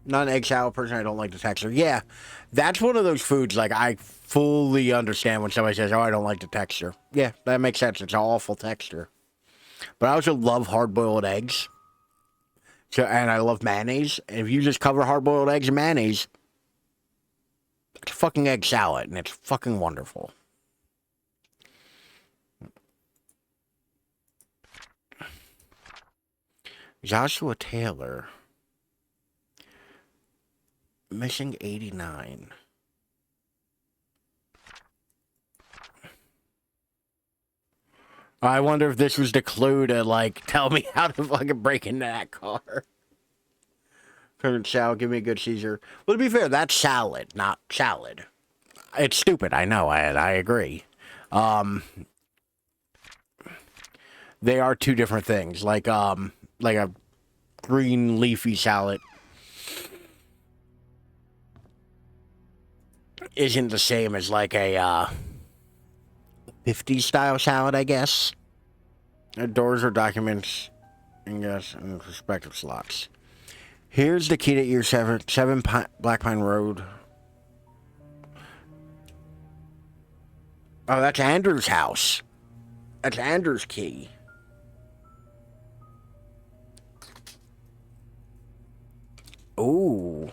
Not an egg salad person, I don't like the texture. Yeah, that's one of those foods, like, I fully understand when somebody says, oh, I don't like the texture. Yeah, that makes sense. It's an awful texture. But I also love hard-boiled eggs. So, and I love mayonnaise. And if you just cover hard-boiled eggs in mayonnaise, it's a fucking egg salad, and it's fucking wonderful. Joshua Taylor. Missing 89. I wonder if this was the clue to, like, tell me how to fucking break into that car. Current salad, give me a good Caesar. Well, to be fair, that's salad, not salad. It's stupid, I know, I agree. They are two different things. Like a green leafy salad isn't the same as like a 50s style salad, I guess. Doors or documents, and yes, in respective slots. Here's the key to year 7 Black Pine Road. Oh, that's Andrew's house. That's Andrew's key. Oh.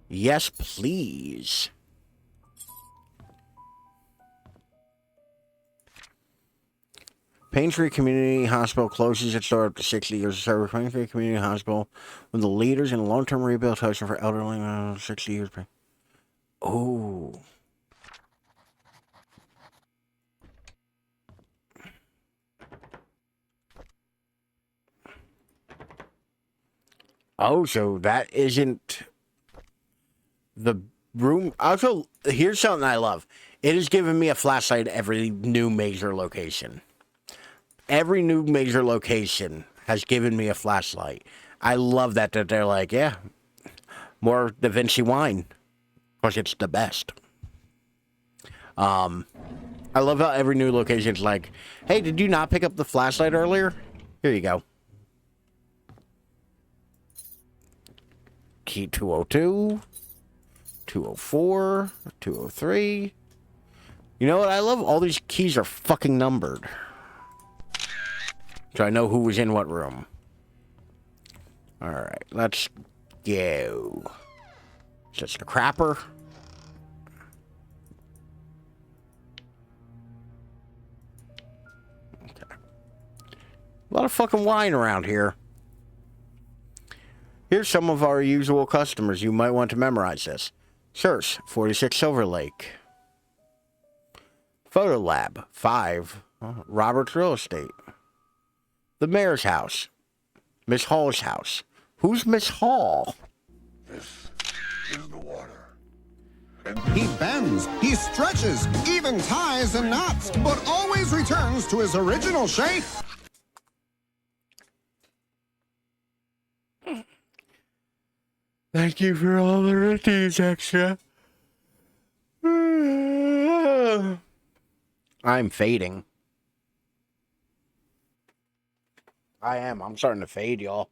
Yes, please. PainsCreek Community Hospital closes its door after 60 years of service. PainsCreek Community Hospital, one of the leaders in long-term rehabilitation for elderly, 60 years. Oh. Oh, so that isn't the room. Also, here's something I love. It has given me a flashlight at every new major location. Every new major location has given me a flashlight. I love that they're like, yeah, more Da Vinci wine. Because it's the best. I love how every new location's like, hey, did you not pick up the flashlight earlier? Here you go. Key 202, 204, 203. You know what? I love all these keys are fucking numbered. So I know who was in what room. Alright, let's go. Just a crapper. Okay. A lot of fucking wine around here. Here's some of our usual customers. You might want to memorize this. Sirs, 46 Silver Lake. Photo Lab, 5. Roberts Real Estate. The Mayor's House. Miss Hall's house. Who's Miss Hall? This is the water. He bends, he stretches, even ties and knots, but always returns to his original shape. Thank you for all the routines, extra. I'm fading. I am. I'm starting to fade, y'all.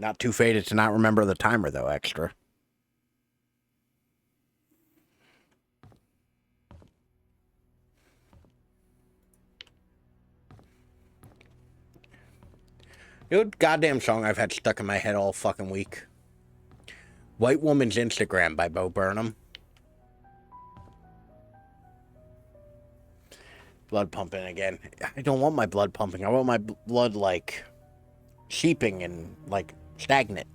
Not too faded to not remember the timer, though, extra. You know what goddamn song I've had stuck in my head all fucking week? White Woman's Instagram by Bo Burnham. Blood pumping again. I don't want my blood pumping. I want my blood, like, seeping and, like, stagnant.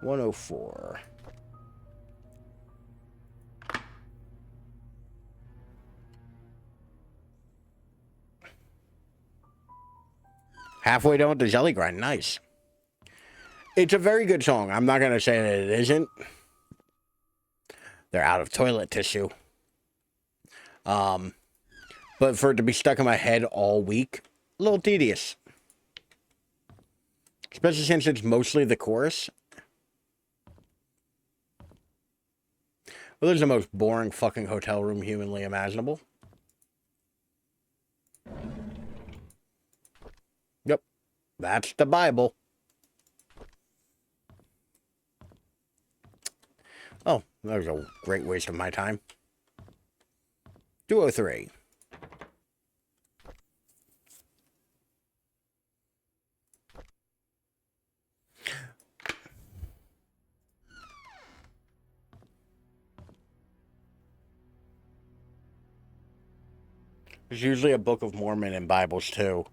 104. Halfway done with the jelly grind. Nice. It's a very good song. I'm not going to say that it isn't. They're out of toilet tissue. But for it to be stuck in my head all week, a little tedious. Especially since it's mostly the chorus. Well, there's the most boring fucking hotel room humanly imaginable. Yep. That's the Bible. Oh, that was a great waste of my time. 203. There's usually a Book of Mormon in Bibles, too.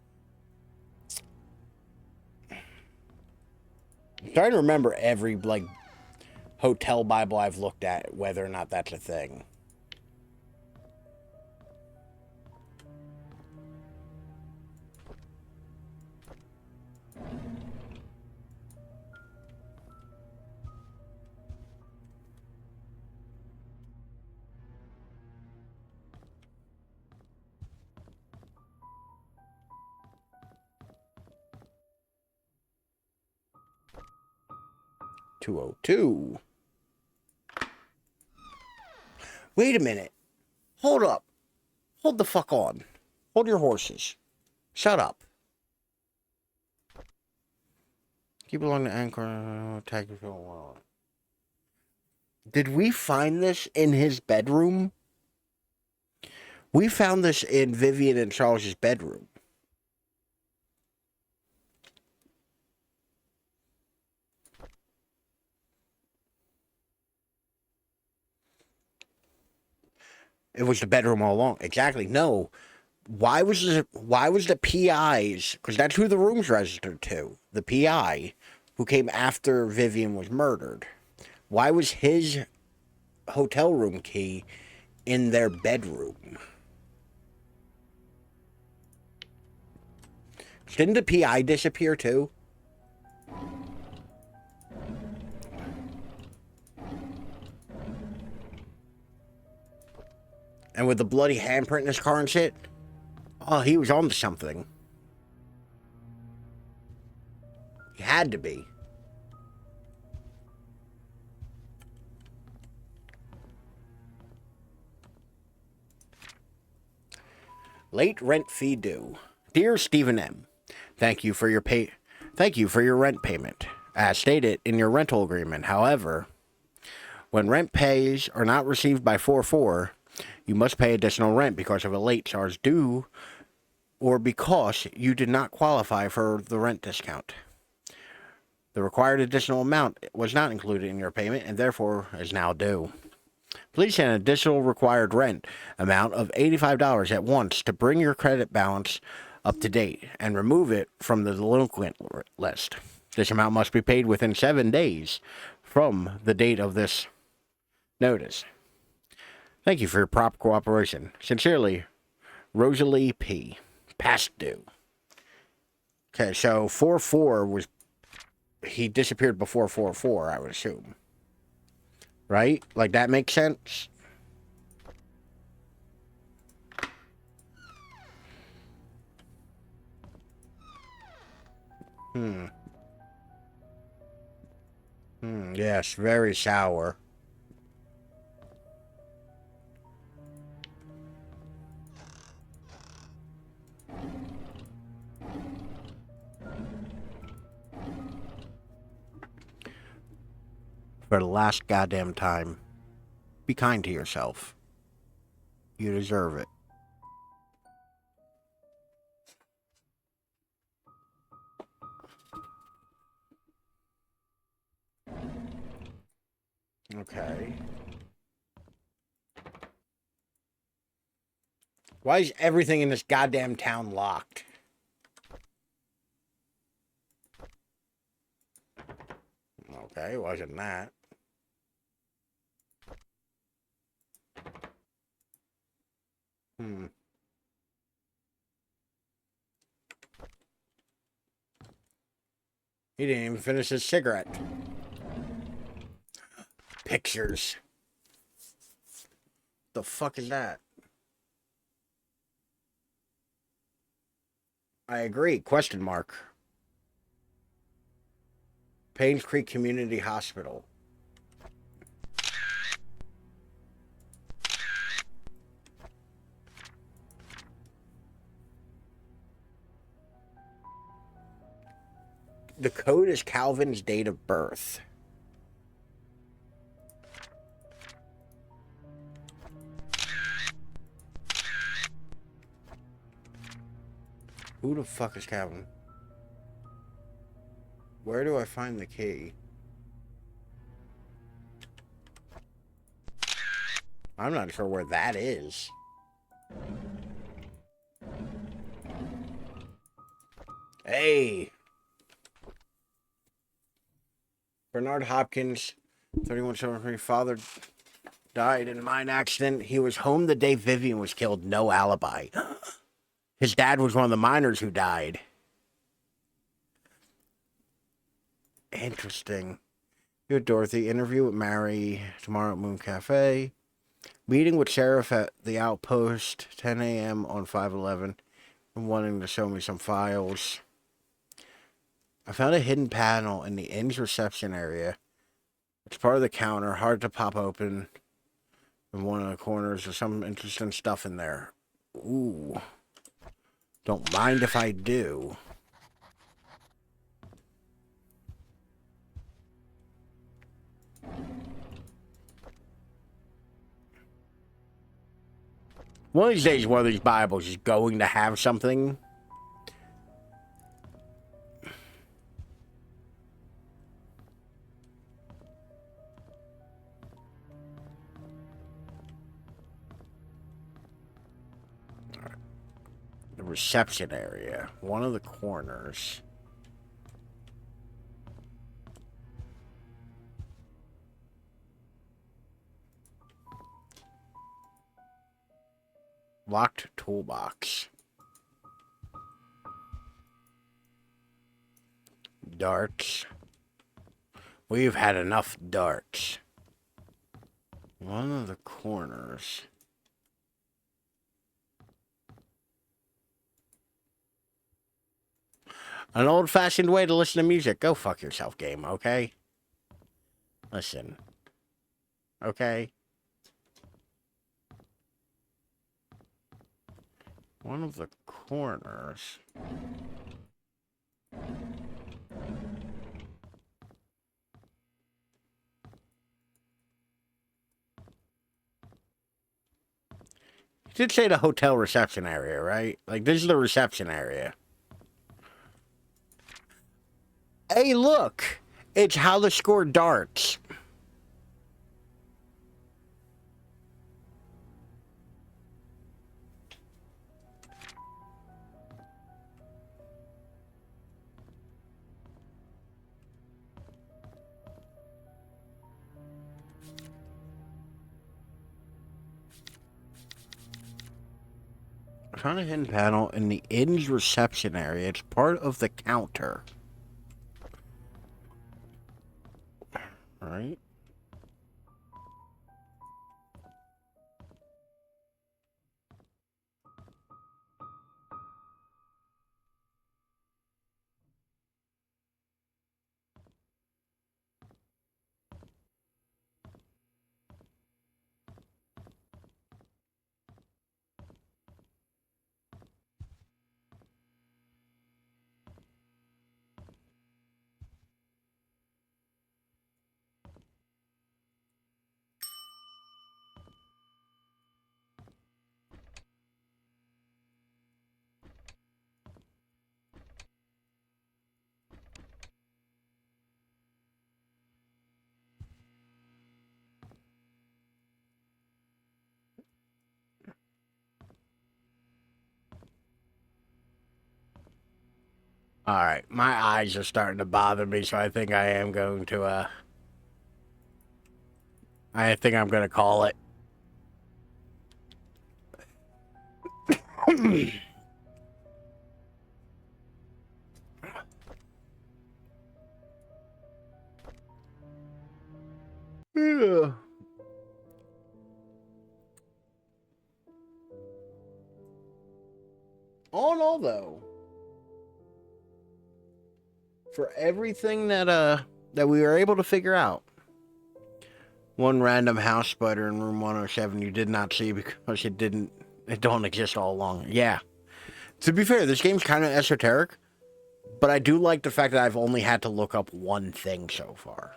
I'm trying to remember every, like, hotel Bible I've looked at, whether or not that's a thing. .202. Wait a minute. Hold up. Hold the fuck on. Hold your horses. Shut up. Keep along the anchor. Tag your phone. Did we find this in his bedroom? We found this in Vivian and Charles's bedroom. It was the bedroom all along. Exactly. No. Why was the PI's, because that's who the room's registered to, the PI who came after Vivian was murdered. Why was his hotel room key in their bedroom? Didn't the PI disappear too? And with the bloody handprint in his car and shit? Oh, he was on to something. He had to be. Late rent fee due. Dear Stephen M., thank you for your rent payment, as stated in your rental agreement. However, when rent pays are not received by 4/4, you must pay additional rent because of a late charge due or because you did not qualify for the rent discount. The required additional amount was not included in your payment and therefore is now due. Please send an additional required rent amount of $85 at once to bring your credit balance up to date and remove it from the delinquent list. This amount must be paid within 7 days from the date of this notice. Thank you for your prompt cooperation. Sincerely, Rosalie P. Past due. Okay, so 4/4 was... He disappeared before 4/4, I would assume. Right? Like, that makes sense? Yes, very sour. For the last goddamn time, be kind to yourself. You deserve it. Okay. Why is everything in this goddamn town locked? Okay, wasn't that. He didn't even finish his cigarette. Pictures. The fuck is that? I agree. Question mark. PainsCreek Community Hospital. The code is Calvin's date of birth. Who the fuck is Calvin? Where do I find the key? I'm not sure where that is. Hey! Bernard Hopkins, 3173, father died in a mine accident. He was home the day Vivian was killed. No alibi. His dad was one of the miners who died. Interesting. Dear Dorothy, interview with Mary tomorrow at Moon Cafe. Meeting with sheriff at the outpost, 10 a.m. on 5/11. I'm wanting to show me some files. I found a hidden panel in the inn's reception area. It's part of the counter, hard to pop open. In one of the corners, there's some interesting stuff in there. Ooh. Don't mind if I do. One of these days, one of these Bibles is going to have something. The reception area, one of the corners. Locked toolbox. Darts. We've had enough darts. One of the corners. An old-fashioned way to listen to music. Go fuck yourself, game, okay? Listen. Okay? One of the corners. You did say the hotel reception area, right? Like, this is the reception area. Hey, look! It's how to score darts. I found a hidden panel in the inn's reception area. It's part of the counter. Alright. Alright, my eyes are starting to bother me, so I think I am going to, I think I'm gonna call it. Yeah. All in all, though, for everything that we were able to figure out, one random house spider in room 107 you did not see because it don't exist all along. Yeah. To be fair, this game's kind of esoteric, but I do like the fact that I've only had to look up one thing so far.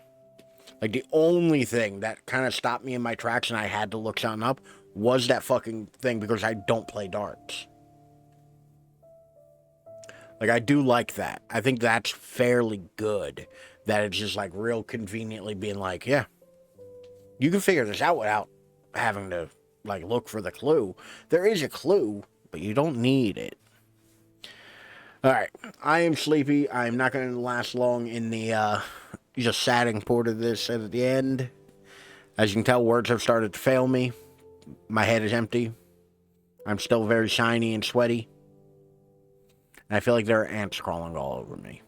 Like, the only thing that kind of stopped me in my tracks and I had to look something up was that fucking thing because I don't play darts. Like, I do like that. I think that's fairly good. That it's just, like, real conveniently being like, yeah, you can figure this out without having to, like, look for the clue. There is a clue, but you don't need it. Alright, I am sleepy. I'm not going to last long in the, just sadding part of this at the end. As you can tell, words have started to fail me. My head is empty. I'm still very shiny and sweaty. And I feel like there are ants crawling all over me.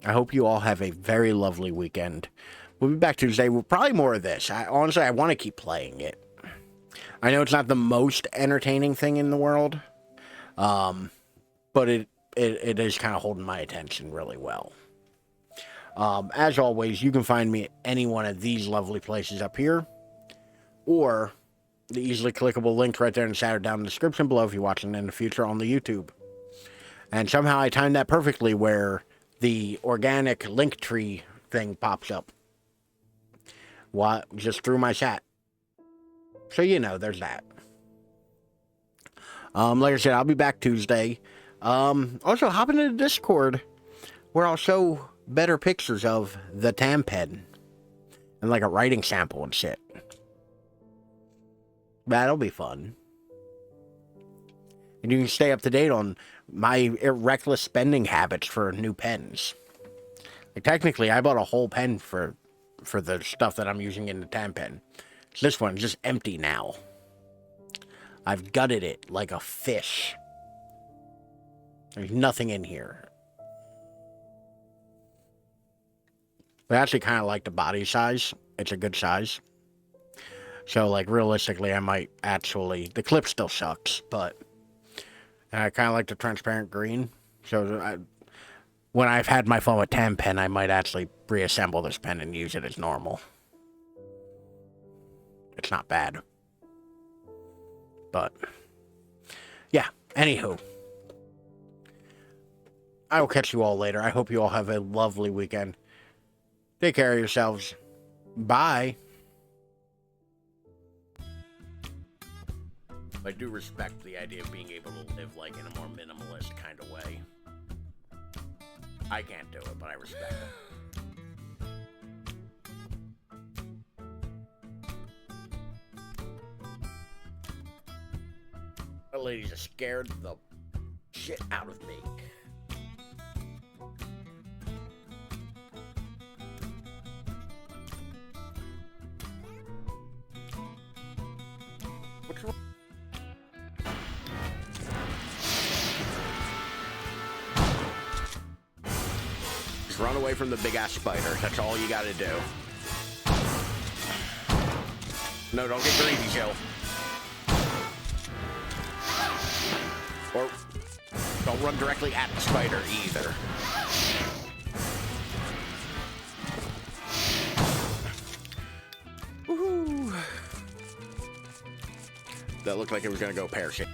I hope you all have a very lovely weekend. We'll be back Tuesday with probably more of this. Honestly, I want to keep playing it. I know it's not the most entertaining thing in the world. But it is kind of holding my attention really well. As always, you can find me at any one of these lovely places up here. Or the easily clickable links right there in the shadow down in the description below if you're watching in the future on the YouTube. And somehow I timed that perfectly where the organic link tree thing pops up. What? Just through my chat. So you know, there's that. Like I said, I'll be back Tuesday. Also, hop into the Discord where I'll show better pictures of the Tam pen. And like a writing sample and shit. That'll be fun. And you can stay up to date on my reckless spending habits for new pens. Like, technically, I bought a whole pen for the stuff that I'm using in the Tam pen. This one's just empty now. I've gutted it like a fish. There's nothing in here. But I actually kind of like the body size. It's a good size. So, like, realistically, I might actually... The clip still sucks, but... I kind of like the transparent green. So, when I've had my fun with Tam pen, I might actually reassemble this pen and use it as normal. It's not bad. But, yeah, anywho. I will catch you all later. I hope you all have a lovely weekend. Take care of yourselves. Bye. I do respect the idea of being able to live, like, in a more minimalist kind of way. I can't do it, but I respect it. The ladies are scared the shit out of me. What's wrong? Just run away from the big ass spider. That's all you gotta do. No, don't get greedy, Jill. Or don't run directly at the spider either. Woohoo! That looked like it was gonna go pear-shaped.